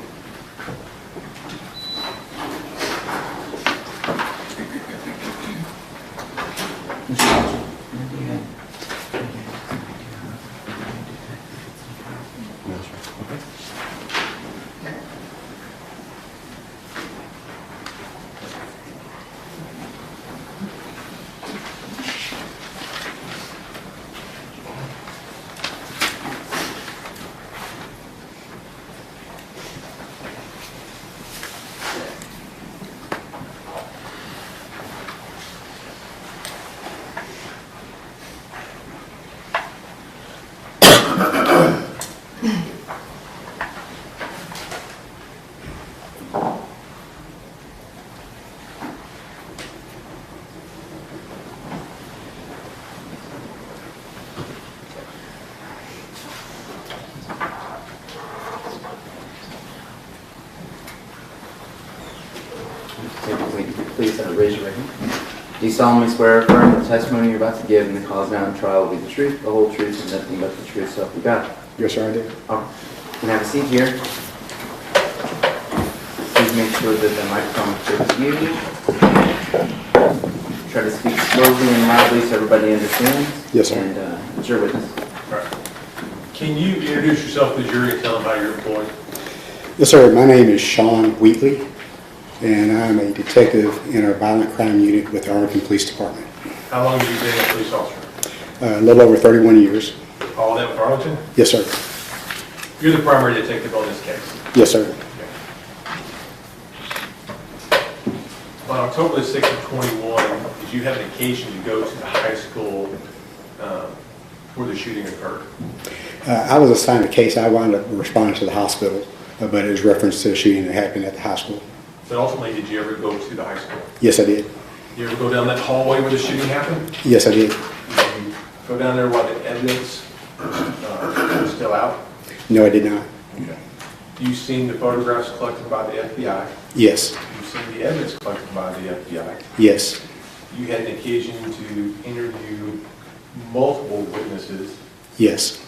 Please raise your right hand. Do you solemnly swear or affirm the testimony you're about to give in the cause now and trial will be the truth, the whole truth, and nothing but the truth, so help you God? Yes, sir, I do. All right. You can have a seat here. Please make sure that the microphone is you. Try to speak slowly and loudly so everybody understands. Yes, sir. And it's your witness. All right. Can you introduce yourself to the jury and tell them how you're employed? Yes, sir. My name is Deshawn Wheatley, and I'm a detective in our violent crime unit with the Arlington Police Department. How long have you been a police officer? A little over 31 years. All that with Arlington? Yes, sir. You're the primary detective on this case. Yes, sir. On October the 6th of 21, did you have an occasion to go to the high school where the shooting occurred? I was assigned a case. I wound up responding to the hospital, but it was reference to a shooting that happened at the high school. But ultimately, did you ever go to the high school? Yes, I did. You ever go down that hallway where the shooting happened? Yes, I did. Did you go down there while the evidence was still out? No, I did not. Okay. You've seen the photographs collected by the FBI? Yes. You've seen the evidence collected by the FBI? Yes. You had an occasion to interview multiple witnesses. Yes.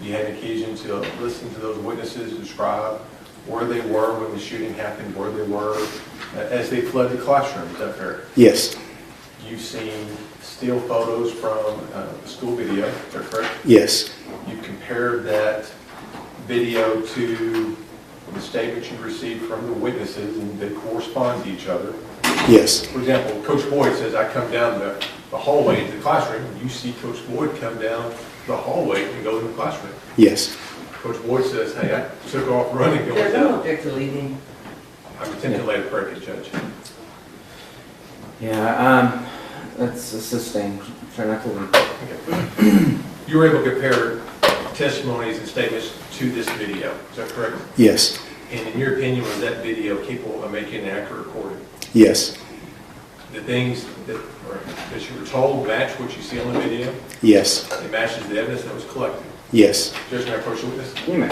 You had an occasion to listen to those witnesses describe where they were when the shooting happened, where they were as they fled the classroom. Is that fair? Yes. You've seen still photos from the school video. Is that correct? Yes. You've compared that video to the statements you received from the witnesses, and they correspond to each other. Yes. For example, Coach Boyd says, I come down the hallway into the classroom, and you see Coach Boyd come down the hallway and go in the classroom. Yes. Coach Boyd says, hey, I took off running going There's no down. object to leaving. I'm attempting to lay a predicate, Judge. Yeah, that's a sustain. Try not to leave. Okay. You were able to compare testimonies and statements to this video. Is that correct? Yes. And in your opinion, was that video capable of making an accurate recording? Yes. The things that you were told match what you see on the video? Yes. It matches the evidence that was collected? Yes. Judge, may I approach the witness? You may.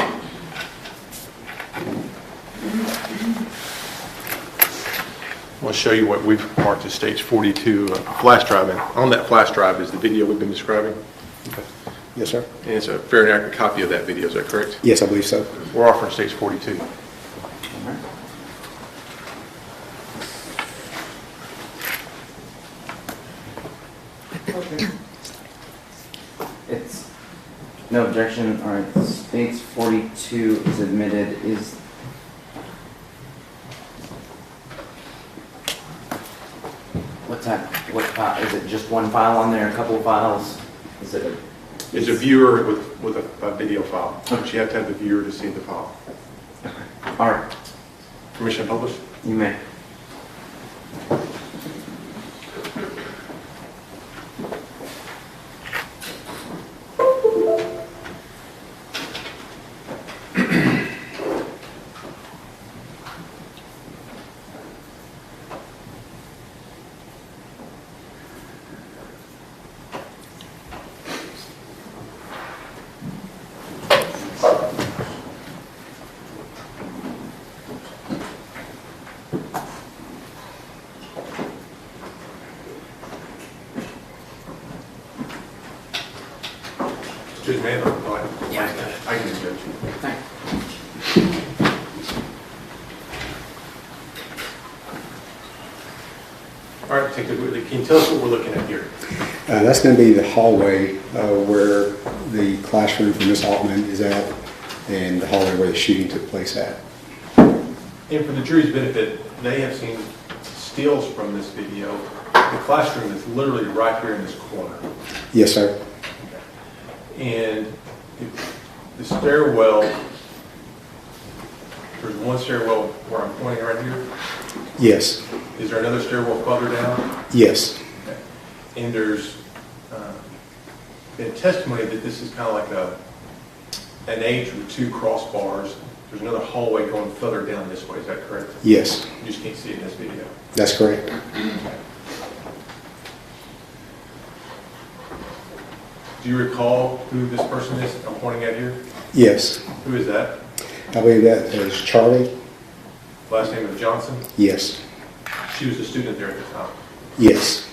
I want to show you what we've marked as stage 42 flash drive. And on that flash drive is the video we've been describing. Okay. Yes, sir. And it's a fair and accurate copy of that video. Is that correct? Yes, I believe so. We're offering stage 42. It's no objection. All right, states 42 is admitted. Is what's that? What file? Is it just one file on there? A couple of files? Is it? It's a viewer with a video file. But you have to have the viewer to see the file. All right. Permission to publish? You may. Judge, may I? Yeah, I can judge. Thanks. All right, Detective Wheatley, can you tell us what we're looking at here? That's going to be the hallway where the classroom for Miss Altman is at, and the hallway where the shooting took place at. And for the jury's benefit, they have seen stills from this video. The classroom is literally right here in this corner. Yes, sir. And the stairwell, there's one stairwell where I'm pointing right here. Yes. Is there another stairwell further down? Yes. Okay. And there's been testimony that this is kind of like an H with two crossbars. There's another hallway going further down this way. Is that correct? Yes. You just can't see it in this video. That's correct. Okay. Do you recall who this person is I'm pointing at here? Yes. Who is that? I believe that is Charlie. Last name is Johnson? Yes. She was a student there at the time. Yes.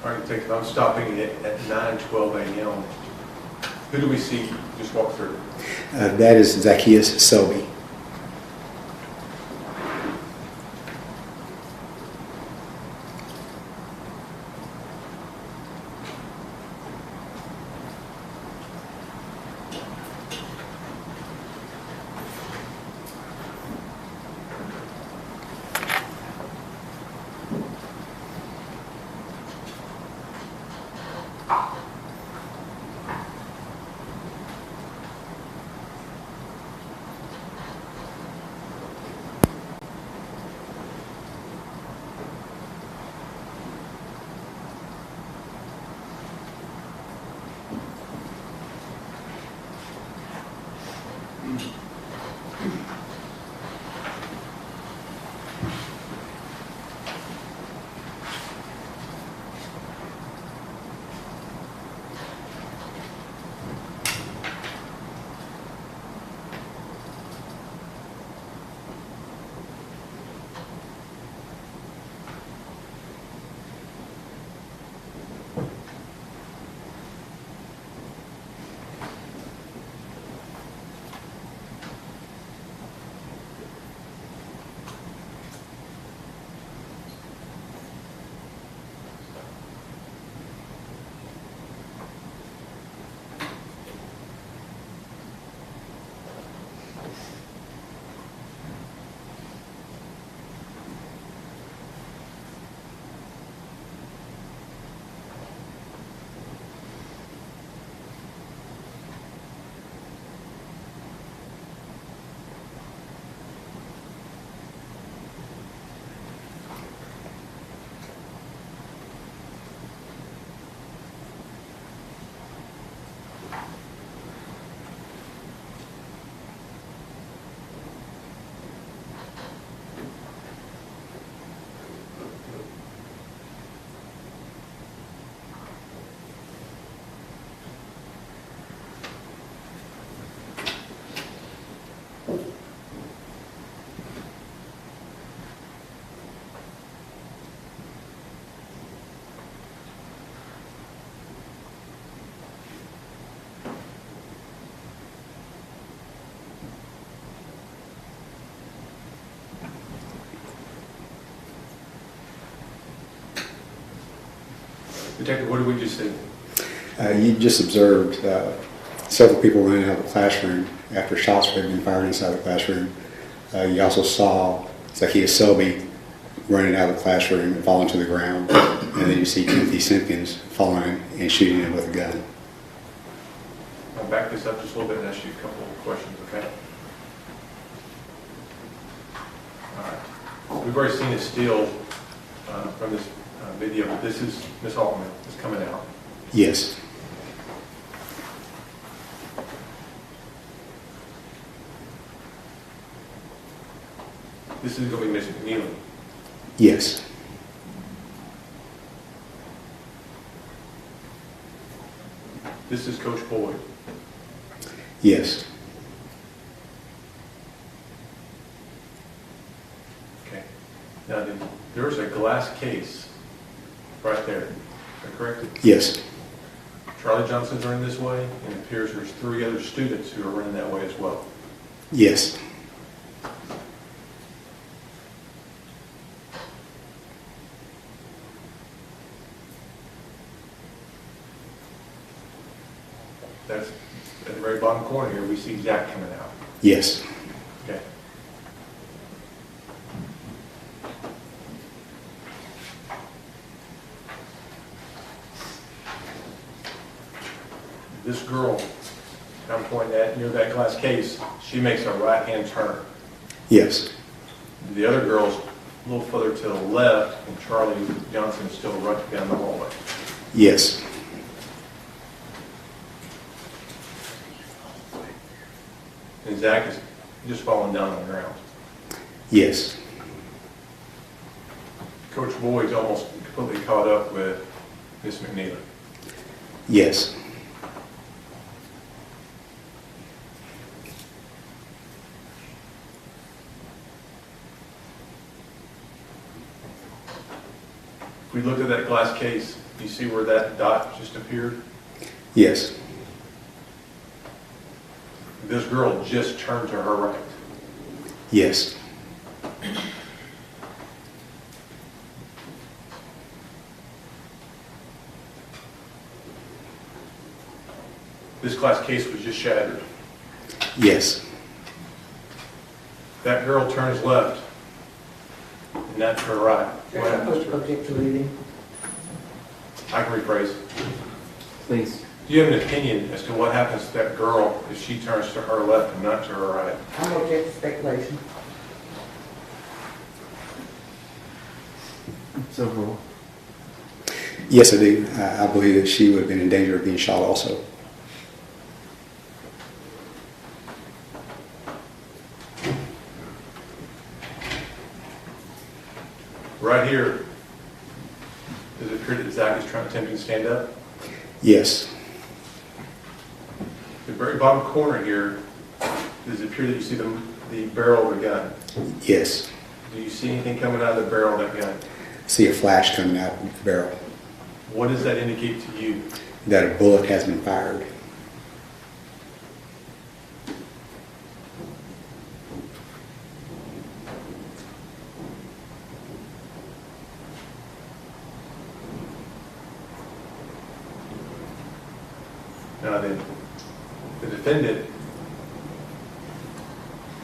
All right, Detective, I'm stopping it at 9:12 a.m. Who do we see just walk through? That is Zacchaeus Selby. Detective, what did we just see? You just observed several people running out of the classroom after shots had been fired inside the classroom. You also saw Zacchaeus Selby running out of the classroom and falling to the ground. And then you see Timothy Simpkins falling and shooting him with a gun. I'll back this up just a little bit and ask you a couple of questions, okay? All right. We've already seen a still from this video, but this is Miss Altman is coming out. Yes. This is going to be Miss McNeely. Yes. This is Coach Boyd. Yes. Okay. Now, there's a glass case right there. Is that correct? Yes. Charlie Johnson's running this way, and it appears there's 3 other students who are running that way as well. Yes. That's at the very bottom corner here. We see Zach coming out. Yes. Okay. This girl I'm pointing at near that glass case, she makes a right-hand turn. Yes. The other girl's a little further to the left, and Charlie Johnson is still running down the hallway. Yes. And Zach is just falling down on the ground. Yes. Coach Boyd's almost completely caught up with Miss McNeely. Yes. If we look at that glass case, you see where that dot just appeared? Yes. This girl just turned to her right. Yes. This glass case was just shattered. Yes. That girl turns left, and not to her right. What happens to her? Object to reading. I can rephrase. Please. Do you have an opinion as to what happens to that girl if she turns to her left and not to her right? I'm object to speculation. So, Yes, I do. I believe that she would have been in danger of being shot also. Right here, does it appear that Zach is attempting to stand up? Yes. The very bottom corner here, does it appear that you see the barrel of a gun? Yes. Do you see anything coming out of the barrel of that gun? See a flash coming out of the barrel. What does that indicate to you? That a bullet has been fired. Now then, the defendant,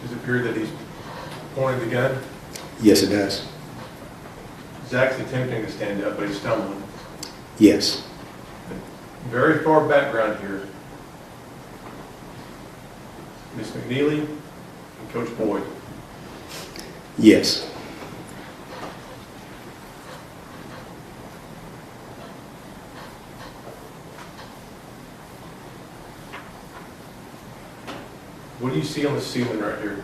does it appear that he's pointing the gun? Yes, it does. Zach's attempting to stand up, but he's stumbling. Yes. Very far background here, Miss McNeely and Coach Boyd. Yes. What do you see on the ceiling right here?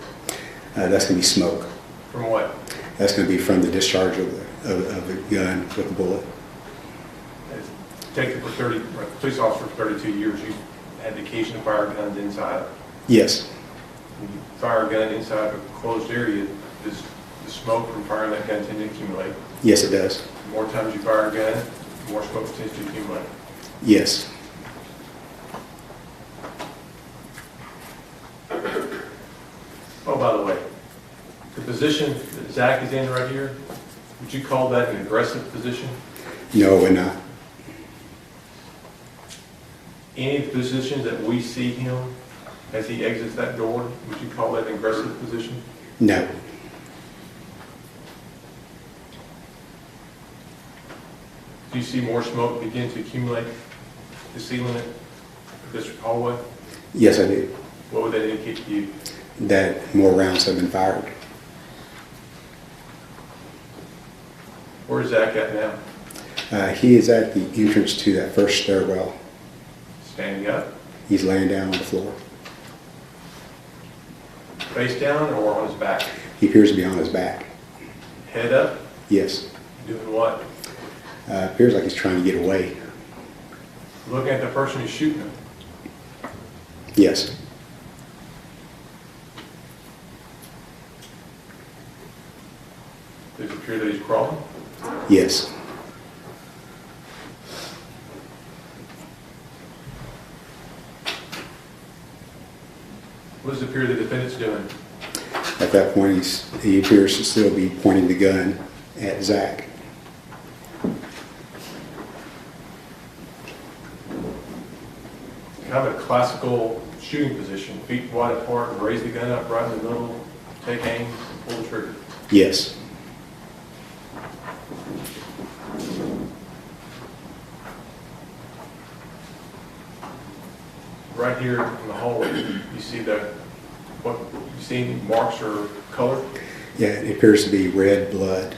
That's going to be smoke. From what? That's going to be from the discharge of the gun with the bullet. Detective for 30, police officer for 32 years, you've had the occasion to fire guns inside. Yes. When you fire a gun inside a closed area, does the smoke from firing that gun tend to accumulate? Yes, it does. The more times you fire a gun, the more smoke tends to accumulate. Yes. Oh, by the way, the position that Zach is in right here, would you call that an aggressive position? No, we're not. Any of the positions that we see him as he exits that door, would you call that an aggressive position? No. Do you see more smoke begin to accumulate the ceiling of this hallway? Yes, I do. What would that indicate to you? That more rounds have been fired. Where is Zach at now? He is at the entrance to that first stairwell. Standing up, He's laying down on the floor. face down, or on his back? He appears to be on his back. Head up, Yes. doing what? Appears like he's trying to get away. Looking at the person who's shooting him. Yes. Does it appear that he's crawling? Yes. What does it appear the defendant's doing? At that point, he appears to still be pointing the gun at Zach. Kind of a classical shooting position, feet wide apart, raise the gun up right in the middle, take aim, pull the trigger. Yes. Right here in the hallway, you see what, you see any marks or color? Yeah, it appears to be red blood.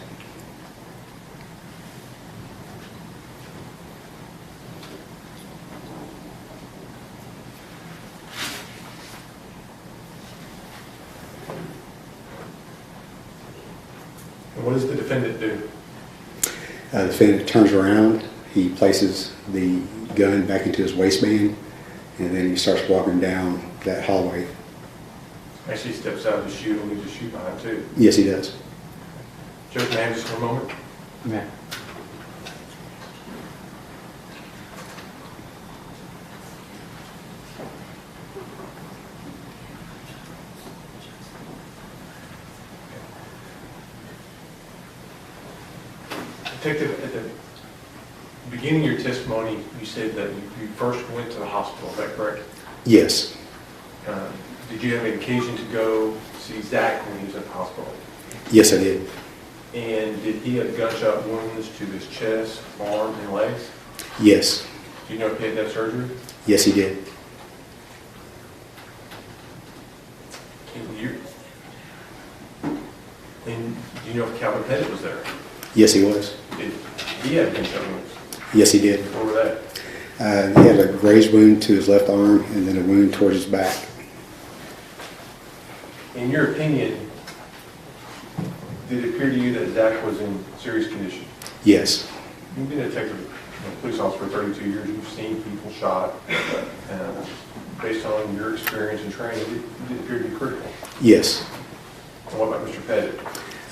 And what does the defendant do? The defendant turns around, he places the gun back into his waistband, and then he starts walking down that hallway. Actually steps out of the chute and leaves the chute behind too. Yes, he does. Judge, may I have just for a moment? Yeah. Detective, at the beginning of your testimony, you said that you first went to the hospital, is that correct? Yes. Did you have an occasion to go see Zach when he was at the hospital? Yes, I did. And did he have gunshot wounds to his chest, arm, and legs? Yes. Do you know if he had that surgery? Yes, he did. And do you know if Calvin Pettit was there? Yes, he was. Did he have gunshot wounds? Yes, he did. What were they? He had a grazed wound to his left arm and then a wound towards his back. In your opinion, did it appear to you that Zach was in serious condition? Yes. You've been a detective, police officer for 32 years. You've seen people shot. Based on your experience and training, did it appear to be critical? Yes. And what about Mr. Pettit?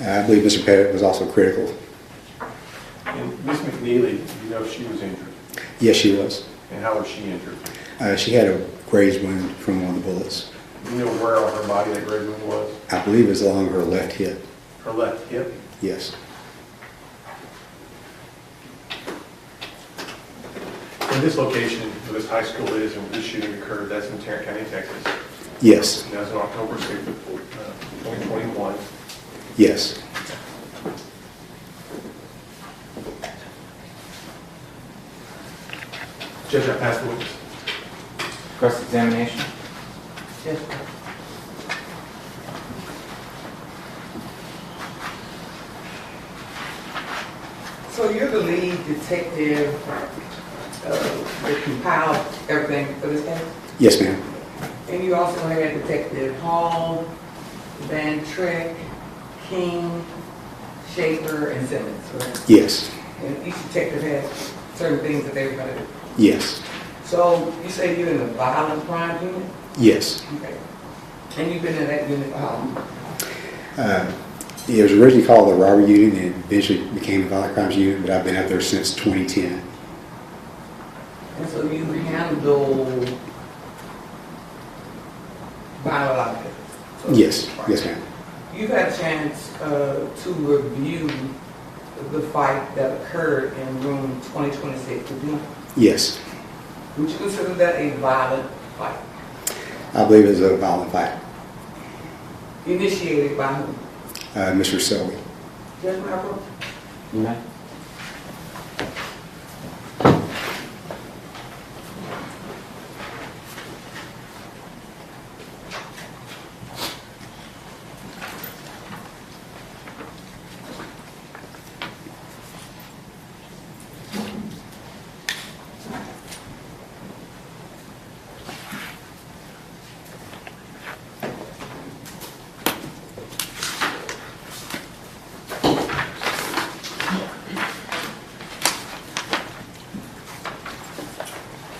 I believe Mr. Pettit was also critical. And Miss McNeely, do you know if she was injured? Yes, she was. And how was she injured? She had a grazed wound from one of the bullets. Do you know where on her body that grazed wound was? I believe it was along her left hip. Her left hip? Yes. In this location where this high school is and where this shooting occurred, that's in Tarrant County, Texas. Yes. And that was on October 6th, 2021. Yes. Judge, I pass the witness. Cross-examination? Yes. So you're the lead detective that compiled everything for this case? Yes, ma'am. And you also had Detective Hall, Van Treck, King, Schaefer, and Simmons, right? Yes. And each detective has certain things that they were going to do. Yes. So you say you're in the violent crime unit? Yes. Okay. And you've been in that unit for how long? It was originally called the robbery unit and eventually became the violent crimes unit, but I've been out there since 2010. And so you handle violent objects? So- Yes. Yes, ma'am. You've had a chance to review the fight that occurred in room 2026, did you? Yes. Would you consider that a violent fight? I believe it was a violent fight. Initiated by whom? Mr. Selby. Judge Marco? You may.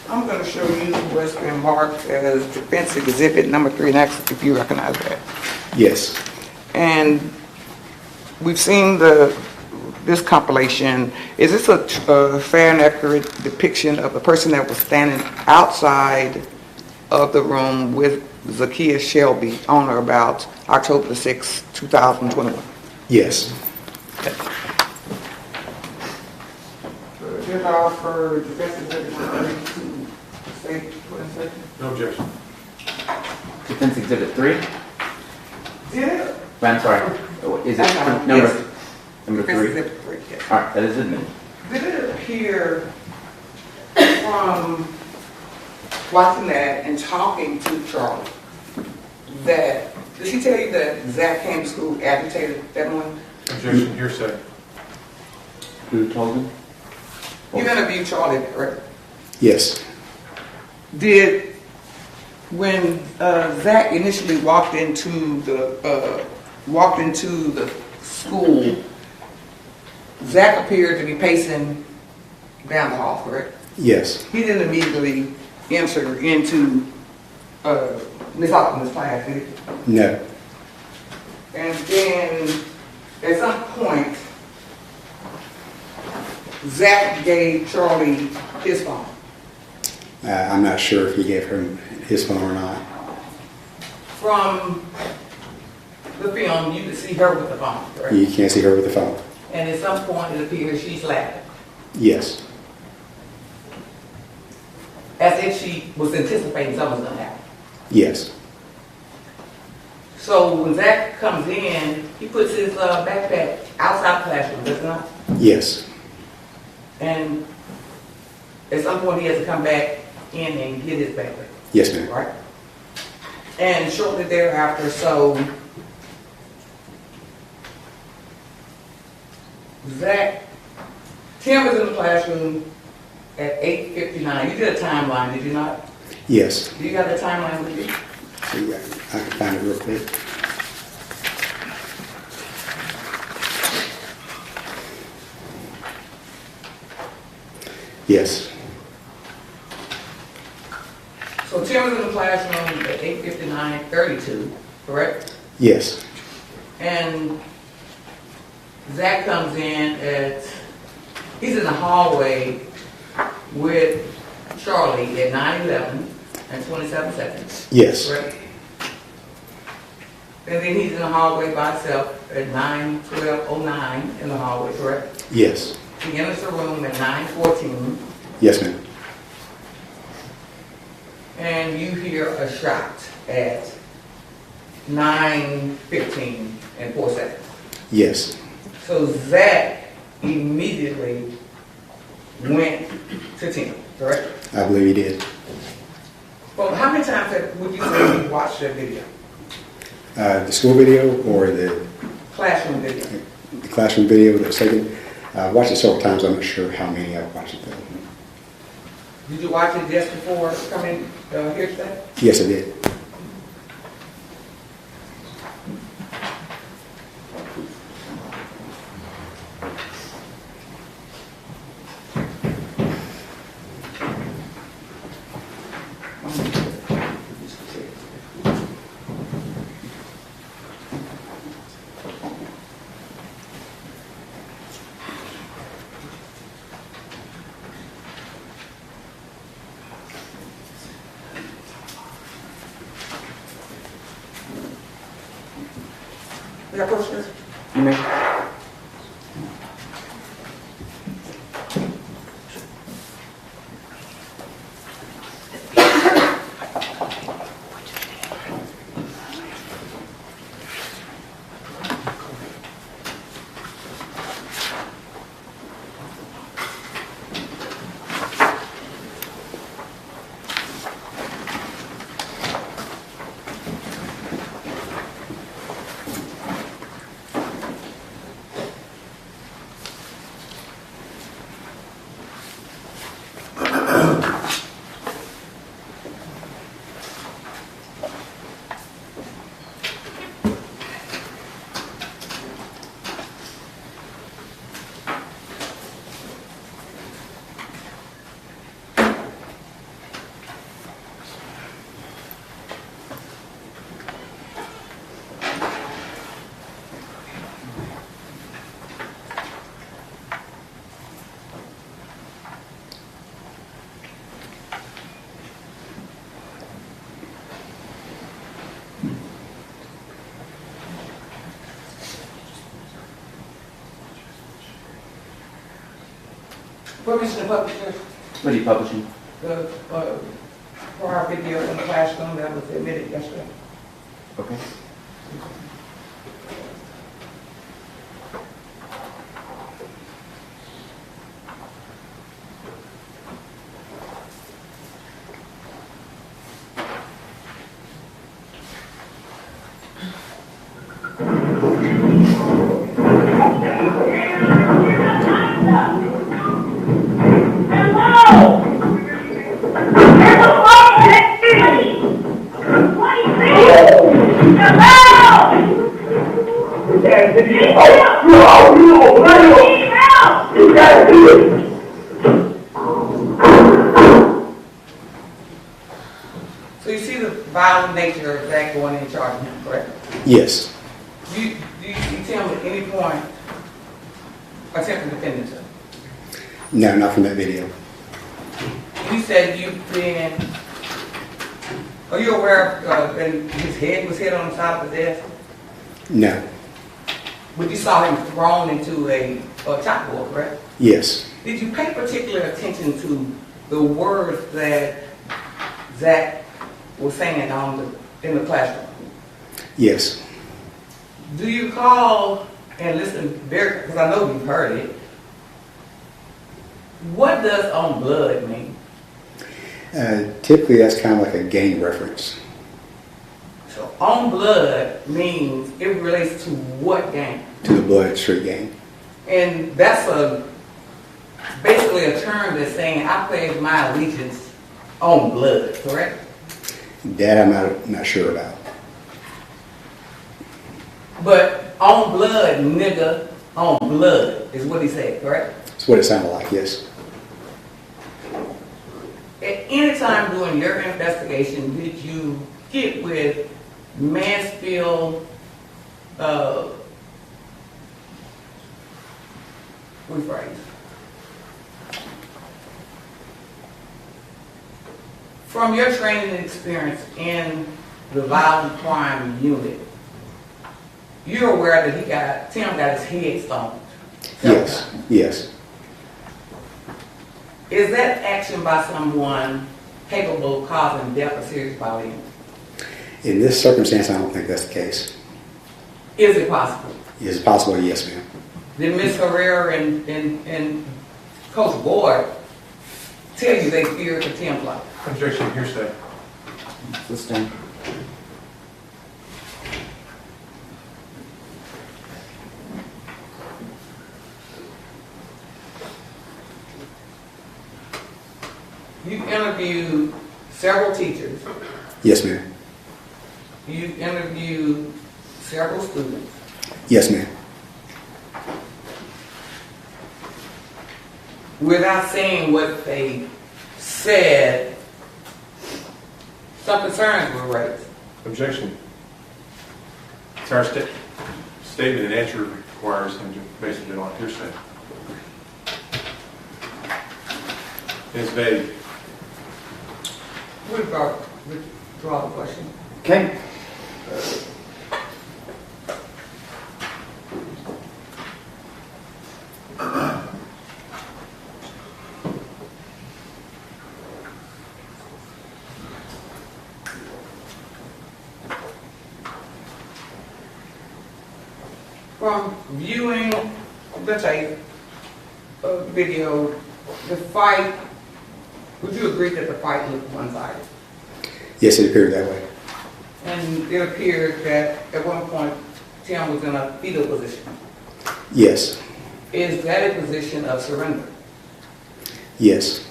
I'm going to show you what's been marked as defense exhibit number 3, and ask if you recognize that. Yes. And we've seen this compilation. Is this a fair and accurate depiction of the person that was standing outside of the room with Zakiya Shelby on or about October 6, 2021? Yes. Did I offer defense exhibit number 3 to state what I'm saying? No objection. Defense Exhibit 3? Yeah. I'm sorry. Is it Yes. number Defense 3? exhibit 3, yes. All right, that is admitted. Did it appear from watching that and talking to Charlie that, did she tell you that Zach came to school agitated that morning? Objection, hearsay. Who told him? You interviewed Charlie, correct? Yes. Did, when Zach initially walked into the school, Zach appeared to be pacing down the hall, correct? Yes. He didn't immediately enter into Miss Hoffman's class, did he? No. And then, at some point, Zach gave Charlie his phone. I'm not sure if he gave her his phone or not. From the film, you could see her with the phone, correct? You can't see her with the phone. And at some point, it appears she's laughing, Yes. as if she was anticipating something was going to happen. Yes. So when Zach comes in, he puts his backpack outside the classroom, does he not? Yes. And at some point, he has to come back in and get his backpack, Yes, ma'am. right? And shortly thereafter, so Tim was in the classroom at 8:59. You did a timeline, did you not? Yes. Do you have the timeline with you? See, I can find it real quick. Yes. So Tim was in the classroom at 8:59:32, correct? Yes. And Zach comes in he's in the hallway with Charlie at 9:11 and 27 seconds. Yes. Correct? And then he's in the hallway by himself at 9:12:09 in the hallway, correct? Yes. He enters the room at 9:14 Yes, ma'am. and you hear a shot at 9:15 and 4 seconds. Yes. So Zach immediately went to Tim, correct? I believe he did. Well, how many times would you say you watched that video? The school video or the Classroom video? classroom video that was taken? I watched it several times. I'm not sure how many I've watched it though. Did you watch it just before coming here today? Yes, I did. You got questions? You may. Permission to publish What are you publishing? the prior video in the classroom that was admitted yesterday. Okay. So you see the violent nature of that going in charge of him, correct? Yes. Do you see Tim at any point attempting to defend himself? No, not from that video. You said you've been, are you aware of that his head was hit on the side of the desk? No. But you saw him thrown into a chalkboard, correct? Yes. Did you pay particular attention to the words that Zach was saying in the classroom? Yes. Do you recall and listen very, because I know you've heard it, what does on blood mean? Typically, that's kind of like a gang reference. So on blood means it relates to what gang? To the Blood Street gang. And that's basically a term that's saying I pledge my allegiance on blood, correct? That I'm not sure about. But on blood, nigga, on blood is what he said, correct? That's what it sounded like, yes. At any time during your investigation, did you get with Mansfield, rephrase? From your training and experience in the violent crime unit, you're aware that Tim got his head stomped? Yes. Yes. Is that action by someone capable of causing death or serious bodily injury? In this circumstance, I don't think that's the case. Is it possible? Is it possible? Yes, ma'am. Did Ms. Herrera and Coach Boyd tell you they feared for Tim's life? Objection, hearsay. Sustained. You interviewed several teachers. Yes, ma'am. You interviewed several students. Yes, ma'am. Without saying what they said, some concerns were raised. Objection. It's our statement and answer requires him to basically on hearsay. It's vague. Withdraw the question. Okay. From viewing the tape of the video, the fight, would you agree that the fight looked one-sided? Yes, it appeared that way. And it appeared that at one point Tim was in a fetal position. Yes. Is that a position of surrender? Yes.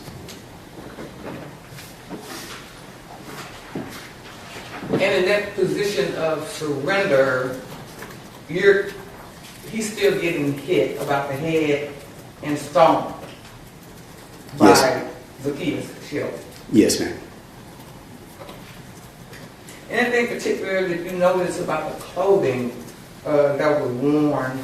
And in that position of surrender, he's still getting hit about the head and stomped by Yes. Zacchaeus Shield. Yes, ma'am. Anything particular that you notice about the clothing that was worn?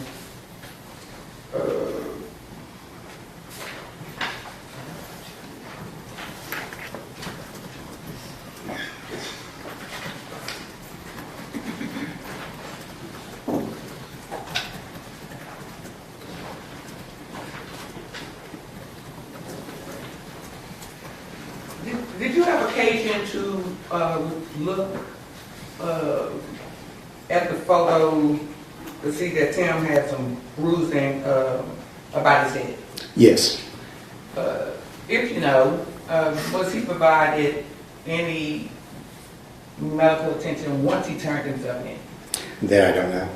Did you have occasion to look at the photo to see that Tim had some bruising about his head? Yes. If you know, was he provided any medical attention once he turned himself in? That I don't know.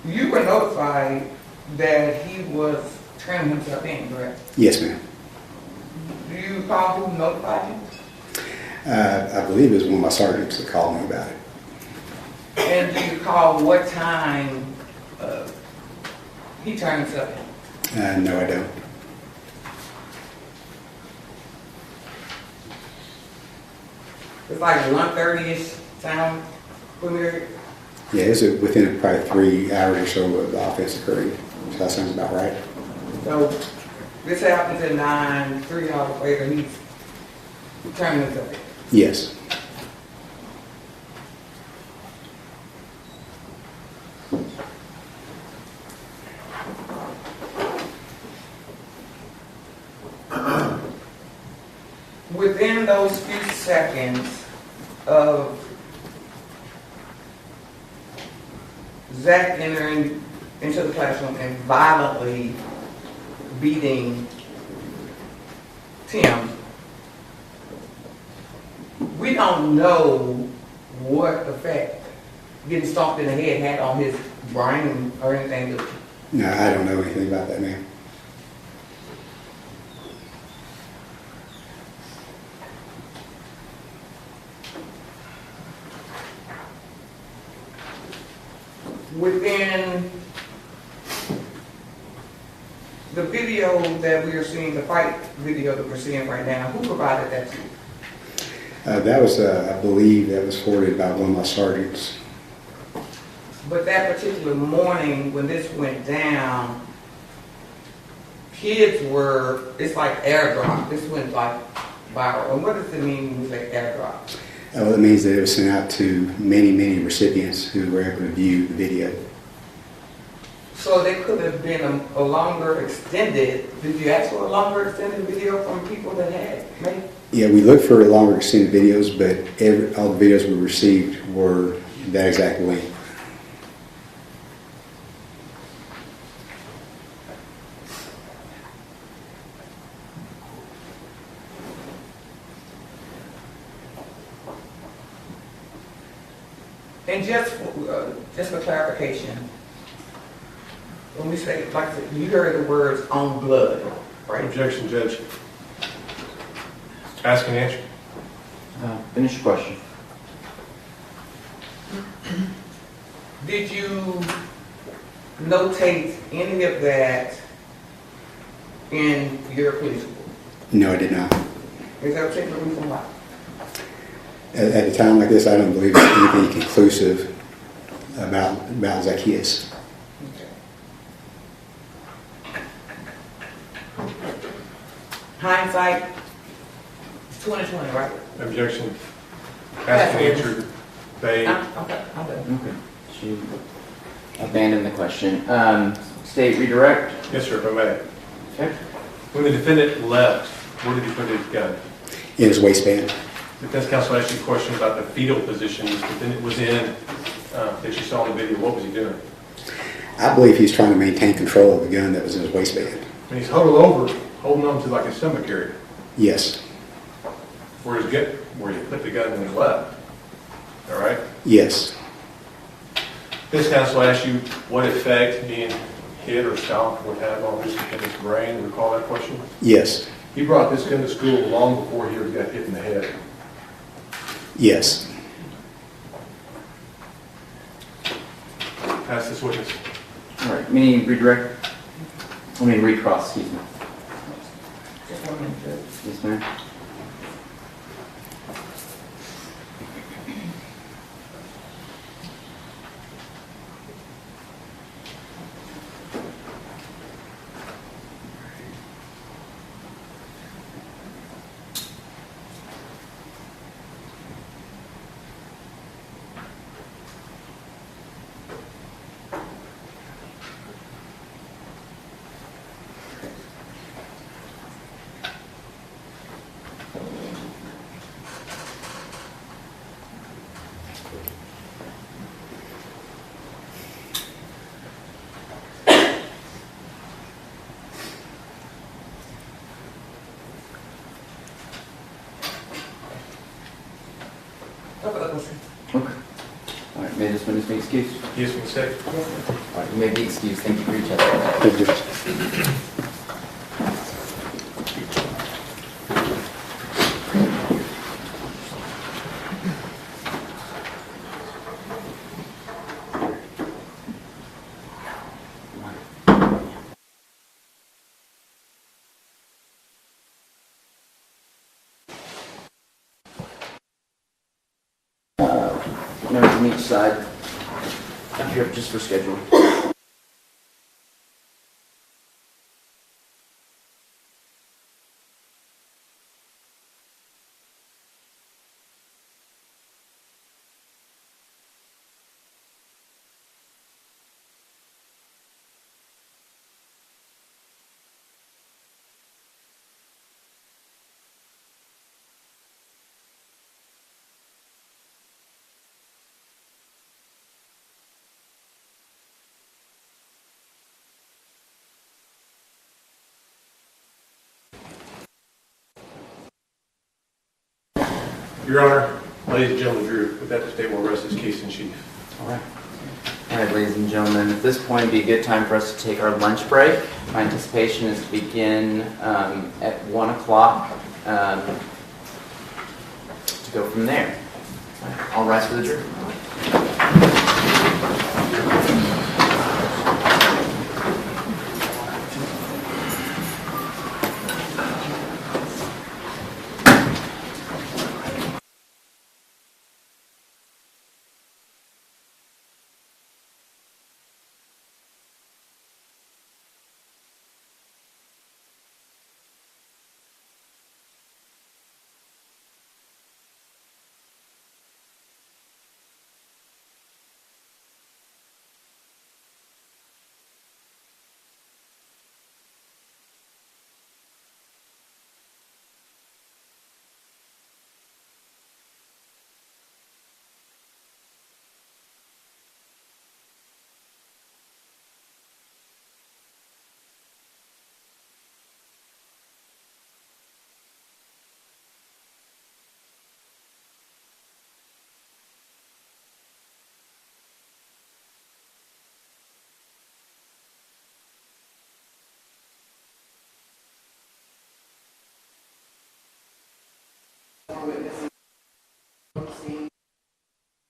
You were notified that he was turning himself in, correct? Yes, ma'am. Do you recall who notified you? I believe it was one of my sergeants that called me about it. And do you recall what time he turned himself in? No, I don't. It's like 1:30-ish sound familiar? Yeah, it was within probably 3 hours or so of the offense occurring. So that sounds about right. So this happens at 9, 3 hours later, he's turning himself in. Yes. Within those few seconds of Zach entering into the classroom and violently beating Tim, we don't know what effect getting stomped in the head had on his brain or anything. No, I don't know anything about that, ma'am. Within the video that we are seeing, the fight video that we're seeing right now, who provided that to you? That was, I believe, that was forwarded by one of my sergeants. But that particular morning when this went down, kids were, it's like airdrop. This went like viral. And what does it mean when you say airdrop? Well, it means that it was sent out to many, many recipients who were able to view the video. So there could have been a longer extended, did you ask for a longer extended video from people that had maybe? Yeah, we looked for longer extended videos, but all the videos we received were that exact length. And just for clarification, when we say, like I said, you heard the words on blood, right? Objection, Judge. Ask and answer. Finish your question. Did you notate any of that in your police report? No, I did not. Is there a particular reason why? At a time like this, I don't believe there's anything conclusive about Zacchaeus. Hindsight, 2020, right? Objection. Ask and answer. They. Okay, I'm done. Okay. She abandoned the question. State redirect. Yes, sir, if I may. Okay. When the defendant left, where did he put his gun? In his waistband. Defense counsel asked you a question about the fetal position the defendant was in that you saw in the video. What was he doing? I believe he's trying to maintain control of the gun that was in his waistband. And he's holding on to like his stomach area. Yes. Where he put the gun in his lap. All right? Yes. Defense counsel asked you what effect being hit or stomped would have on this defendant's brain. Recall that question? Yes. He brought this gun to school long before he got hit in the head. Yes. Pass this witness. All right. Meaning redirect. Recross. Excuse me. Just 1 minute, Judge. Yes, ma'am. Okay. All right, may this witness be excused? Yes, we say. All right, you may be excused. Thank you for your testimony. Thank you. Members on each side, I'm here just for schedule. Your Honor, ladies and gentlemen, Drew, with that, the state will arrest this case in chief. All right. All right, ladies and gentlemen, at this point would be a good time for us to take our lunch break. My anticipation is to begin at 1 o'clock to go from there. All right, I'll rise for the jury.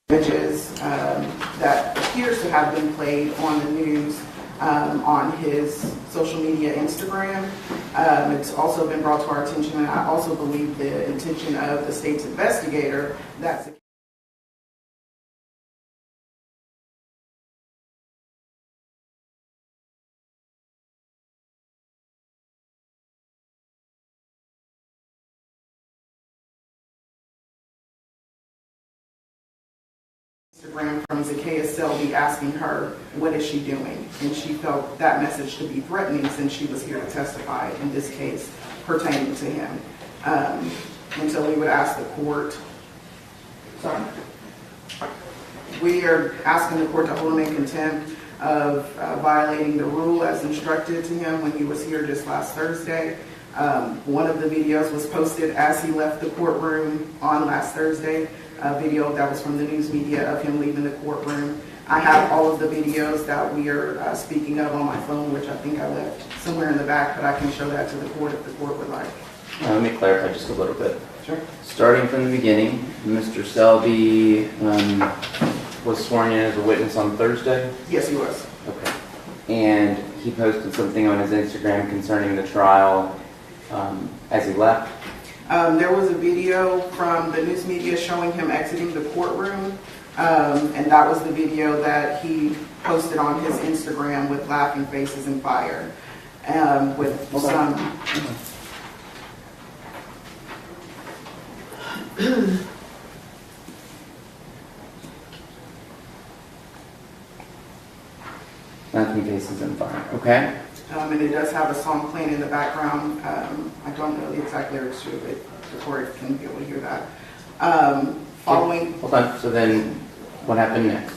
Images that appears to have been played on the news on his social media Instagram. It's also been brought to our attention, and I also believe the intention of the state's investigator, that's Instagram from Zacchaeus Selby asking her, what is she doing? And she felt that message to be threatening since she was here to testify in this case pertaining to him. And so we would ask the court, we are asking the court to hold him in contempt of violating the rule as instructed to him when he was here just last Thursday. One of the videos was posted as he left the courtroom on last Thursday. A video that was from the news media of him leaving the courtroom. I have all of the videos that we are speaking of on my phone, which I think I left somewhere in the back, but I can show that to the court if the court would like. Let me clarify just a little bit. Sure. Starting from the beginning, Mr. Selby was sworn in as a witness on Thursday? Yes, he was. Okay. And he posted something on his Instagram concerning the trial as he left? There was a video from the news media showing him exiting the courtroom, and that was the video that he posted on his Instagram with laughing faces and fire. With some... Laughing faces and fire, okay. And it does have a song playing in the background. I don't know the exact lyrics to it. The court can be able to hear that. Following... Hold on, so then what happened next?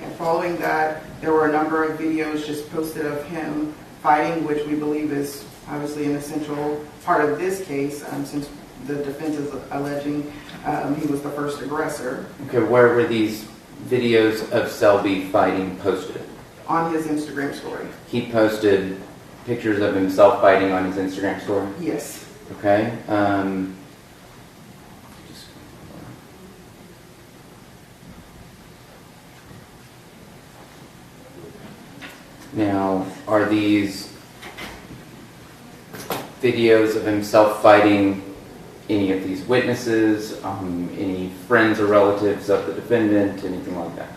And following that, there were a number of videos just posted of him fighting, which we believe is obviously an essential part of this case, since the defense is alleging he was the first aggressor. Okay, where were these videos of Selby fighting posted? On his Instagram story. He posted pictures of himself fighting on his Instagram story? Yes. Okay. Now, are these videos of himself fighting any of these witnesses, any friends or relatives of the defendant, anything like that?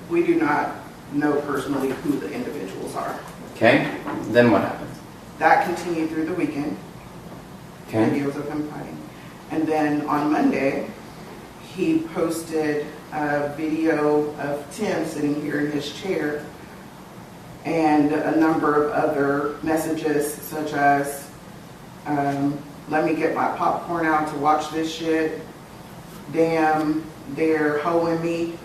We do not know personally who the individuals are. Okay, then what happened? That continued through the weekend. Okay. Videos of him fighting. And then on Monday, he posted a video of Tim sitting here in his chair and a number of other messages such as, let me get my popcorn out to watch this shit. Damn, they're hoeing me.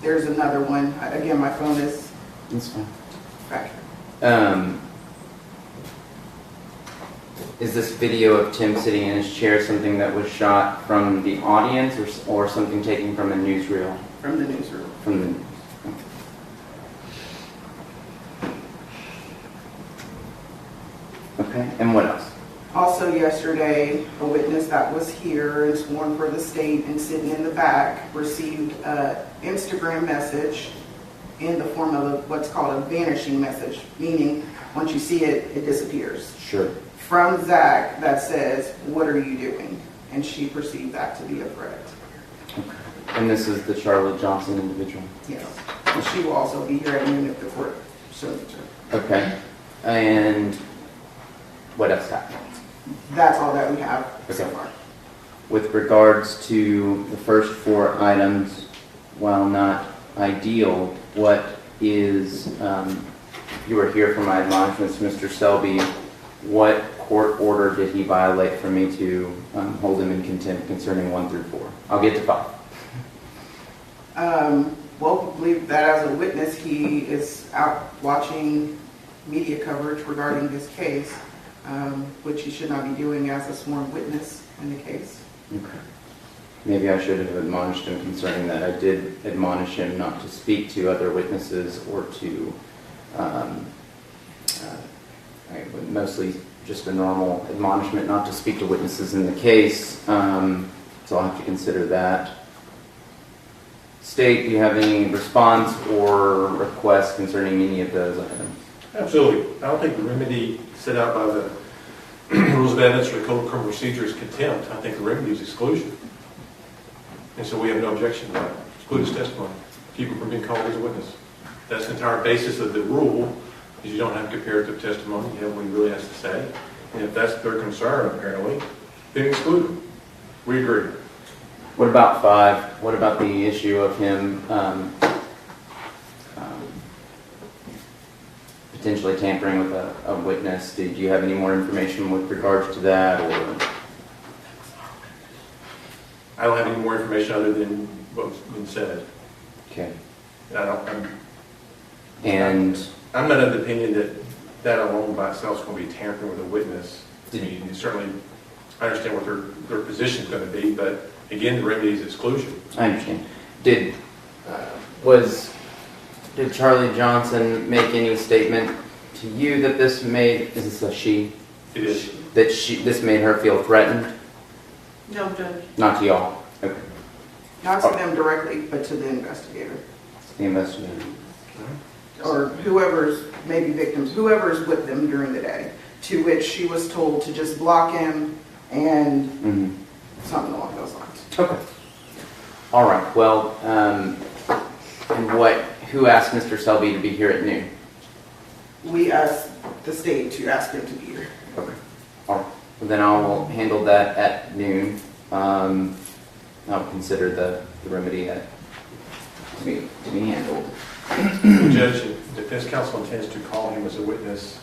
There's another one. Again, my phone is That's fine. back. Is this video of Tim sitting in his chair something that was shot from the audience or something taken from a newsreel? From the newsroom. From the news. Okay, and what else? Also yesterday, a witness that was here and sworn for the state and sitting in the back received an Instagram message in the form of what's called a vanishing message, meaning once you see it, it disappears. Sure. From Zach that says, "What are you doing?" And she perceived that to be a threat. Okay. And this is the Charlotte Johnson individual? Yes. And she will also be here at noon if the court shows it to her. Okay. And what else happened? That's all that we have so Okay. far. With regards to the first four items, while not ideal, what is, you were here for my admonishments, Mr. Selby, what court order did he violate for me to hold him in contempt concerning 1 through 4? I'll get to 5. Well, we believe that as a witness, he is out watching media coverage regarding this case, which he should not be doing as a sworn witness in the case. Okay. Maybe I should have admonished him concerning that. I did admonish him not to speak to other witnesses or to, mostly just a normal admonishment not to speak to witnesses in the case. So I'll have to consider that. State, do you have any response or request concerning any of those items? Absolutely. I don't think the remedy set out by the rules of evidence or the code of criminal procedure is contempt. I think the remedy is exclusion. And so we have no objection to that. Exclude his testimony. Keep him from being called as a witness. That's the entire basis of the rule, is you don't have comparative testimony. You have what he really has to say. And if that's their concern, apparently, then exclude him. We agree. What about 5? What about the issue of him potentially tampering with a witness? Did you have any more information with regards to that? Or I don't have any more information other than what's been said. okay. I'm not of the opinion that that alone by itself is going to be tampering with a witness. I mean, certainly, I understand what their position is going to be, but again, the remedy is exclusion. I understand. Did Charlie Johnson make any statement to you that this made, is this a she? It is. That this made her feel threatened? No, Judge. Not to y'all? Okay. Not to them directly, but to the investigator. The investigator. Or whoever's, maybe victims, whoever's with them during the day, to which she was told to just block him and something along those lines. Okay. All right. Well, and who asked Mr. Selby to be here at noon? We asked the state to ask him to be here. Okay. All right. Well, then I will handle that at noon. I'll consider the remedy to be handled. Judge, if defense counsel intends to call him as a witness,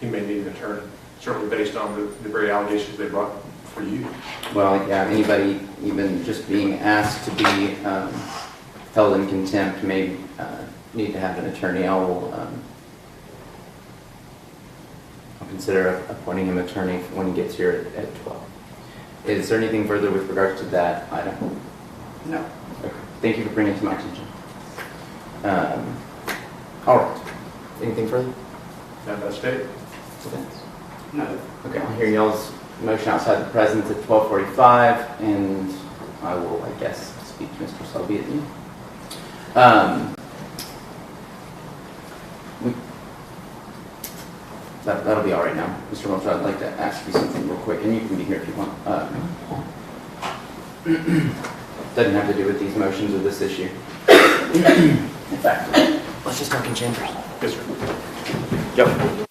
he may need an attorney, certainly based on the very allegations they brought for you. Well, yeah, anybody even just being asked to be held in contempt may need to have an attorney. I'll consider appointing him attorney when he gets here at 12. Is there anything further with regards to that item? No. Okay. Thank you for bringing it to my attention. All right. Anything further? Have that state? No. Okay, I'll hear y'all's motion outside the presence at 12:45, and I will, I guess, speak to Mr. Selby at you. That'll be all right now. Mr. Welch, I'd like to ask you something real quick, and you can be here if you want. Doesn't have to do with these motions or this issue. In fact, let's just talk in chambers. Yes, sir. Yep.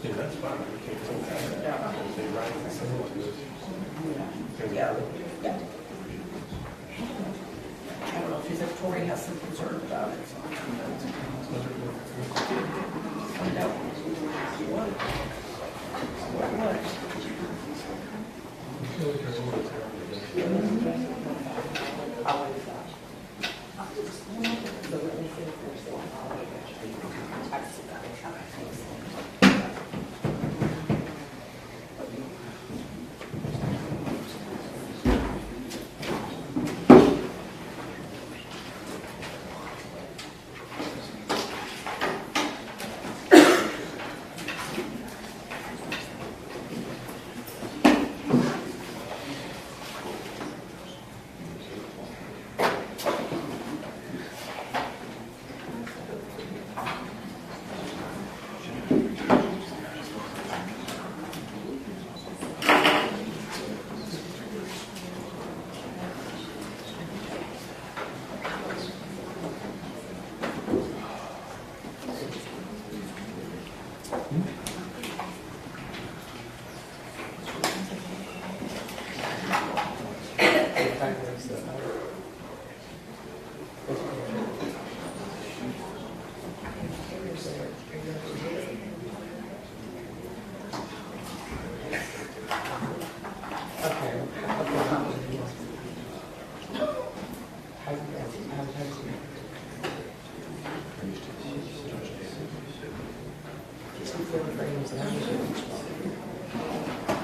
Yeah, that's fine. We can't take that. They write it, send it to us. Yeah. I don't know if she said Tori has some concern about it. So I know.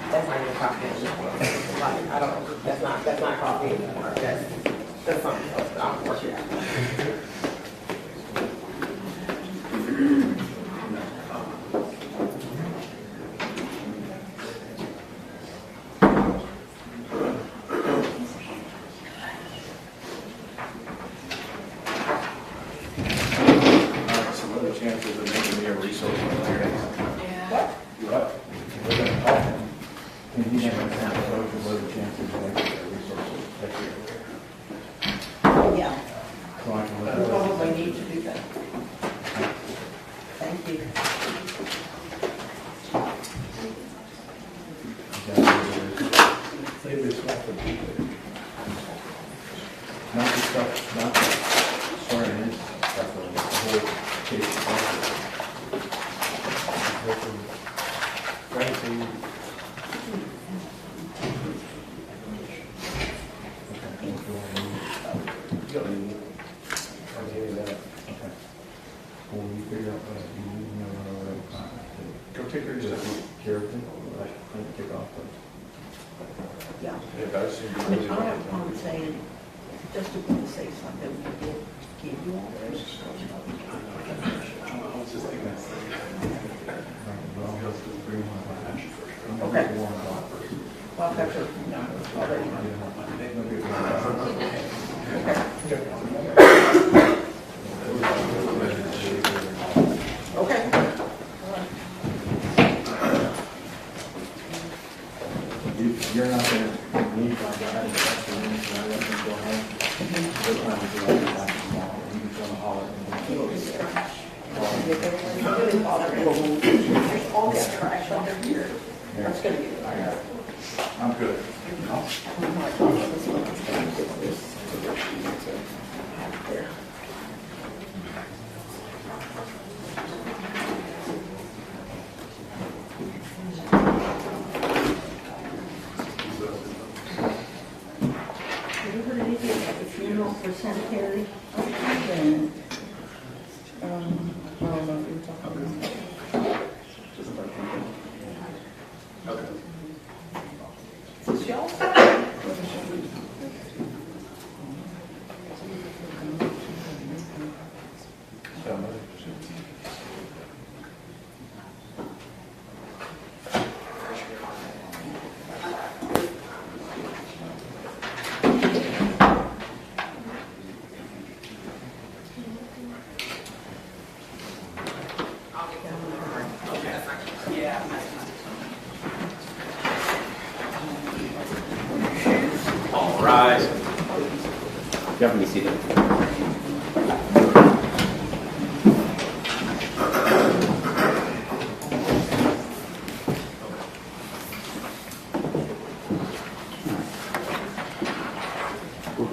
That's not even coffee anymore. Like, I don't know. That's not coffee anymore. That's something else. I'll work it out. Definitely see them.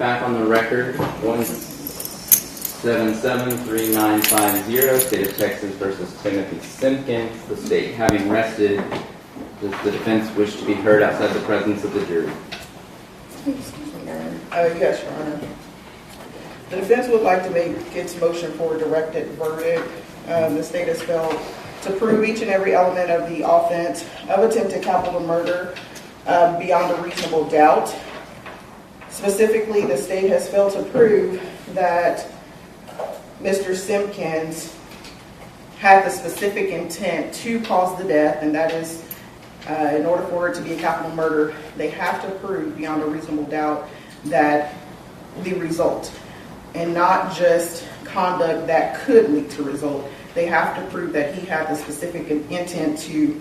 back on the record, 1773950, State of Texas versus Timothy Simpkins. The state having rested, does the defense wish to be heard outside the presence of the jury? Excuse me, Your Honor. Yes, Your Honor. The defense would like to make its motion for a directed verdict. The state has failed to prove each and every element of the offense of attempted capital murder beyond a reasonable doubt. Specifically, the state has failed to prove that Mr. Simpkins had the specific intent to cause the death, and that is, in order for it to be a capital murder, they have to prove beyond a reasonable doubt that the result, and not just conduct that could lead to result. They have to prove that he had the specific intent to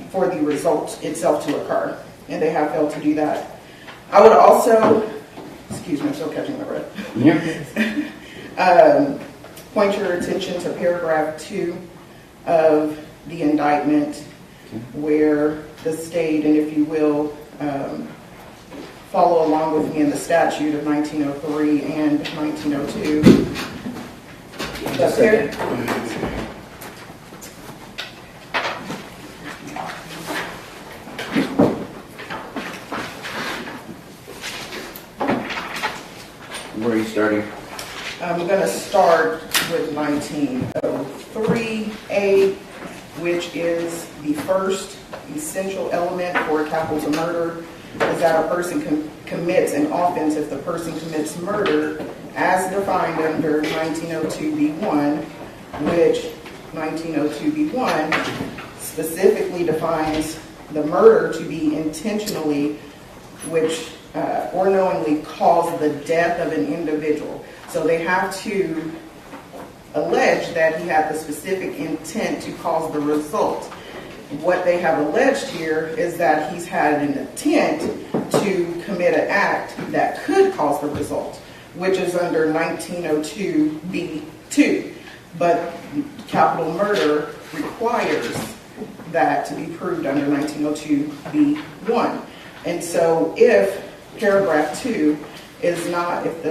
for the result itself to occur, and they have failed to do that. I would also, excuse me, I'm still catching my breath. Point your attention to paragraph 2 of the indictment, where the state, and if you will, follow along with me in the statute of 1903 and 1902. Where are you starting? I'm going to start with 1903A, which is the first essential element for a capital murder, is that a person commits an offense if the person commits murder as defined under 1902B1, which 1902B1 specifically defines the murder to be intentionally, which or knowingly cause the death of an individual. So they have to allege that he had the specific intent to cause the result. What they have alleged here is that he's had an intent to commit an act that could cause the result, which is under 1902B2. But capital murder requires that to be proved under 1902B1. And so if paragraph 2 is not, if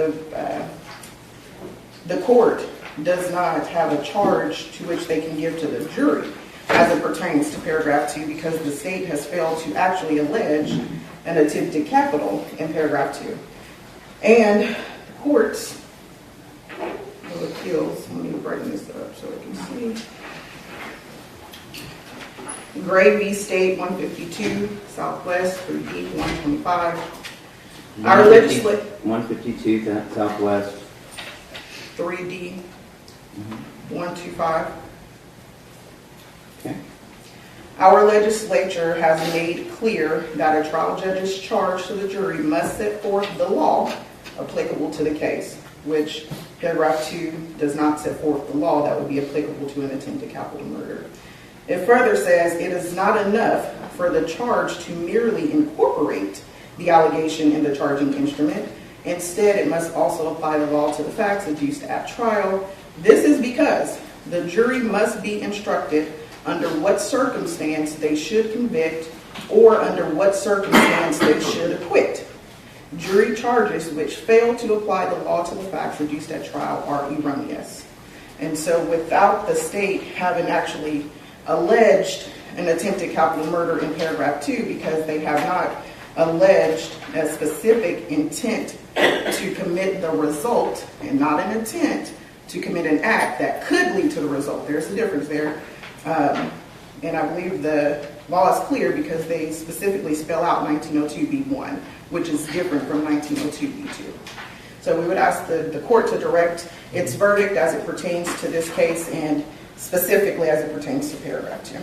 the court does not have a charge to which they can give to the jury as it pertains to paragraph 2, because the state has failed to actually allege an attempted capital in paragraph 2. And courts of appeals, let me brighten this up so I can see. Gray v. State 152, Southwest 3D 125. Our legislature 152 Southwest 3D 125. Okay. Our legislature has made clear that a trial judge's charge to the jury must set forth the law applicable to the case, which paragraph 2 does not set forth the law that would be applicable to an attempted capital murder. It further says it is not enough for the charge to merely incorporate the allegation in the charging instrument. Instead, it must also apply the law to the facts adduced at trial. This is because the jury must be instructed under what circumstance they should convict or under what circumstance they should acquit. Jury charges which fail to apply the law to the facts adduced at trial are erroneous. And so without the state having actually alleged an attempted capital murder in paragraph 2, because they have not alleged a specific intent to commit the result and not an intent to commit an act that could lead to the result. There's a difference there. And I believe the law is clear because they specifically spell out 1902B1, which is different from 1902B2. So we would ask the court to direct its verdict as it pertains to this case and specifically as it pertains to paragraph 2.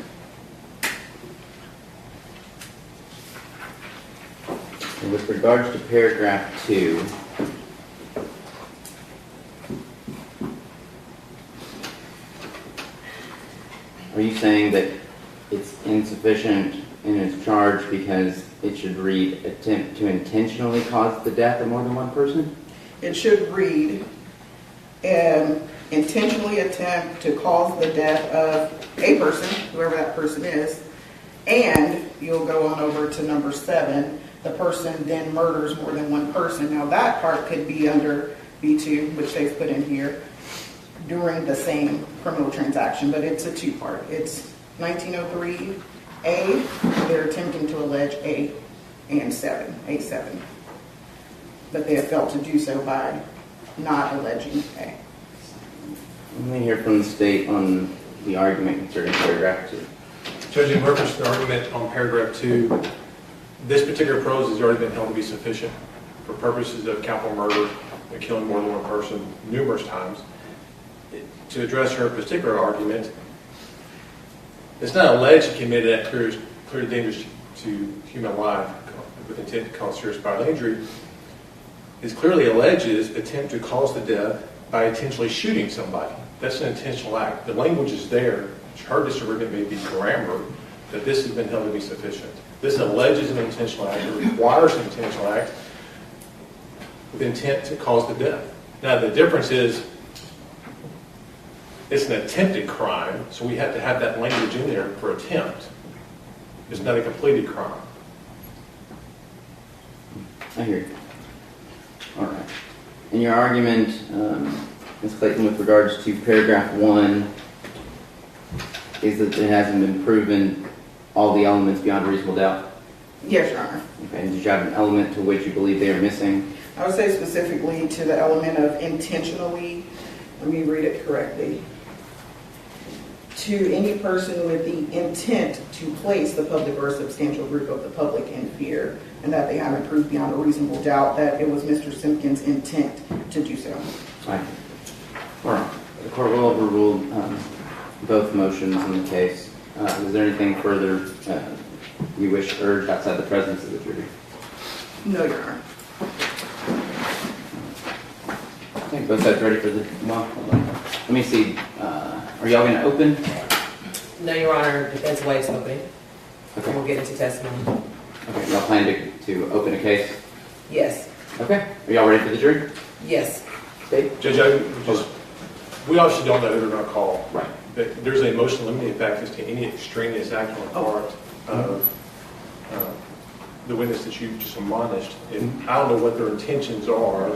And with regards to paragraph 2, are you saying that it's insufficient in its charge because it should read attempt to intentionally cause the death of more than one person? It should read intentionally attempt to cause the death of a person, whoever that person is, and you'll go on over to number 7, the person then murders more than one person. Now that part could be under B2, which they've put in here, during the same criminal transaction, but it's a two-part. It's 1903A, they're attempting to allege A and 7, A7. But they have failed to do so by not alleging A. Let me hear from the state on the argument concerning paragraph 2. Judge, in reference to the argument on paragraph 2, this particular prose has already been held to be sufficient for purposes of capital murder and killing more than one person numerous times. To address her particular argument, it's not alleged he committed that clear danger to human life with intent to cause serious bodily injury. It clearly alleges attempt to cause the death by intentionally shooting somebody. That's an intentional act. The language is there. Her disagreement may be grammar, that this has been held to be sufficient. This alleges an intentional act. It requires an intentional act with intent to cause the death. Now, the difference is it's an attempted crime, so we have to have that language in there for attempt. It's not a completed crime. I hear you. All right. In your argument, Ms. Clayton, with regards to paragraph 1, is that it hasn't been proven all the elements beyond a reasonable doubt? Yes, Your Honor. Okay, and did you have an element to which you believe they are missing? I would say specifically to the element of intentionally, let me read it correctly, to any person with the intent to place the public or a substantial group of the public in fear, and that they haven't proved beyond a reasonable doubt that it was Mr. Simpkins' intent to do so. All right. The court will overrule both motions in the case. Is there anything further you wish urged outside the presence of the jury? No, Your Honor. Okay, both sides ready for the, well, hold on. Let me see, are y'all going to open? No, Your Honor, defense waives opening. Okay. We'll get into testimony. Okay, y'all plan to open a case? Yes. Okay, are y'all ready for the jury? Yes. State? Judge, we obviously don't know who they're going to call. Right. But there's a motion limiting factors to any extraneous act on the part of the witness that you just admonished. And I don't know what their intentions are,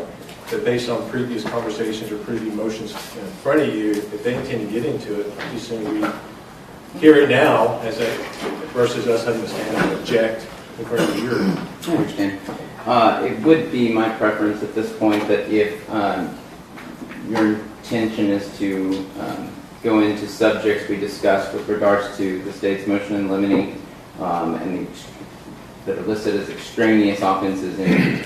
but based on previous conversations or previous motions in front of you, if they intend to get into it, I'm just saying we hear it now as a, versus us having to stand and object in front of the jury. I understand. It would be my preference at this point that if your intention is to go into subjects we discussed with regards to the state's motion in limine and that are listed as extraneous offenses in,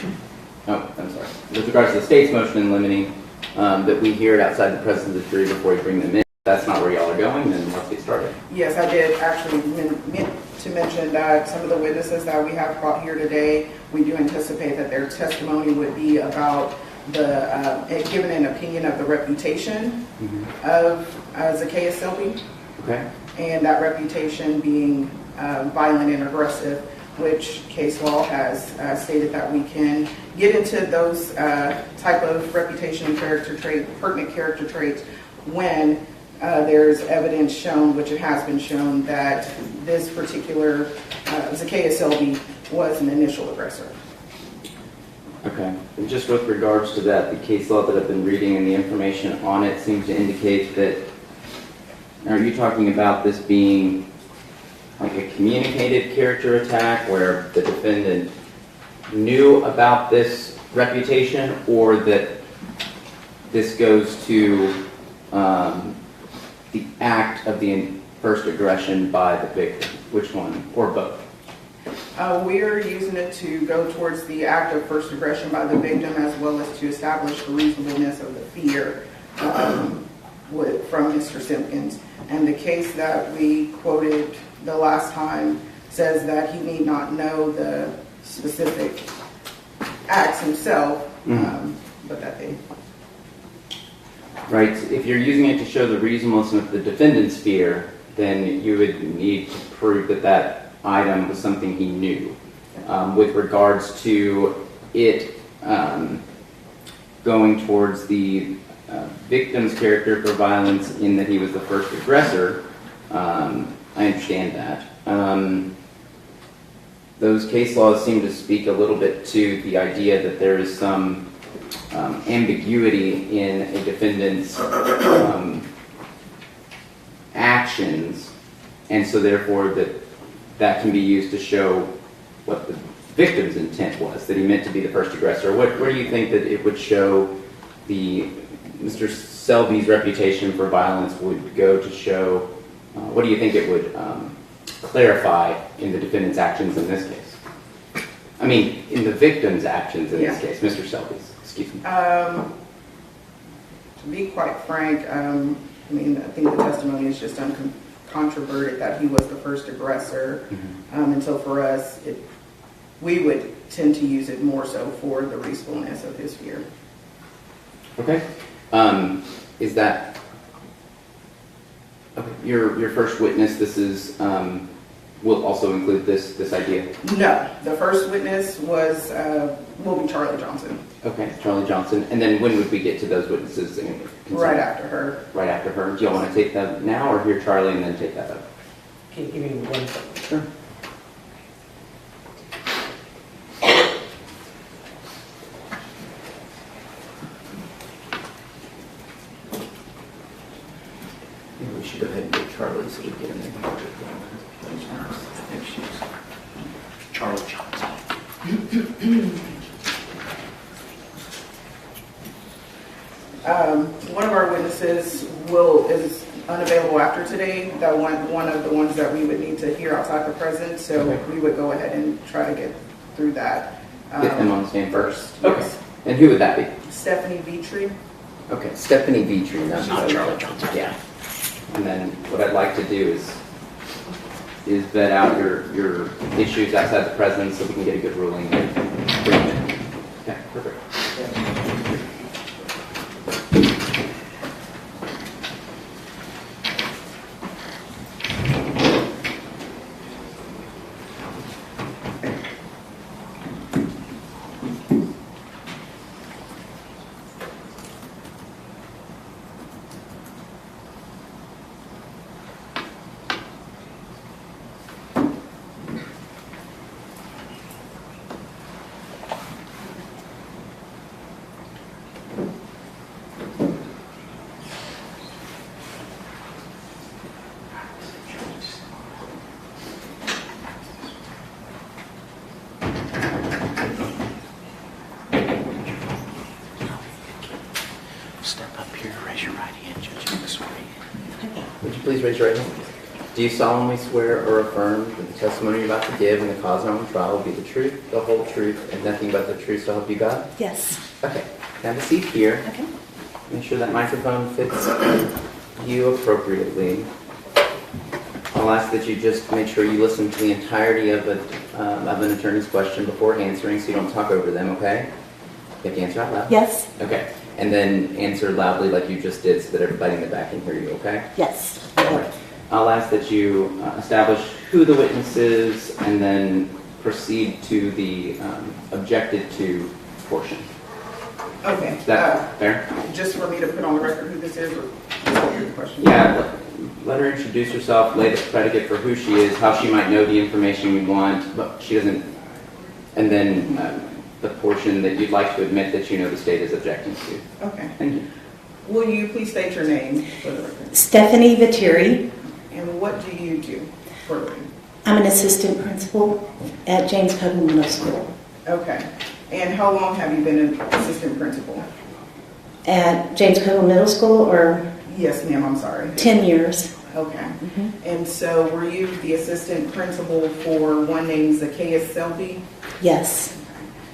with regards to the state's motion in limine, that we hear it outside the presence of the jury before we bring them in. If that's not where y'all are going, then let's get started. Yes, I did actually meant to mention that some of the witnesses that we have brought here today, we do anticipate that their testimony would be about the giving an opinion of the reputation of Zacchaeus Selby. Okay. And that reputation being violent and aggressive, which case law has stated that we can get into those type of reputation and character trait, pertinent character traits when there's evidence shown, which it has been shown, that this particular Zacchaeus Selby was an initial aggressor. Okay. And just with regards to that, the case law that I've been reading and the information on it seems to indicate that, are you talking about this being like a communicated character attack where the defendant knew about this reputation, or that this goes to the act of the first aggression by the victim? Which one? Or both? We're using it to go towards the act of first aggression by the victim, as well as to establish the reasonableness of the fear from Mr. Simpkins. And the case that we quoted the last time says that he need not know the specific acts himself, but that they... Right. If you're using it to show the reasonableness of the defendant's fear, then you would need to prove that that item was something he knew. With regards to it going towards the victim's character for violence in that he was the first aggressor, I understand that. those case laws seem to speak a little bit to the idea that there is some ambiguity in a defendant's actions, and so therefore that can be used to show what the victim's intent was, that he meant to be the first aggressor. Where do you think that it would show Mr. Selby's reputation for violence would go to show, what do you think it would clarify in the defendant's actions in this case? I mean, in the victim's actions in this case, Mr. Selby's, excuse me. To be quite frank, I think the testimony is just uncontroverted that he was the first aggressor. And so for us, we would tend to use it more so for the reasonableness of his fear. Okay. Is that okay, your first witness? This is will also include this idea. No, the first witness will be Charlie Johnson. Okay, Charlie Johnson. And then when would we get to those witnesses? Right after her. Right after her. Do y'all want to take that now, or hear Charlie and then take that up? Can you give me 1 second? Sure. Maybe we should go ahead and get Charlie so we get him in. I think she's Charlie Johnson. One of our witnesses is unavailable after today. That one of the ones that we would need to hear outside the present. So we would go ahead and try to get through that. Get them on the stand first. Yes. Okay. And who would that be? Stephanie Veteri. Okay, Stephanie Veteri. That's Not Charlie Johnson. Yeah. And then what I'd like to do is vet out your issues outside the presence so we can get a good ruling. Okay, perfect. Step up here, raise your right hand, Judge Maxwell. Would you please raise your right hand? Do you solemnly swear or affirm that the testimony you're about to give in the cause known trial will be the truth, the whole truth, and nothing but the truth, so help you God? Yes. Okay. Have a seat here. Okay. Make sure that microphone fits you appropriately. I'll ask that you just make sure you listen to the entirety of an attorney's question before answering, so you don't talk over them, okay? You have to answer out loud? Yes. Okay. And then answer loudly like you just did so that everybody in the back can hear you, okay? Yes. All right. I'll ask that you establish who the witness is and then proceed to the objected to portion. Okay. Is that fair? Just for me to put on the record who this is, or just the question? Yeah, let her introduce herself, lay the predicate for who she is, how she might know the information we want, but she doesn't, and then the portion that you'd like to admit that you know the state is objecting to. Okay. Thank you. Will you please state your name for the record? Stephanie Veteri. And what do you do for a living? I'm an assistant principal at James Coble Middle School. Okay. And how long have you been an assistant principal? At James Coble Middle School, or? Yes, ma'am, I'm sorry. 10 years. Okay. Mm-hmm. And so were you the assistant principal for one named Zacchaeus Selby? Yes.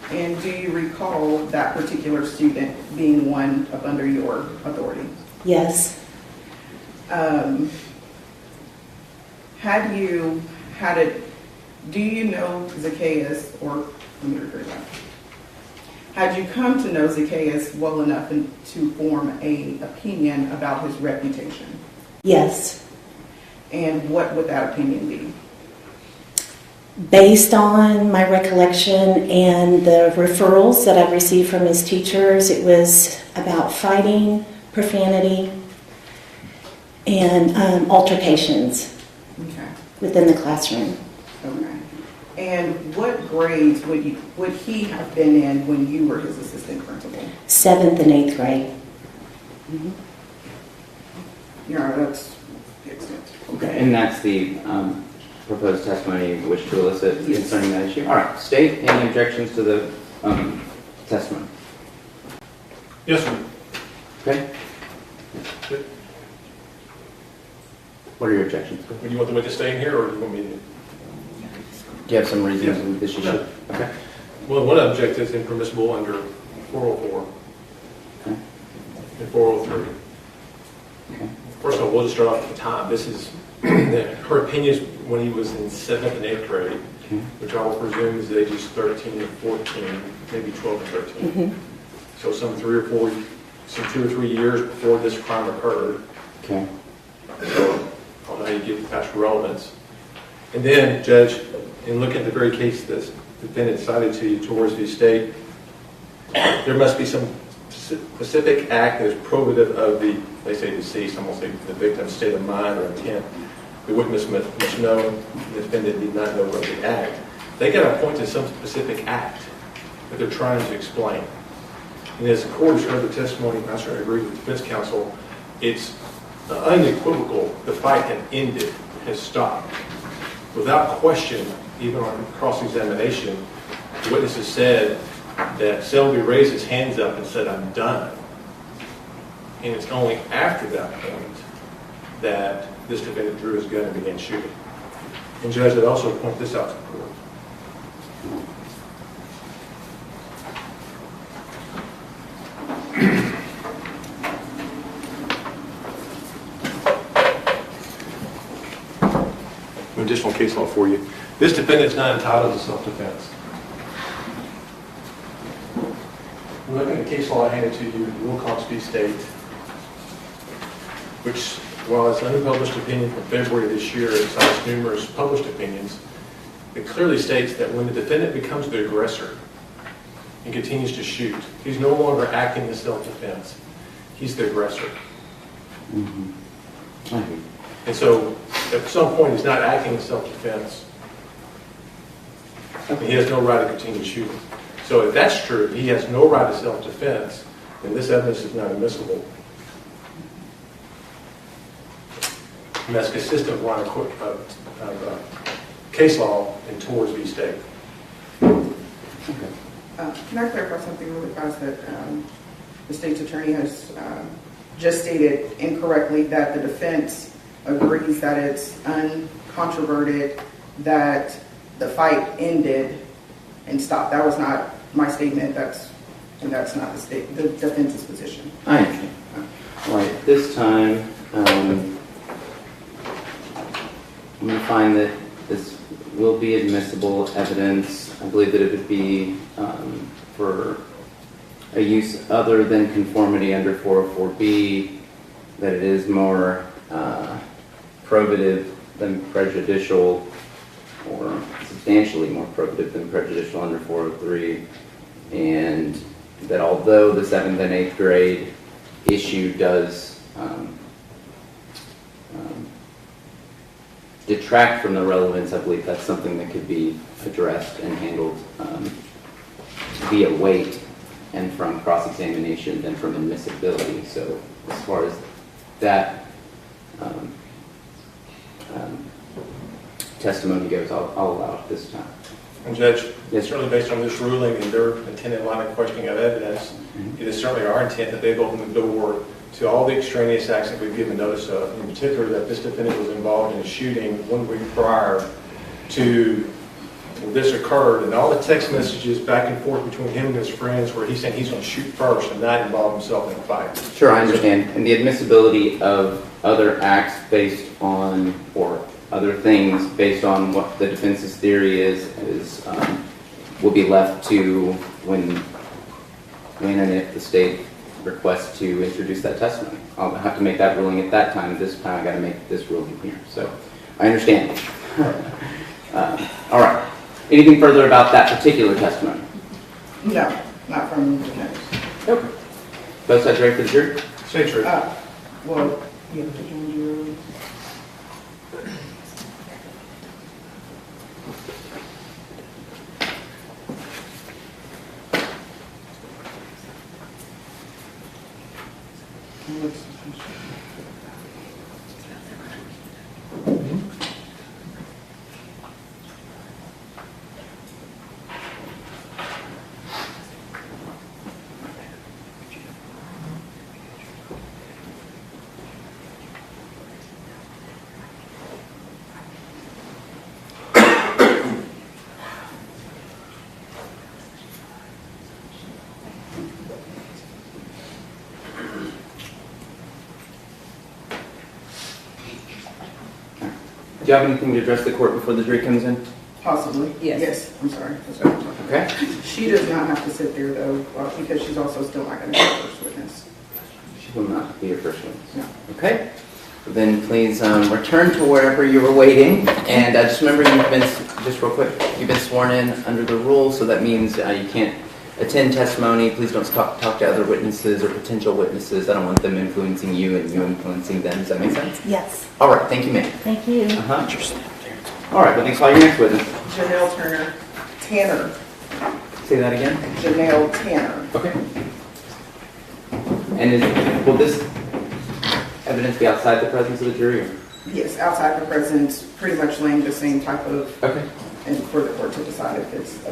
And do you recall that particular student being one up under your authority? Yes. Do you know Zacchaeus, or let me rephrase that. Had you come to know Zacchaeus well enough to form an opinion about his reputation? Yes. And what would that opinion be? Based on my recollection and the referrals that I've received from his teachers, it was about fighting, profanity, and altercations within the classroom. Okay. And what grades would he have been in when you were his assistant principal? 7th and 8th grade. Yeah, that's the extent. Okay, and that's the proposed testimony you wish to elicit concerning that issue? All right, state any objections to the testimony? Yes, sir. Okay. What are your objections? Do you want the witness to stay in here, or do you want me to? Do you have some reasons this issue? Okay. Well, one object is impermissible under 404 and 403. Okay. First of all, we'll just start off at the time. This is her opinions when he was in 7th and 8th grade, which I will presume is ages 13 and 14, maybe 12 and 13. So some 2 or 3 years before this crime occurred. Okay. So I don't know how you get past relevance. And then, Judge, in looking at the very case this defendant cited to you towards the estate, there must be some specific act that is probative of the, they say deceased, I'm going to say the victim's state of mind or intent. The witness must know, the defendant need not know of the act. They got to point to some specific act that they're trying to explain. And as the court has heard the testimony, and I certainly agree with the defense counsel, it's unequivocal the fight had ended, has stopped. Without question, even on cross-examination, the witnesses said that Selby raised his hands up and said, "I'm done." And it's only after that point that this defendant drew his gun and began shooting. And Judge, I'd also point this out to the court. Additional case law for you. This defendant is not entitled to self-defense. Looking at the case law I handed to you, Wilcox v. State, which, while it's an unpublished opinion from February of this year, it cites numerous published opinions, it clearly states that when the defendant becomes the aggressor and continues to shoot, he's no longer acting in self-defense. He's the aggressor. And so, at some point, he's not acting in self-defense. And he has no right to continue shooting. So if that's true, if he has no right to self-defense, then this evidence is not admissible. And that's consistent with case law in Torres v. State. Can I clarify something really fast that the state's attorney has just stated incorrectly, that the defense agrees that it's uncontroverted that the fight ended and stopped. That was not my statement. That's not the defense's position. I understand. All right. This time, I'm going to find that this will be admissible evidence. I believe that it would be for a use other than conformity under 404B, that it is more probative than prejudicial, or substantially more probative than prejudicial under 403, and that although the 7th and 8th grade issue does detract from the relevance, I believe that's something that could be addressed and handled via weight and from cross-examination than from admissibility. So as far as that testimony goes, I'll allow it this time. And Judge, yes, certainly based on this ruling and their intended line of questioning of evidence, it is certainly our intent that they've opened the door to all the extraneous acts that we've given notice of, in particular that this defendant was involved in a shooting 1 week prior to when this occurred, and all the text messages back and forth between him and his friends where he's saying he's going to shoot first and not involve himself in a fight. Sure, I understand. And the admissibility of other acts based on, or other things based on what the defense's theory is will be left to when and if the state requests to introduce that testimony. I'll have to make that ruling at that time. This time I got to make this ruling here. So I understand. All right. Anything further about that particular testimony? No, not from the defense. Okay. Both sides ready for the jury? Say true. Well, you have to join jury. you have anything to address the court before the jury comes in? Possibly. Yes. I'm sorry. That's what I'm talking about. Okay. She does not have to sit there though, because she's also still not going to be the first witness. She will not be your first witness. No. Okay. Then please return to wherever you were waiting. And just remember, just real quick, you've been sworn in under the rules, so that means you can't attend testimony. Please don't talk to other witnesses or potential witnesses. I don't want them influencing you and you influencing them. Does that make sense? Yes. All right. Thank you, ma'am. Thank you. Interesting. All right. Let me call your next witness. Janelle Tanner. Say that again. Janelle Tanner. Okay. And will this evidence be outside the presence of the jury? Or? Yes, outside the presence, pretty much laying the same type of, okay, and for the court to decide if it's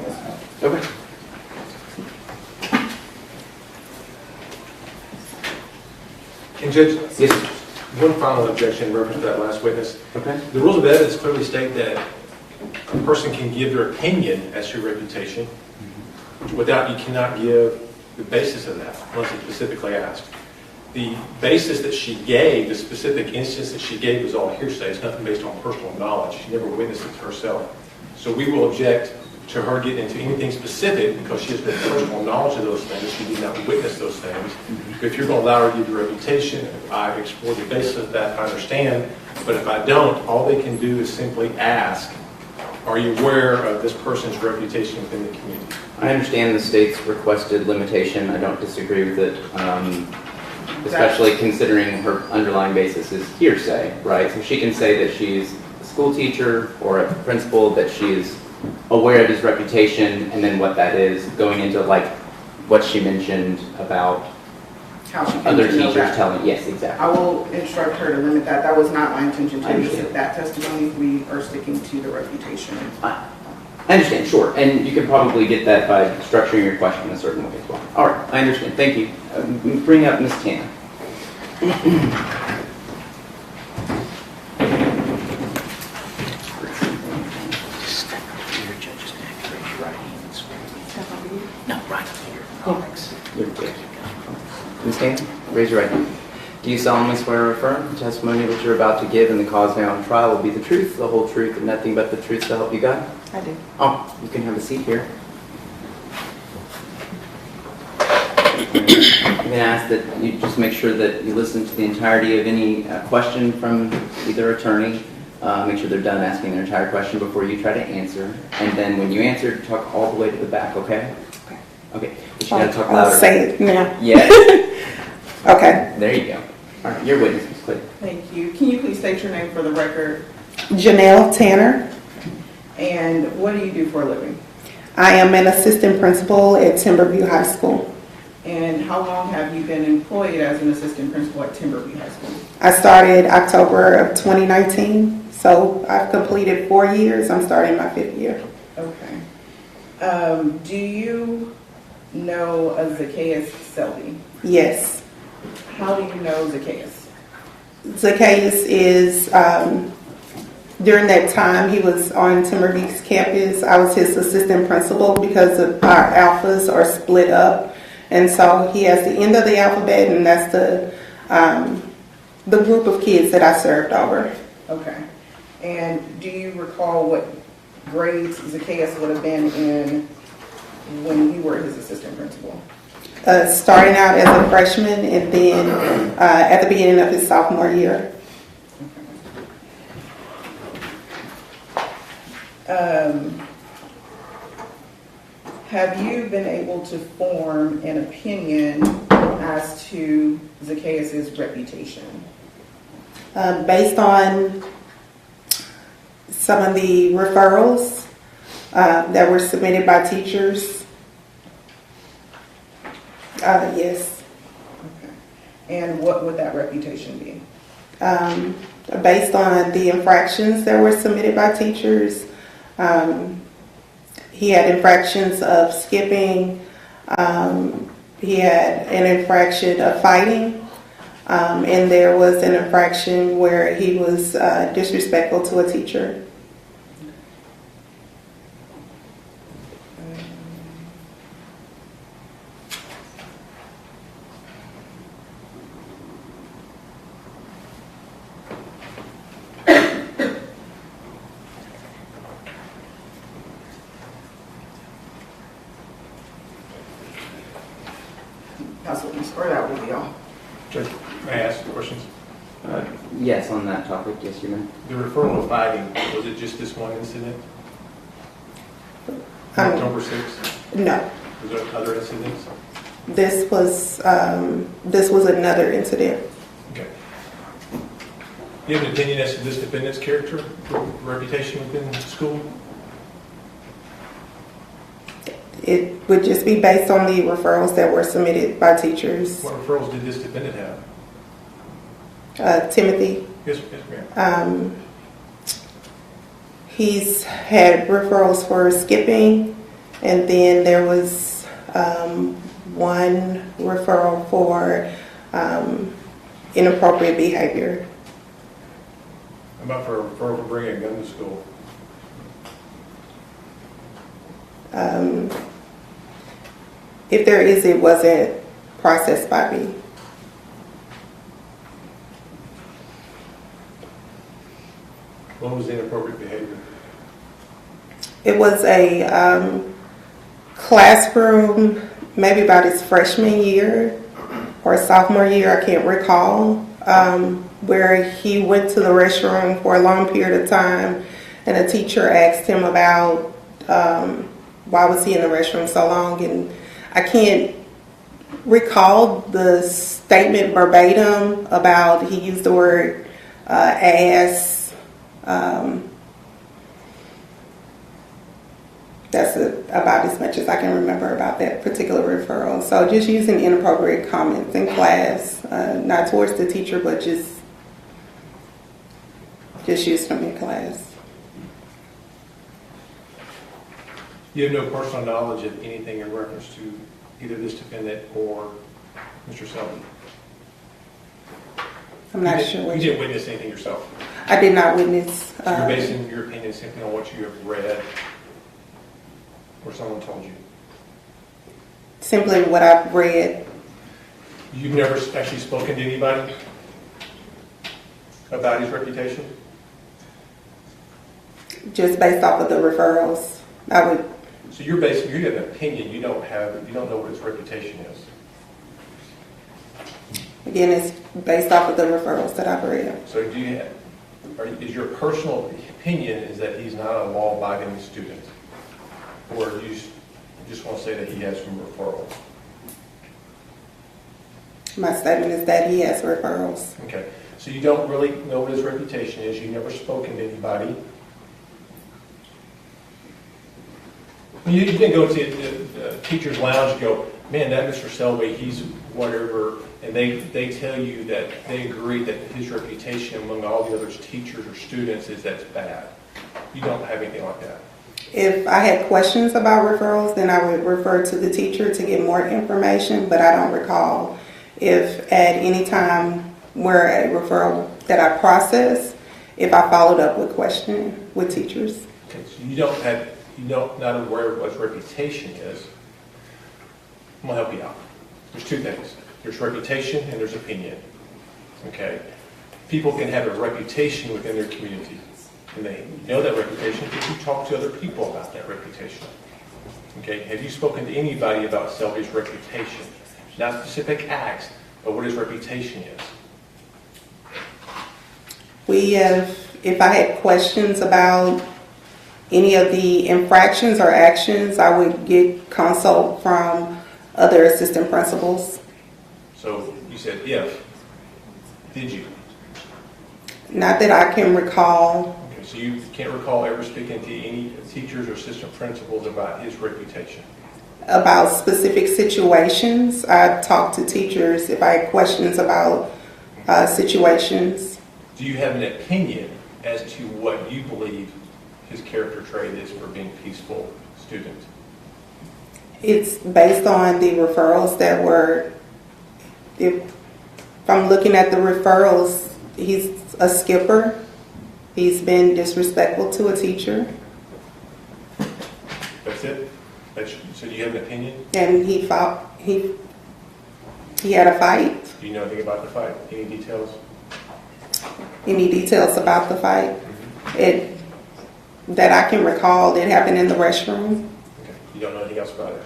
okay. And Judge, yes, one final objection in reference to that last witness. Okay. The rules of evidence clearly state that a person can give their opinion as to your reputation without, you cannot give the basis of that unless it's specifically asked. The basis that she gave, the specific instance that she gave was all hearsay. It's nothing based on personal knowledge. She never witnessed it herself. So we will object to her getting into anything specific because she has no personal knowledge of those things. She did not witness those things. If you're going to allow her to give your reputation, if I explore the basis of that, I understand. But if I don't, all they can do is simply ask, are you aware of this person's reputation within the community? I understand the state's requested limitation. I don't disagree with it. Especially considering her underlying basis is hearsay, right? So she can say that she's a school teacher or a principal, that she is aware of his reputation, and then what that is, going into like what she mentioned about how she other teachers telling. Yes, exactly. I will instruct her to limit that. That was not my intention to elicit that testimony. We are sticking to the reputation. I understand, sure. And you can probably get that by structuring your question a certain way as well. All right, I understand. Thank you. Bring up Ms. Tanner. No, right here. Alex. You're good. Ms. Tanner, raise your right hand. Do you solemnly swear or affirm the testimony that you're about to give in the cause now on trial will be the truth, the whole truth, and nothing but the truth to help you God? I do. Oh, you can have a seat here. I'm going to ask that you just make sure that you listen to the entirety of any question from either attorney. Make sure they're done asking their entire question before you try to answer. And then when you answer, talk all the way to the back, okay? Okay. Okay. But you got to talk louder. I'll say it now. Yes. Okay. There you go. All right, your witness, Ms. Clayton. Thank you. Can you please state your name for the record? Janelle Tanner. And what do you do for a living? I am an assistant principal at Timberview High School. And how long have you been employed as an assistant principal at Timberview High School? I started October of 2019, so I've completed 4 years. I'm starting my 5th year. Okay. Do you know Zacchaeus Selby? Yes. How do you know Zacchaeus? Zacchaeus is, during that time, he was on Timberview's campus. I was his assistant principal because of our alphas are split up. And so he has the end of the alphabet, and that's the group of kids that I served over. Okay. And do you recall what grades Zacchaeus would have been in when you were his assistant principal? Starting out as a freshman and then at the beginning of his sophomore year. Have you been able to form an opinion as to Zacchaeus' reputation? Based on some of the referrals that were submitted by teachers, yes. Okay. And what would that reputation be? Based on the infractions that were submitted by teachers, he had infractions of skipping, he had an infraction of fighting, and there was an infraction where he was disrespectful to a teacher. Or that will be all. Judge, may I ask questions? Yes, on that topic, yes, you may. The referral of fighting, was it just this one incident? October 6th? No. Was there other incidents? This was another incident. Okay. Do you have an opinion as to this defendant's character, reputation within the school? It would just be based on the referrals that were submitted by teachers. What referrals did this defendant have? Timothy. Yes, ma'am. He's had referrals for skipping, and then there was one referral for inappropriate behavior. How about for a referral for bringing a gun to school? If there is, it wasn't processed by me. What was the inappropriate behavior? It was a classroom, maybe about his freshman year or sophomore year, I can't recall, where he went to the restroom for a long period of time, and a teacher asked him about why was he in the restroom so long, and I can't recall the statement verbatim about he used the word ass. That's about as much as I can remember about that particular referral. So just using inappropriate comments in class, not towards the teacher, but just using them in class. You have no personal knowledge of anything in reference to either this defendant or Mr. Selby? I'm not sure. You didn't witness anything yourself? I did not witness. So you're basing your opinion simply on what you have read or someone told you? Simply what I've read. You've never actually spoken to anybody about his reputation? Just based off of the referrals, I would. So you have an opinion. You don't know what his reputation is. Again, it's based off of the referrals that I've read. So is your personal opinion is that he's not a law-abiding student? Or do you just want to say that he has some referrals? My statement is that he has referrals. Okay. So you don't really know what his reputation is. You've never spoken to anybody. You didn't go to the teacher's lounge and go, man, that Mr. Selby, he's whatever, and they tell you that they agree that his reputation among all the other teachers or students is that's bad. You don't have anything like that. If I had questions about referrals, then I would refer to the teacher to get more information, but I don't recall if at any time where a referral that I processed, if I followed up with questioning with teachers. Okay, so not aware of what his reputation is. I'm going to help you out. There's two things. There's reputation and there's opinion. Okay? People can have a reputation within their community. And they know that reputation because you talk to other people about that reputation. Okay? Have you spoken to anybody about Selby's reputation? Not specific acts, but what his reputation is. If I had questions about any of the infractions or actions, I would get consult from other assistant principals. So you said if. Did you? Not that I can recall. Okay, so you can't recall ever speaking to any teachers or assistant principals about his reputation? About specific situations, I talked to teachers if I had questions about situations. Do you have an opinion as to what you believe his character trait is for being a peaceful student? It's based on the referrals that were, if I'm looking at the referrals, he's a skipper. He's been disrespectful to a teacher. That's it? So do you have an opinion? And he had a fight. Do you know anything about the fight? Any details? Any details about the fight? That I can recall, it happened in the restroom. Okay. You don't know anything else about it?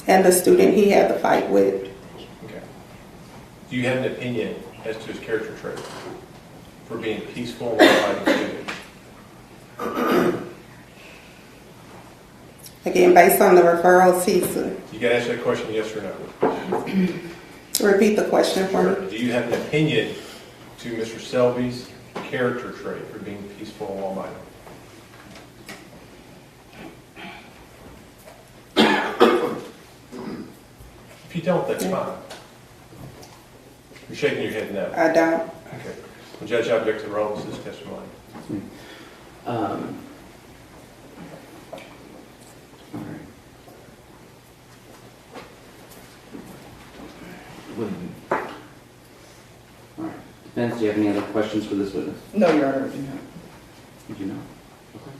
And the student he had the fight with. Do you have an opinion as to his character trait for being peaceful and law-abiding student? Again, based on the referrals, You got to answer that question, yes or no. repeat the question for me. Do you have an opinion to Mr. Selby's character trait for being peaceful and law-abiding? If you don't, that's fine. You're shaking your head no. I don't. Okay. Well, Judge, I object to the relevance of this testimony. All right. Defense, do you have any other questions for this witness? No, Your Honor, I do not. You do not? Okay.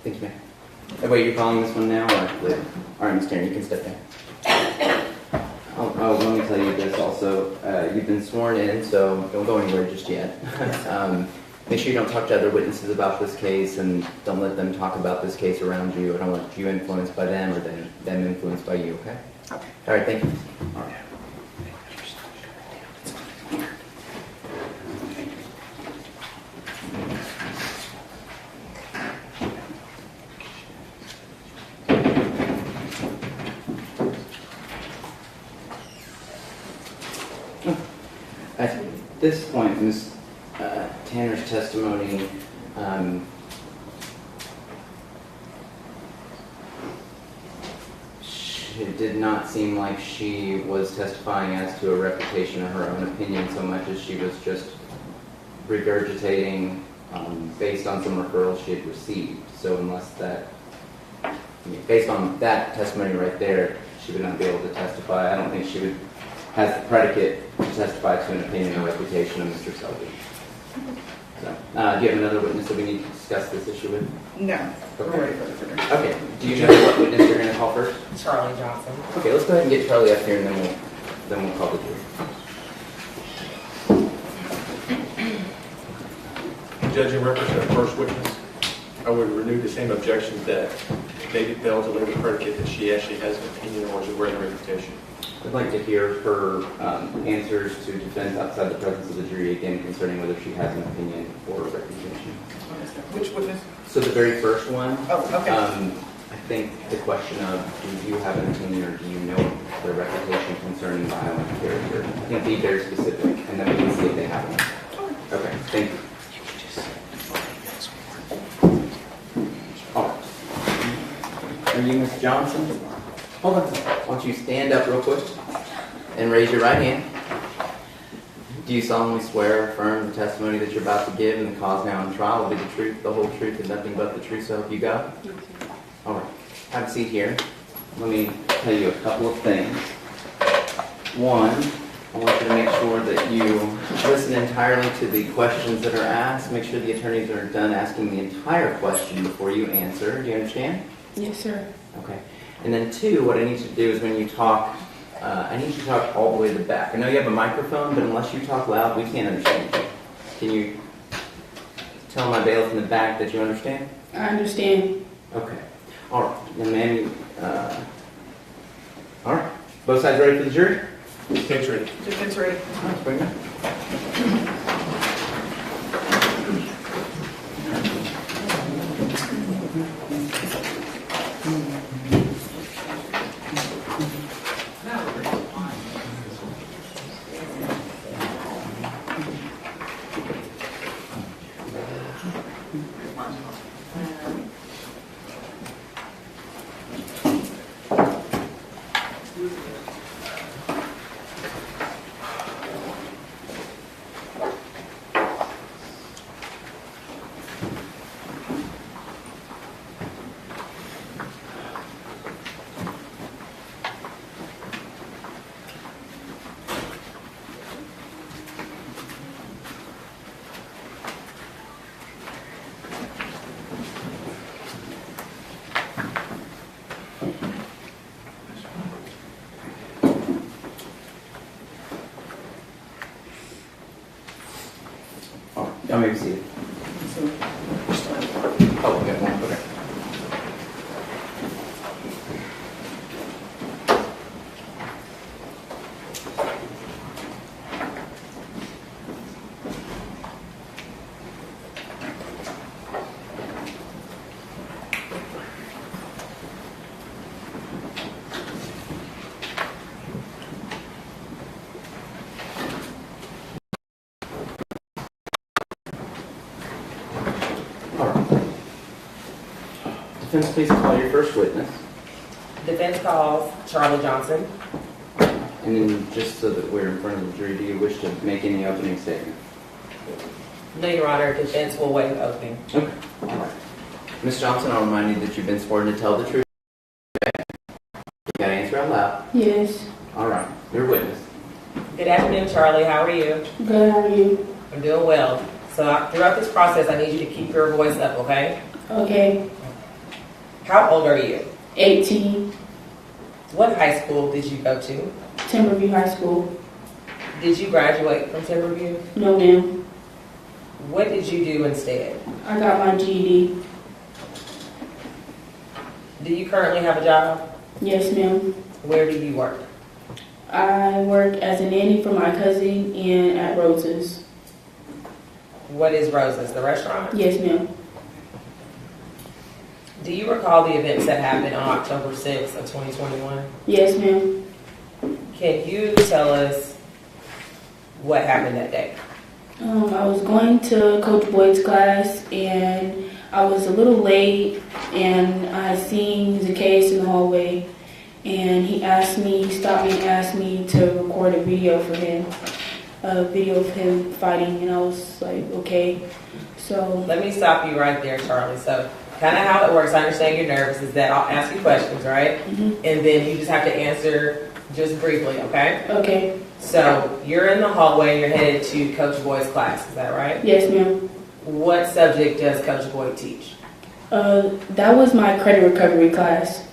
Thank you, ma'am. Wait, you're calling this one now or later? All right, Ms. Tarrant, you can step down. Oh, let me tell you this also. You've been sworn in, so don't go anywhere just yet. Make sure you don't talk to other witnesses about this case and don't let them talk about this case around you. I don't want you influenced by them or them influenced by you, okay? Okay. All right, thank you. All right. At this point, Ms. Tanner's testimony it did not seem like she was testifying as to a refutation of her own opinion so much as she was just regurgitating based on some referrals she had received. So unless that, based on that testimony right there, she would not be able to testify. I don't think she would has the predicate to testify to an opinion or reputation of Mr. Selby. So, do you have another witness that we need to discuss this issue with? No. Okay. We're ready for the figure. Okay. Do you know what witness you're going to call first? Charlie Johnson. Okay, let's go ahead and get Charlie up here and then we'll call the jury. Judge, in reference to the first witness, I would renew the same objections that David failed to lay the predicate that she actually has an opinion or is aware of the reputation. I'd like to hear her answers to defense outside the presence of the jury again concerning whether she has an opinion or a reputation. Which witness? So the very first one, Oh, okay. I think the question of do you have an opinion or do you know their reputation concerning violent character? I think be very specific and then we can see if they have one. Okay, thank you. All right. Are you Ms. Johnson? Hold on. Why don't you stand up real quick and raise your right hand. Do you solemnly swear or affirm the testimony that you're about to give in the cause now in trial will be the truth, the whole truth, and nothing but the truth, so help you God? All right. Have a seat here. Let me tell you a couple of things. One, I want you to make sure that you listen entirely to the questions that are asked. Make sure the attorneys are done asking the entire question before you answer. Do you understand? Yes, sir. Okay. And then two, what I need you to do is when you talk, I need you to talk all the way to the back. I know you have a microphone, but unless you talk loud, we can't understand you. Can you tell my bailiff in the back that you understand? I understand. Okay. All right. Then, ma'am, all right. Both sides ready for the jury? Defense ready. Defense ready. All right, bring it up. Y'all may be seated. Oh, we got one. Okay. Defense, please call your first witness. Defense calls Charlie Johnson. And then, just so that we're in front of the jury, do you wish to make any opening statement? No, Your Honor, defense will waive opening. Okay. All right. Ms. Johnson, I'll remind you that you've been sworn to tell the truth. Okay. You gotta answer out loud. Yes. All right. Your witness. Good afternoon, Charlie. How are you? Good, how are you? I'm doing well. So throughout this process, I need you to keep your voice up, okay? Okay. How old are you? 18, What high school did you go to? Timberview High School. Did you graduate from Timberview? No, ma'am. What did you do instead? I got my GED. Do you currently have a job? Yes, ma'am. Where do you work? I work as a nanny for my cousin and at Rose's. What is Rose's, the restaurant? Yes, ma'am. Do you recall the events that happened on October 6th of 2021? Yes, ma'am. Can you tell us what happened that day? I was going to Coach Boyd's class and I was a little late and I seen Zacchaeus in the hallway and he stopped me and asked me to record a video for him, a video of him fighting, and I was like, okay. So let me stop you right there, Charlie. So kind of how it works, I understand you're nervous, is that I'll ask you questions, right? Mm-hmm. And then you just have to answer just briefly, okay? Okay. So you're in the hallway and you're headed to Coach Boyd's class, is that right? Yes, ma'am. What subject does Coach Boyd teach? That was my credit recovery class.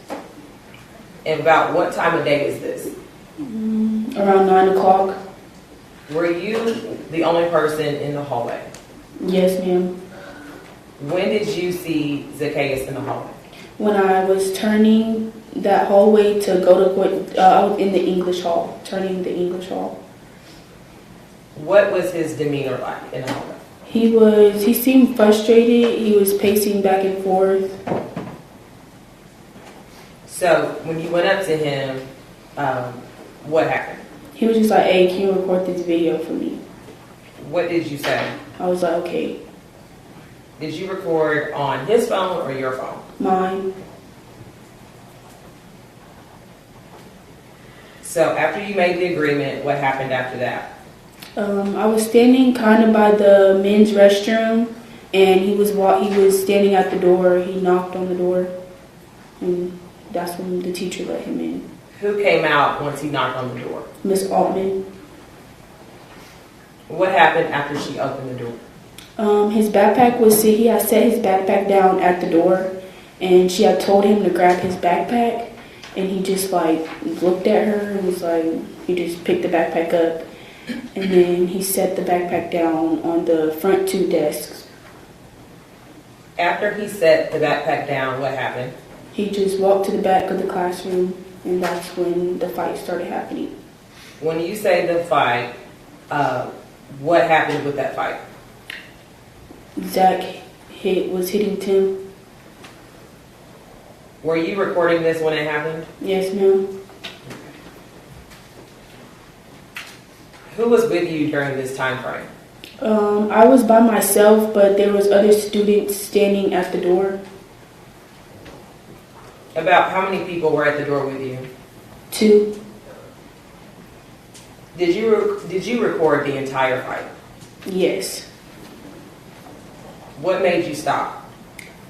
And about what time of day is this? Around 9 o'clock. Were you the only person in the hallway? Yes, ma'am. When did you see Zacchaeus in the hallway? When I was turning that hallway to go to, I was in the English hall, turning the English hall. What was his demeanor like in the hallway? He seemed frustrated. He was pacing back and forth. So when you went up to him, what happened? He was just like, hey, can you record this video for me? What did you say? I was like, okay. Did you record on his phone or your phone? Mine. So after you made the agreement, what happened after that? I was standing kind of by the men's restroom, and he was standing at the door. He knocked on the door, and that's when the teacher let him in. Who came out once he knocked on the door? Miss Altman. What happened after she opened the door? His backpack he had set his backpack down at the door, and she had told him to grab his backpack, and he just like looked at her and was like, he just picked the backpack up, and then he set the backpack down on the front 2 desks. After he set the backpack down, what happened? He just walked to the back of the classroom, and that's when the fight started happening. When you say the fight, what happened with that fight? Zach was hitting Tim. Were you recording this when it happened? Yes, ma'am. Who was with you during this time frame? I was by myself, but there was other students standing at the door. About how many people were at the door with you? 2. Did you record the entire fight? Yes. What made you stop?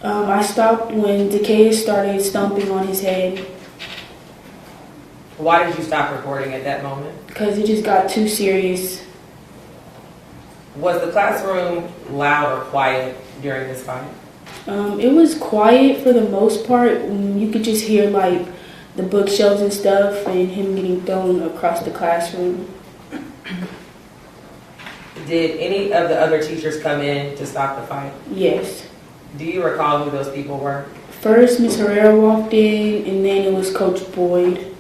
I stopped when Zacchaeus started stomping on his head. Why did you stop recording at that moment? Because it just got too serious. Was the classroom loud or quiet during this fight? It was quiet for the most part. You could just hear like the bookshelves and stuff and him getting thrown across the classroom. Did any of the other teachers come in to stop the fight? Yes. Do you recall who those people were? First, Miss Herrera walked in, and then it was Coach Boyd.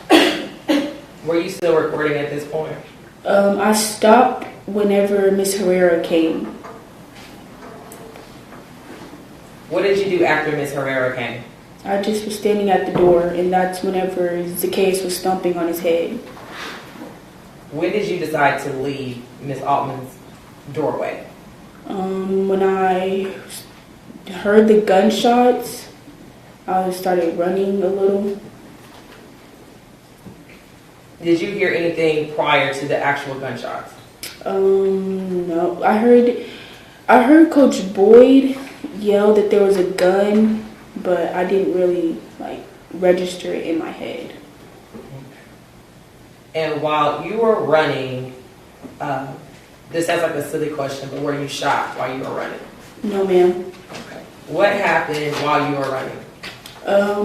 Were you still recording at this point? I stopped whenever Miss Herrera came. What did you do after Miss Herrera came? I just was standing at the door, and that's whenever Zacchaeus was stomping on his head. When did you decide to leave Miss Altman's doorway? When I heard the gunshots. I started running a little. Did you hear anything prior to the actual gunshots? No. I heard Coach Boyd yell that there was a gun, but I didn't really register it in my head. And while you were running, this sounds like a silly question, but were you shot while you were running? No, ma'am. Okay. What happened while you were running?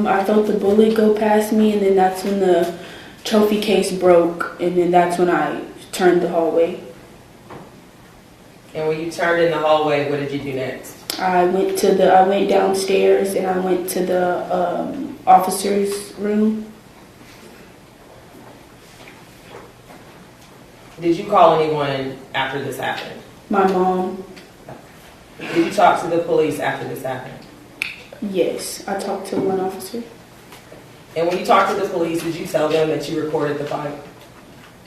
I felt the bullet go past me, and then that's when the trophy case broke, and then that's when I turned the hallway. And when you turned in the hallway, what did you do next? I went downstairs and I went to the officer's room. Did you call anyone after this happened? My mom. Did you talk to the police after this happened? Yes, I talked to one officer. And when you talked to the police, did you tell them that you recorded the fight?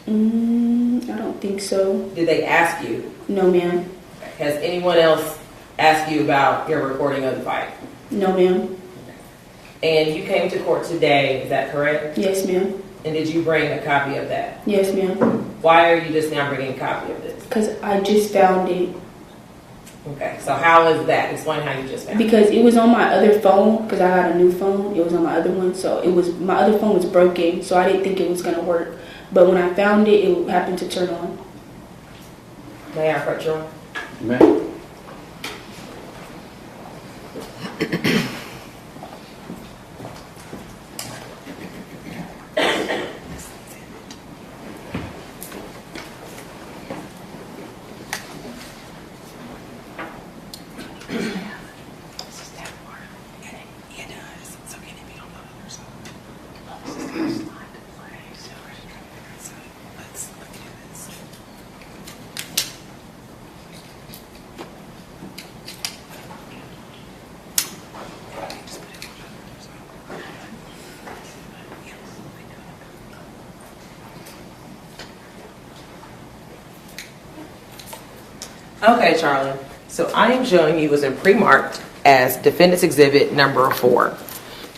I don't think so. Did they ask you? No, ma'am. Has anyone else asked you about your recording of the fight? No, ma'am. And you came to court today, is that correct? Yes, ma'am. And did you bring a copy of that? Yes, ma'am. Why are you just now bringing a copy of this? Because I just found it. Okay, so how is that? Explain how you just found it. Because it was on my other phone, because I got a new phone. It was on my other one, so my other phone was broken, so I didn't think it was going to work. But when I found it, it happened to turn on. May I cut you on? May. Okay, Charlie. So I am showing you was in pre-marked as Defendant's Exhibit number 4.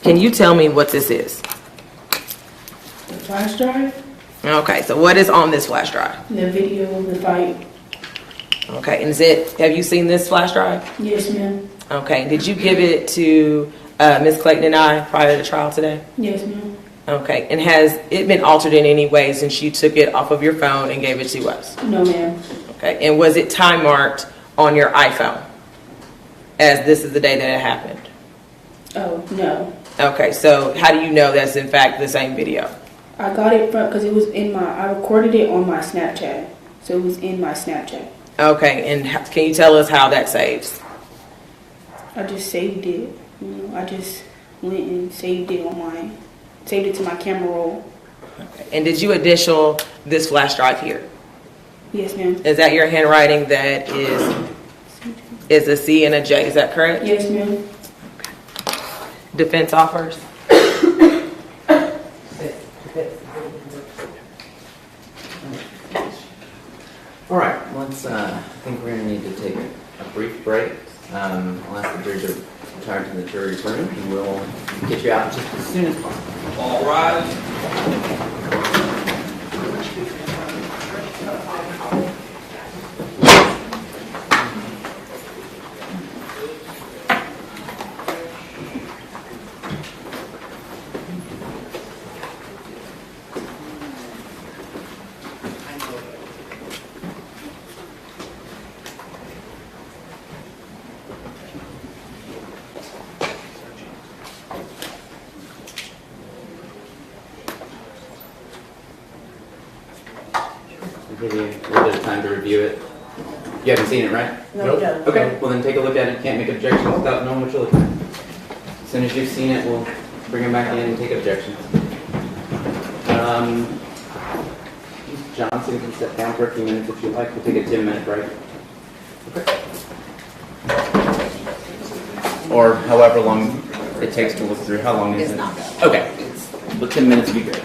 Can you tell me what this is? The flash drive? Okay, so what is on this flash drive? The video of the fight. Okay, and have you seen this flash drive? Yes, ma'am. Okay, did you give it to Ms. Clayton and I prior to the trial today? Yes, ma'am. Okay, and has it been altered in any way since you took it off of your phone and gave it to us? No, ma'am. Okay, and was it time marked on your iPhone as this is the day that it happened? Oh, no. Okay, so how do you know that's in fact the same video? I got it because it was I recorded it on my Snapchat. So it was in my Snapchat. Okay, and can you tell us how that saves? I just saved it. I just went and saved it saved it to my camera roll. Okay. And did you initial this flash drive here? Yes, ma'am. Is that your handwriting that is a C and a J, is that correct? Yes, ma'am. Okay. Defense offers? All right, I think we're going to need to take a brief break. I'll ask the jury to retire to the jury room, and we'll get you out just as soon as possible. All rise. We'll give you a little bit of time to review it. You haven't seen it, right? No, we don't. Okay, well then take a look at it. Can't make objections without knowing what you're looking at. As soon as you've seen it, we'll bring them back in and take objections. Ms. Johnson can sit down for a few minutes if you'd like. We'll take a 10-minute break. Okay. Or however long it takes to look through. How long is it? Okay. But 10 minutes would be great.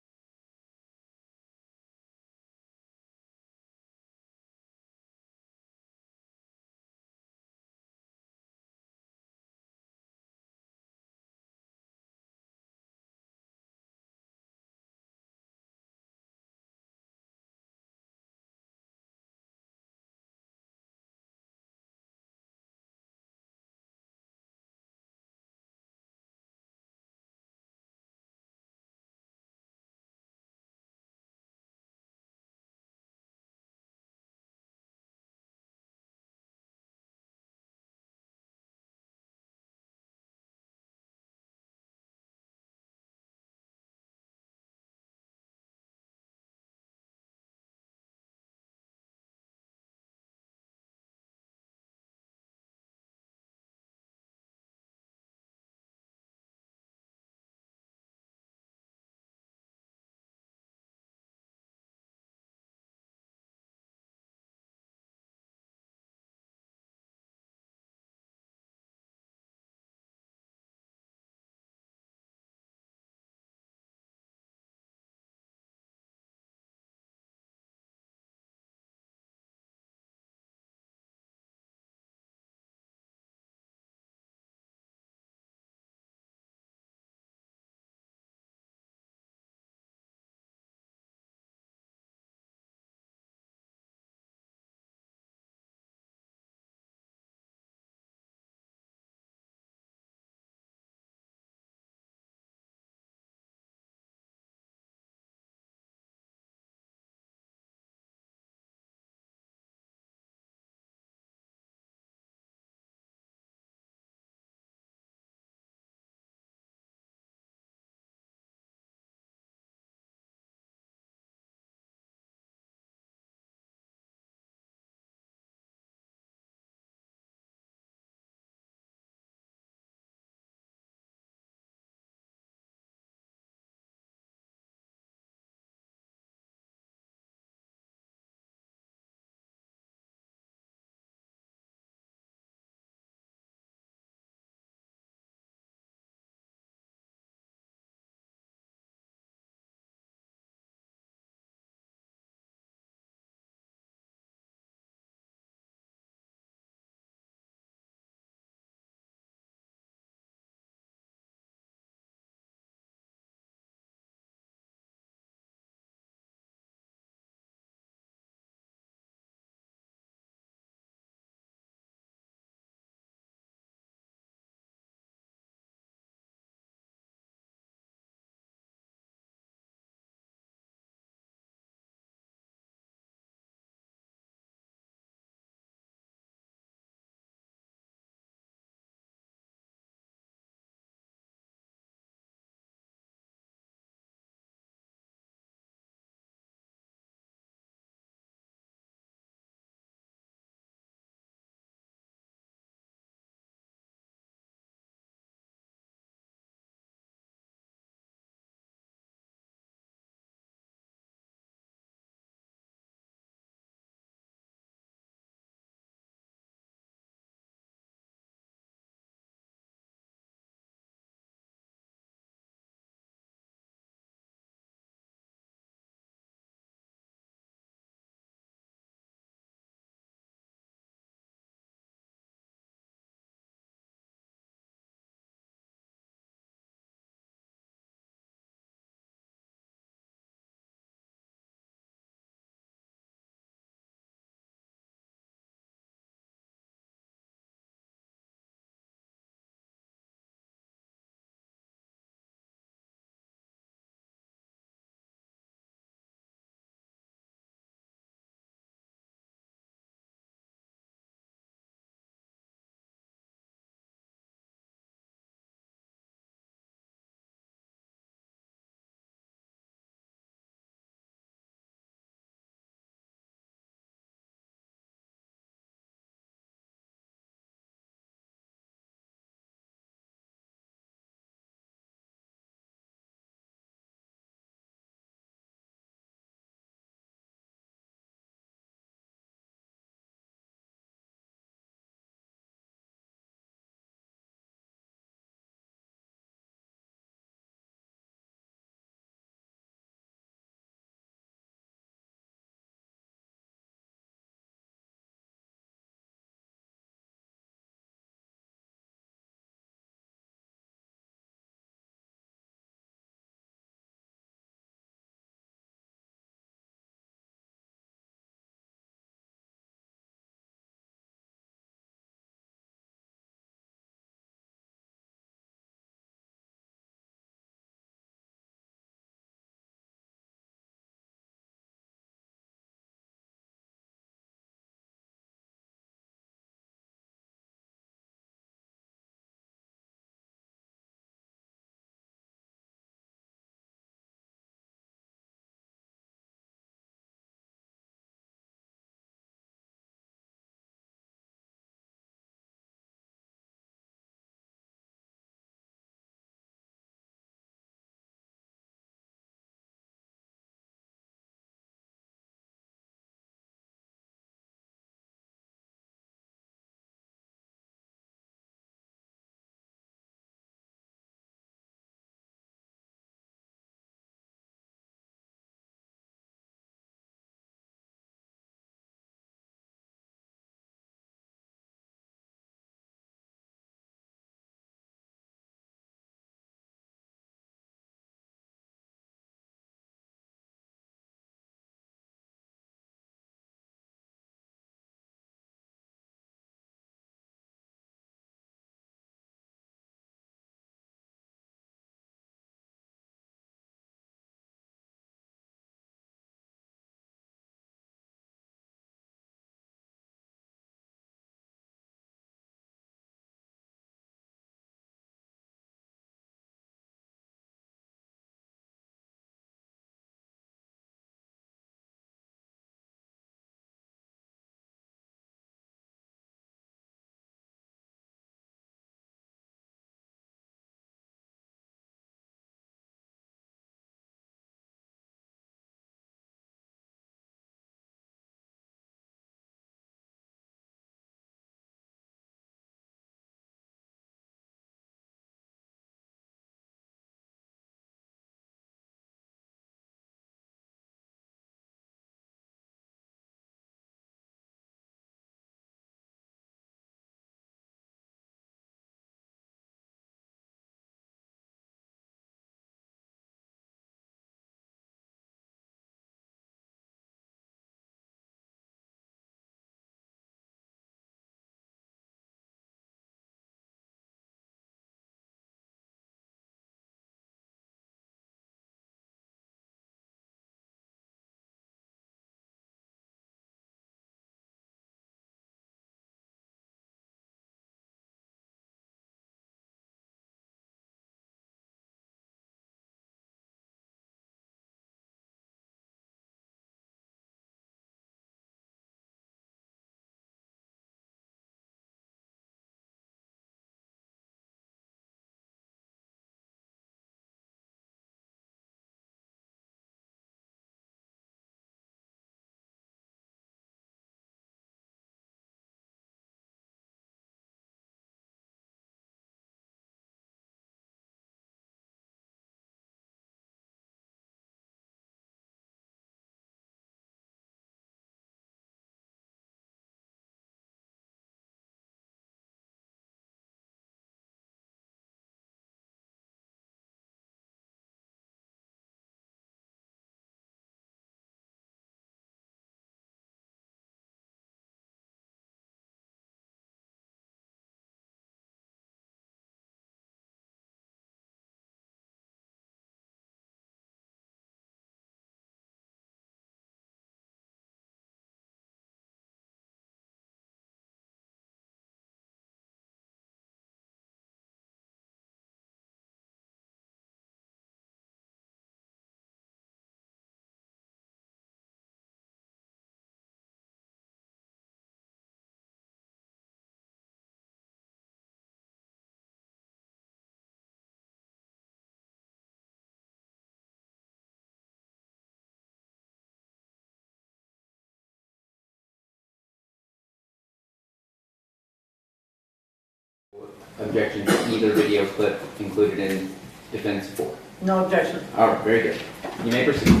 Objection to either video clip included in defense 4. No objection. All right, very good. You may proceed.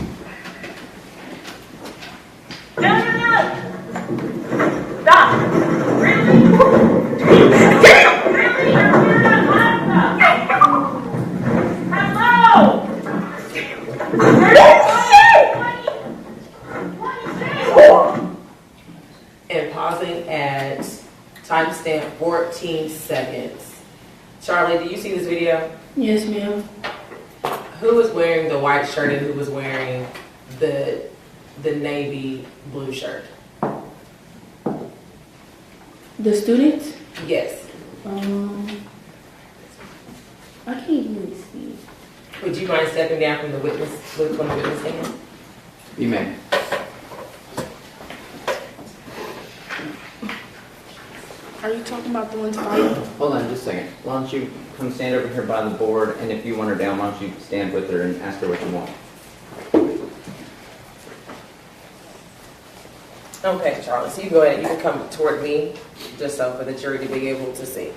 Stop! Really? And pausing at timestamp 14 seconds. Charlie, do you see this video? Yes, ma'am. Who was wearing the white shirt and who was wearing the navy blue shirt? The students? Yes. I can't even see. Would you mind stepping down from the witness stand? You may. Are you talking about the ones fighting? Hold on just a second. Why don't you come stand over here by the board, and if you want her down, why don't you stand with her and ask her what you want. Okay, Charlie, so you go ahead. You can come toward me just so for the jury to be able to see.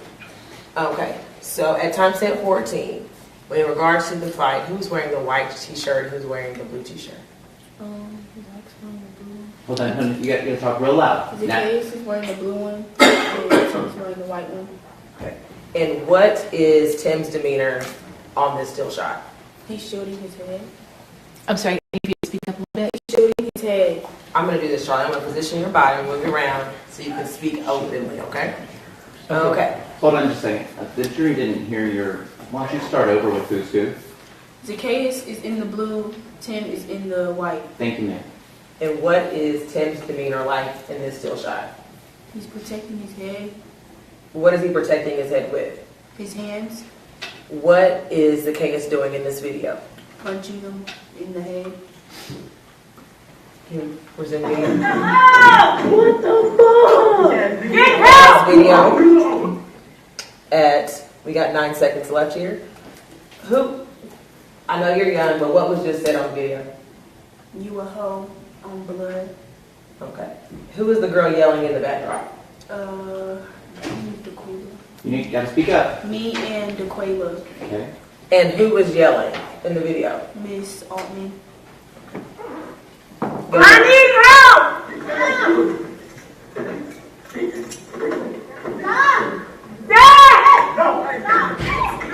Okay, so at timestamp 14, in regards to the fight, who's wearing the white t-shirt, who's wearing the blue t-shirt? Hold on, honey. You got to talk real loud. Zacchaeus is wearing the blue one, and Tim's wearing the white one. Okay. And what is Tim's demeanor on this still shot? He's shooting his head. I'm sorry, if you speak up a little bit. He's shooting his head. I'm going to do this, Charlie. I'm going to position your body and move you around so you can speak openly, okay? Okay. Hold on just a second. The jury didn't hear your... Why don't you start over with who's who? Zacchaeus is in the blue, Tim is in the white. Thank you, ma'am. And what is Tim's demeanor like in this still shot? He's protecting his head, What is he protecting his head with? his hands, What is Zacchaeus doing in this video? punching him in the head. Can you present video? What the fuck? Get help! Video we got 9 seconds left here. Who, I know you're young, but what was just said on video? You a hoe on blood. Okay. Who is the girl yelling in the backdrop? DeQuila. You got to speak up. Me and DeQuila. Okay. And who was yelling in the video? Miss Altman. I need help!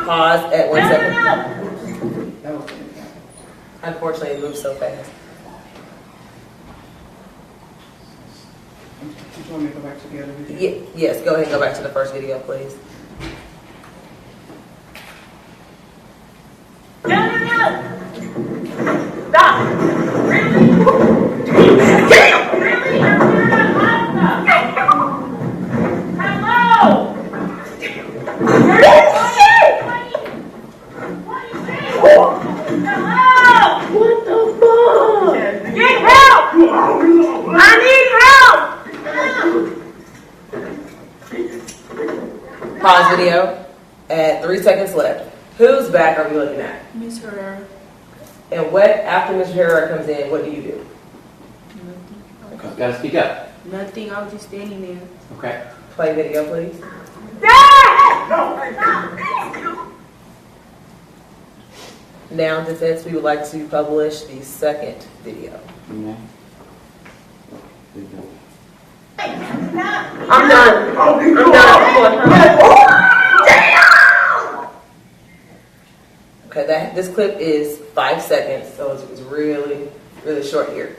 Pause at 1 second. Unfortunately, it moved so fast. Do you want me to go back to the other video? Yes, go ahead and go back to the first video, please. Stop! Really? Damn! Really? Hello! What the fuck? Get help! I need help! Pause video at 3 seconds left. Whose back are we looking at? Miss Herrera. And what, after Ms. Herrera comes in, what do you do? Okay. Got to speak up. Nothing, I was just standing there. Okay. Play video, please. Now, defense, we would like to publish the second video. You I'm done. I'm done. Okay, this clip is 5 seconds, so it's really, really short here.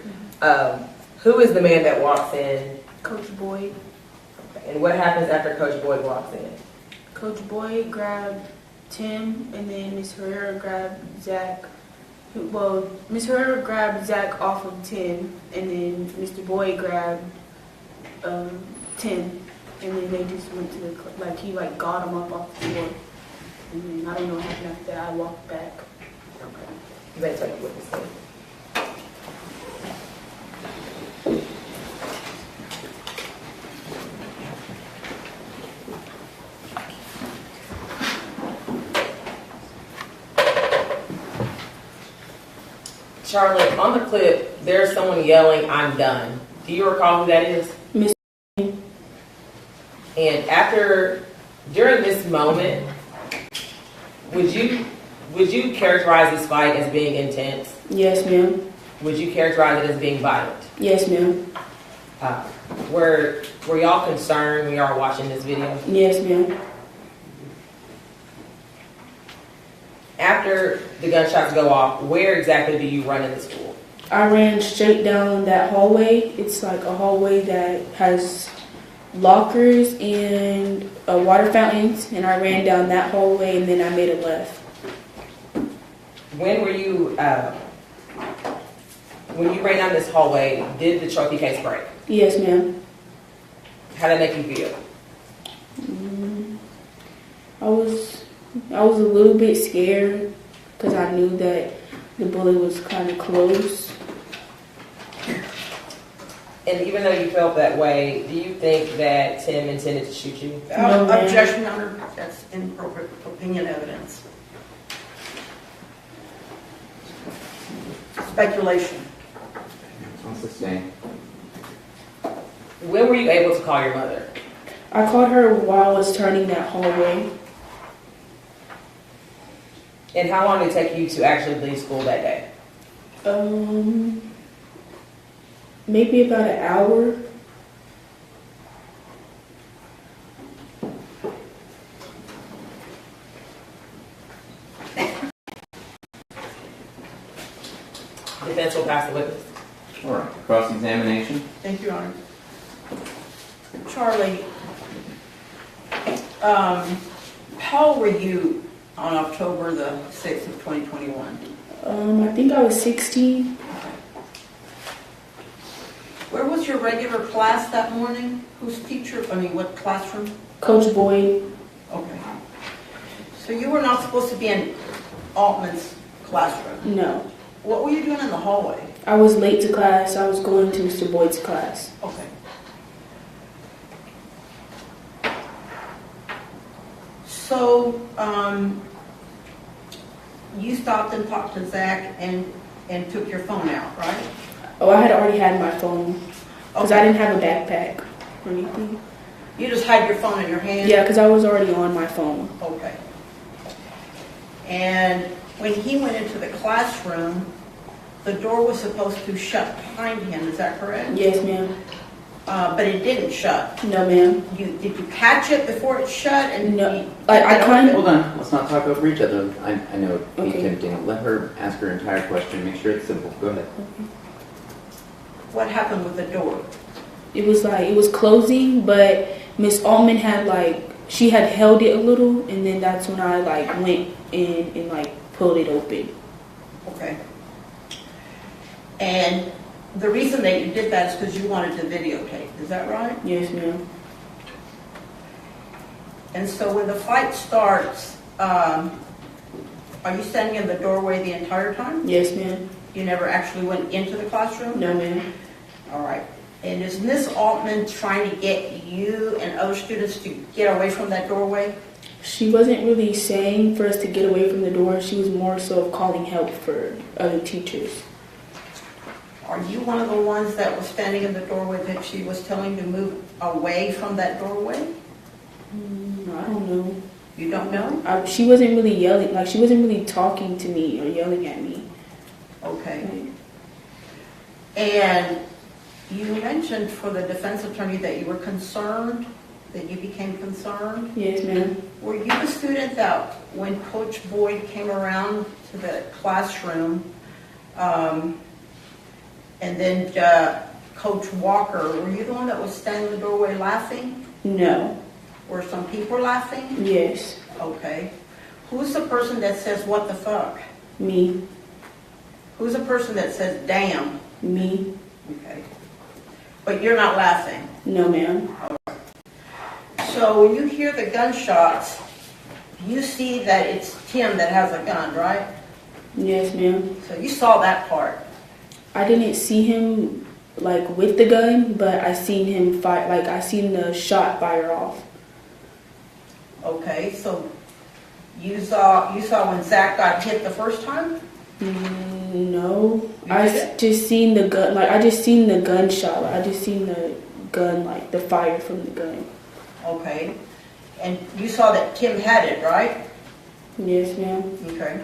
Who is the man that walks in? Coach Boyd. Okay, and what happens after Coach Boyd walks in? Coach Boyd grabbed Tim, and then Miss Herrera grabbed Zach. Well, Miss Herrera grabbed Zach off of Tim, and then Mr. Boyd grabbed Tim, and then they just went to the he got him up off the floor, and then I don't know what happened after that. I walked back. Okay, you may take what you said. Charlotte, on the clip, there's someone yelling, "I'm done." Do you recall who that is? Miss. And after During this moment, would you characterize this fight as being intense? Yes, ma'am. Would you characterize it as being violent? Yes, ma'am. Were y'all concerned when y'all were watching this video? Yes, ma'am. After the gunshots go off, where exactly do you run in the school? I ran straight down that hallway. It's like a hallway that has lockers and water fountains, and I ran down that hallway and then I made a left. When you ran down this hallway, did the trophy case break? Yes, ma'am. How did that make you feel? I was a little bit scared because I knew that the bullet was kind of close. And even though you felt that way, do you think that Tim intended to shoot you? No, ma'am. Objection, Your Honor. That's inappropriate opinion evidence. Speculation. I'll sustain. When were you able to call your mother? I called her while I was turning that hallway. And how long did it take you to actually leave school that day? Maybe about an hour. Defense will pass the witness. All right, cross-examination. Thank you, Your Honor. Charlie, how old were you on October the 6th of 2021? I think I was 16. Where was your regular class that morning? What classroom? Coach Boyd. Okay. So you were not supposed to be in Altman's classroom? No. What were you doing in the hallway? I was late to class. I was going to Mr. Boyd's class. Okay. So, you stopped and talked to Zach and took your phone out, right? Oh, I had already had my phone because I didn't have a backpack or anything. You just had your phone in your hand? Yeah, because I was already on my phone. Okay. And when he went into the classroom, the door was supposed to shut behind him, is that correct? Yes, ma'am. But it didn't shut. No, ma'am. Did you catch it before it shut? And no. I kind of... Hold on, let's not talk over each other. I know it'd be Okay. tempting. Let her ask her entire question. Make sure it's simple. Go ahead. What happened with the door? It was closing, but Miss Altman had she had held it a little, and then that's when I went in and pulled it open. Okay. And the reason that you did that is because you wanted to videotape, is that right? Yes, ma'am. And so when the fight starts, are you standing in the doorway the entire time? Yes, ma'am. You never actually went into the classroom? No, ma'am. All right. And is Miss Altman trying to get you and other students to get away from that doorway? She wasn't really saying for us to get away from the door. She was more so of calling help for other teachers. Are you one of the ones that was standing in the doorway that she was telling to move away from that doorway? I don't know. You don't know? She wasn't really yelling. She wasn't really talking to me or yelling at me. Okay. And you mentioned for the defense attorney that you were concerned, that you became concerned. Yes, ma'am. Were you the student that when Coach Boyd came around to the classroom, and then Coach Walker, were you the one that was standing in the doorway laughing? No. Were some people laughing? Yes. Okay. Who's the person that says, what the fuck? Me. Who's the person that says, damn? Me. Okay. But you're not laughing? No, ma'am. So when you hear the gunshots, you see that it's Tim that has a gun, right? Yes, ma'am. So you saw that part. I didn't see him with the gun, but I seen him fight. I seen the shot fire off. Okay, so you saw when Zach got hit the first time? No, I just seen the gun. I just seen the gunshot. I just seen the gun, the fire from the gun. Okay, And you saw that Tim had it, right? Yes, ma'am. Okay.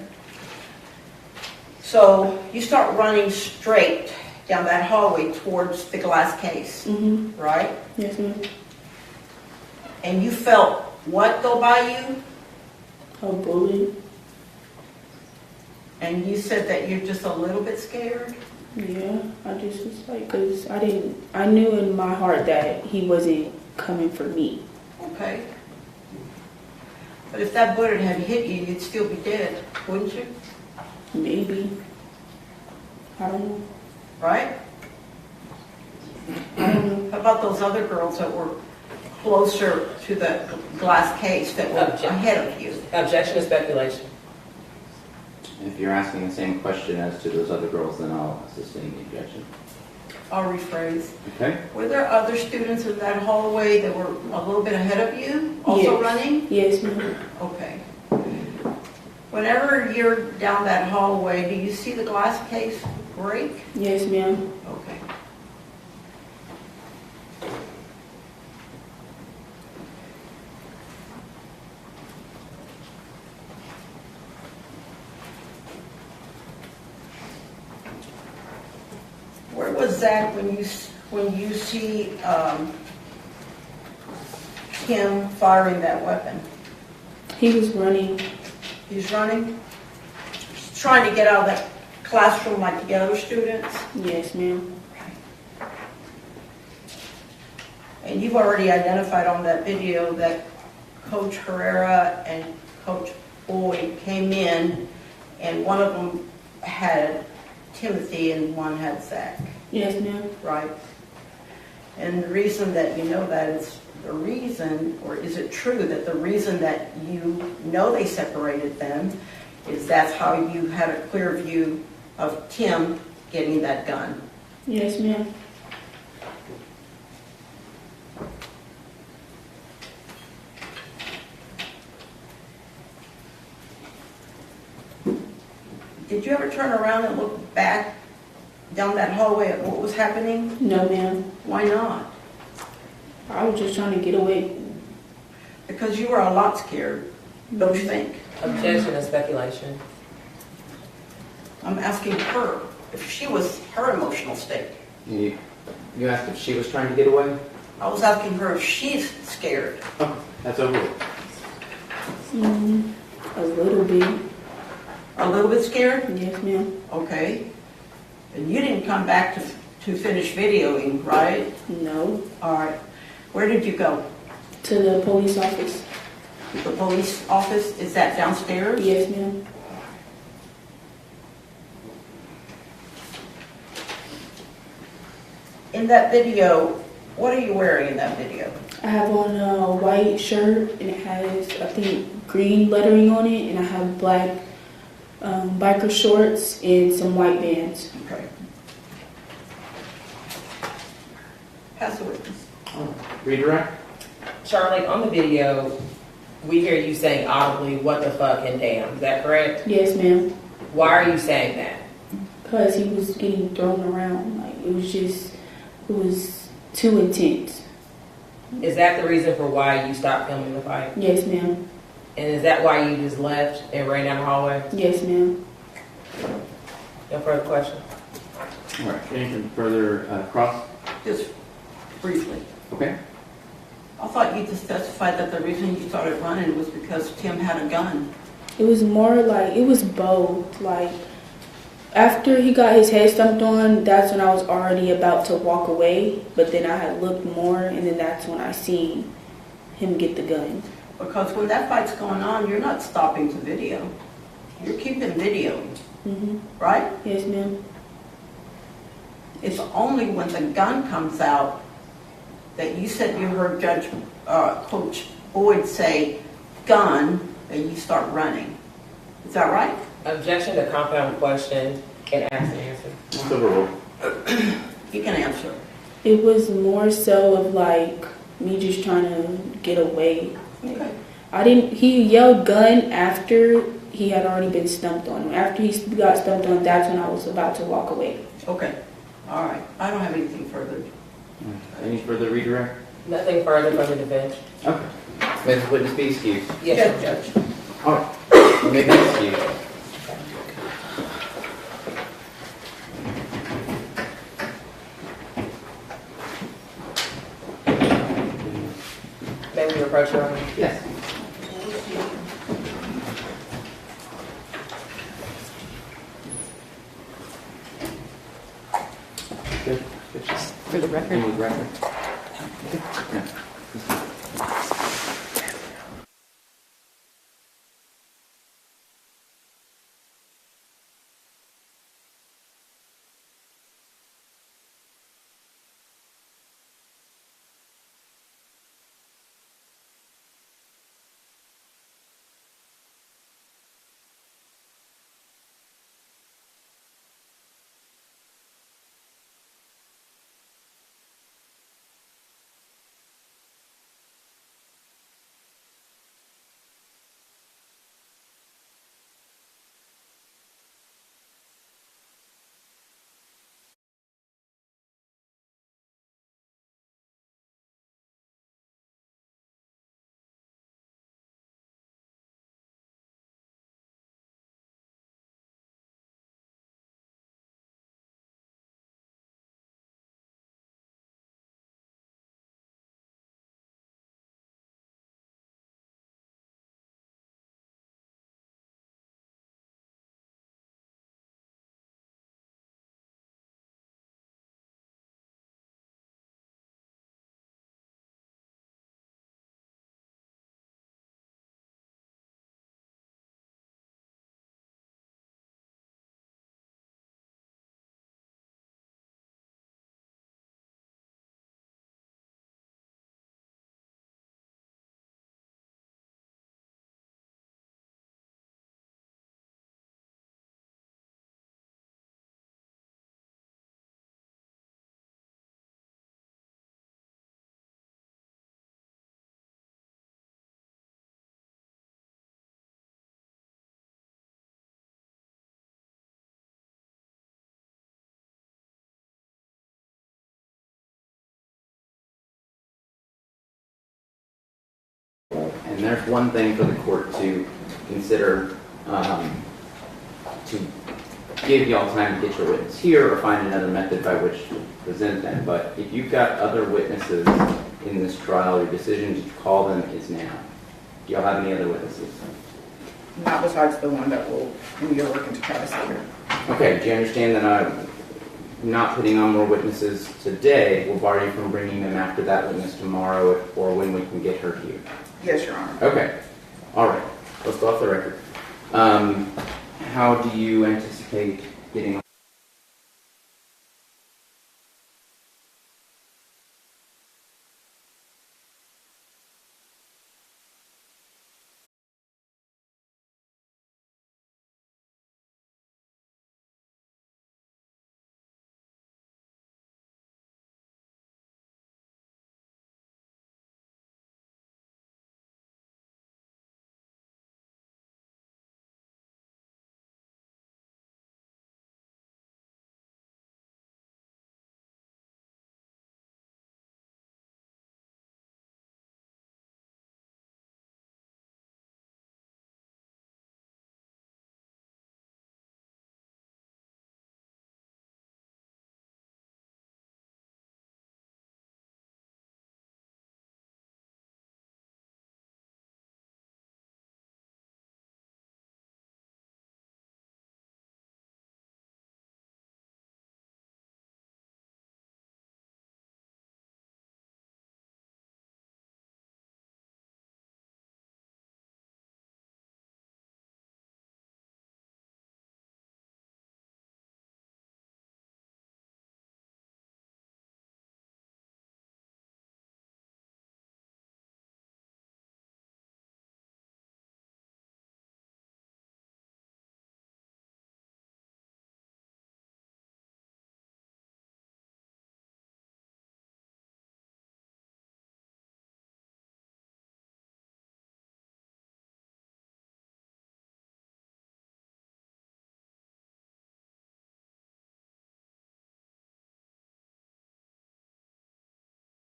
So you start running straight down that hallway towards the glass case, right? Yes, ma'am. And you felt what go by you? A bullet. And you said that you're just a little bit scared? Yeah, I just was like, cause I knew in my heart that he wasn't coming for me. Okay. But if that bullet had hit you, you'd still be dead, wouldn't you? Maybe. I don't know. Right? I don't know. How about those other girls that were closer to the glass case that were ahead of you? Objection to speculation. If you're asking the same question as to those other girls, then I'll sustain the objection. I'll rephrase. Okay. Were there other students in that hallway that were a little bit ahead of you, also Yes. running? Yes, ma'am. Okay. Whenever you're down that hallway, do you see the glass case break? Yes, ma'am. Okay. Where was Zach when you see him firing that weapon? He was running. He's running? He's trying to get out of that classroom like the other students? Yes, ma'am. And you've already identified on that video that Coach Herrera and Coach Boyd came in, and one of them had Timothy and one had Zach. Yes, ma'am. Right. And the reason that you know that is the reason, or is it true that the reason that you know they separated them is that's how you had a clear view of Tim getting that gun? Yes, ma'am. Did you ever turn around and look back down that hallway at what was happening? No, ma'am. Why not? I was just trying to get away. Because you were a lot scared, don't you think? Objection to speculation. I'm asking her if she was her emotional state. You asked if she was trying to get away? I was asking her if she's scared. Oh, that's over with. A little bit. A little bit scared? Yes, ma'am. Okay. And you didn't come back to finish videoing, right? No. All right. Where did you go? To the police office. The police office? Is that downstairs? Yes, ma'am. In that video, what are you wearing in that video? I have on a white shirt and it has, I think, green lettering on it, and I have black biker shorts and some white bands. Okay. Pass the witness. Redirect? Charlie, on the video, we hear you saying audibly, "What the fuck" and "damn." Is that correct? Yes, ma'am. Why are you saying that? Because he was getting thrown around. Like, it was too intense. Is that the reason for why you stopped filming the fight? Yes, ma'am. And is that why you just left and ran down the hallway? Yes, ma'am. No further questions? All right. Anything further cross? Just briefly. Okay. I thought you just testified that the reason you started running was because Tim had a gun. It was more like, it was both. Like, after he got his head stumped on, that's when I was already about to walk away. But then I had looked more, and then that's when I seen him get the gun. Because when that fight's going on, you're not stopping to video. You're keeping video, right? Yes, ma'am. It's only when the gun comes out that you said you heard Coach Boyd say gun, that you start running. Is that right? Objection to compound question and ask and answer. What's the rule? You can answer. It was more so of like me just trying to get away. Okay. He yelled gun after he had already been stumped on. After he got stumped on, that's when I was about to walk away. Okay. All right. I don't have anything further. Any further redirect? Nothing further from the defense. Okay. May the witness be excused? Yes, Judge. All right, you may be excused. May we approach Your Honor? Yes. Good. For the record. For the record. And there's one thing for the court to consider, to give y'all time to get your witness here or find another method by which to present them. But if you've got other witnesses in this trial, your decision to call them is now. Do y'all have any other witnesses? Not besides the one that we are working to try to secure. Okay, do you understand that I'm not putting on more witnesses today will bar you from bringing them after that witness tomorrow or when we can get her here? Yes, Your Honor. Okay. All right. Let's go off the record. How do you anticipate getting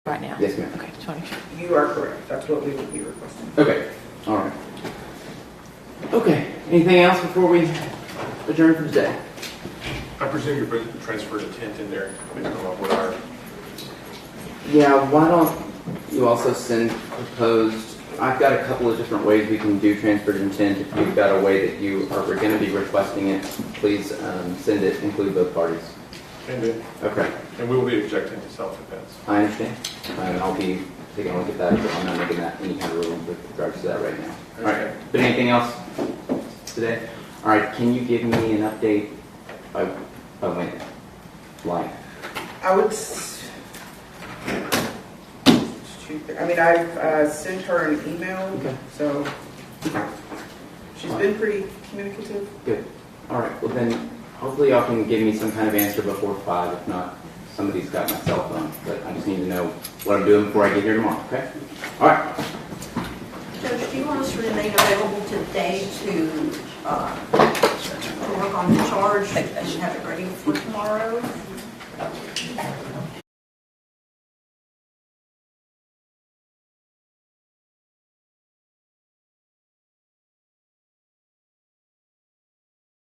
right now? Yes, ma'am. Okay, just want to make sure. You are correct. That's what we would be requesting. Okay, all right. Okay, anything else before we adjourn for today? I presume you're putting transferred intent in there based on what our, Yeah, why don't you also send proposed, I've got a couple of different ways we can do transferred intent. If you've got a way that you are going to be requesting it, please send it, include both parties. and then, Okay, and we will be objecting to self-defense. I understand. And I'll be taking a look at that, but I'm not making that any kind of ruling with regards to that right now. All right, but anything else today? All right, can you give me an update by when? Like? I would, I mean, I've sent her an email, Okay. so she's been pretty communicative. Good. All right, well then, hopefully y'all can give me some kind of answer before 5. If not, somebody's got my cell phone, but I just need to know what I'm doing before I get here tomorrow, okay? All right. Judge, do you want us to remain available today to work on the charge and have it ready for tomorrow?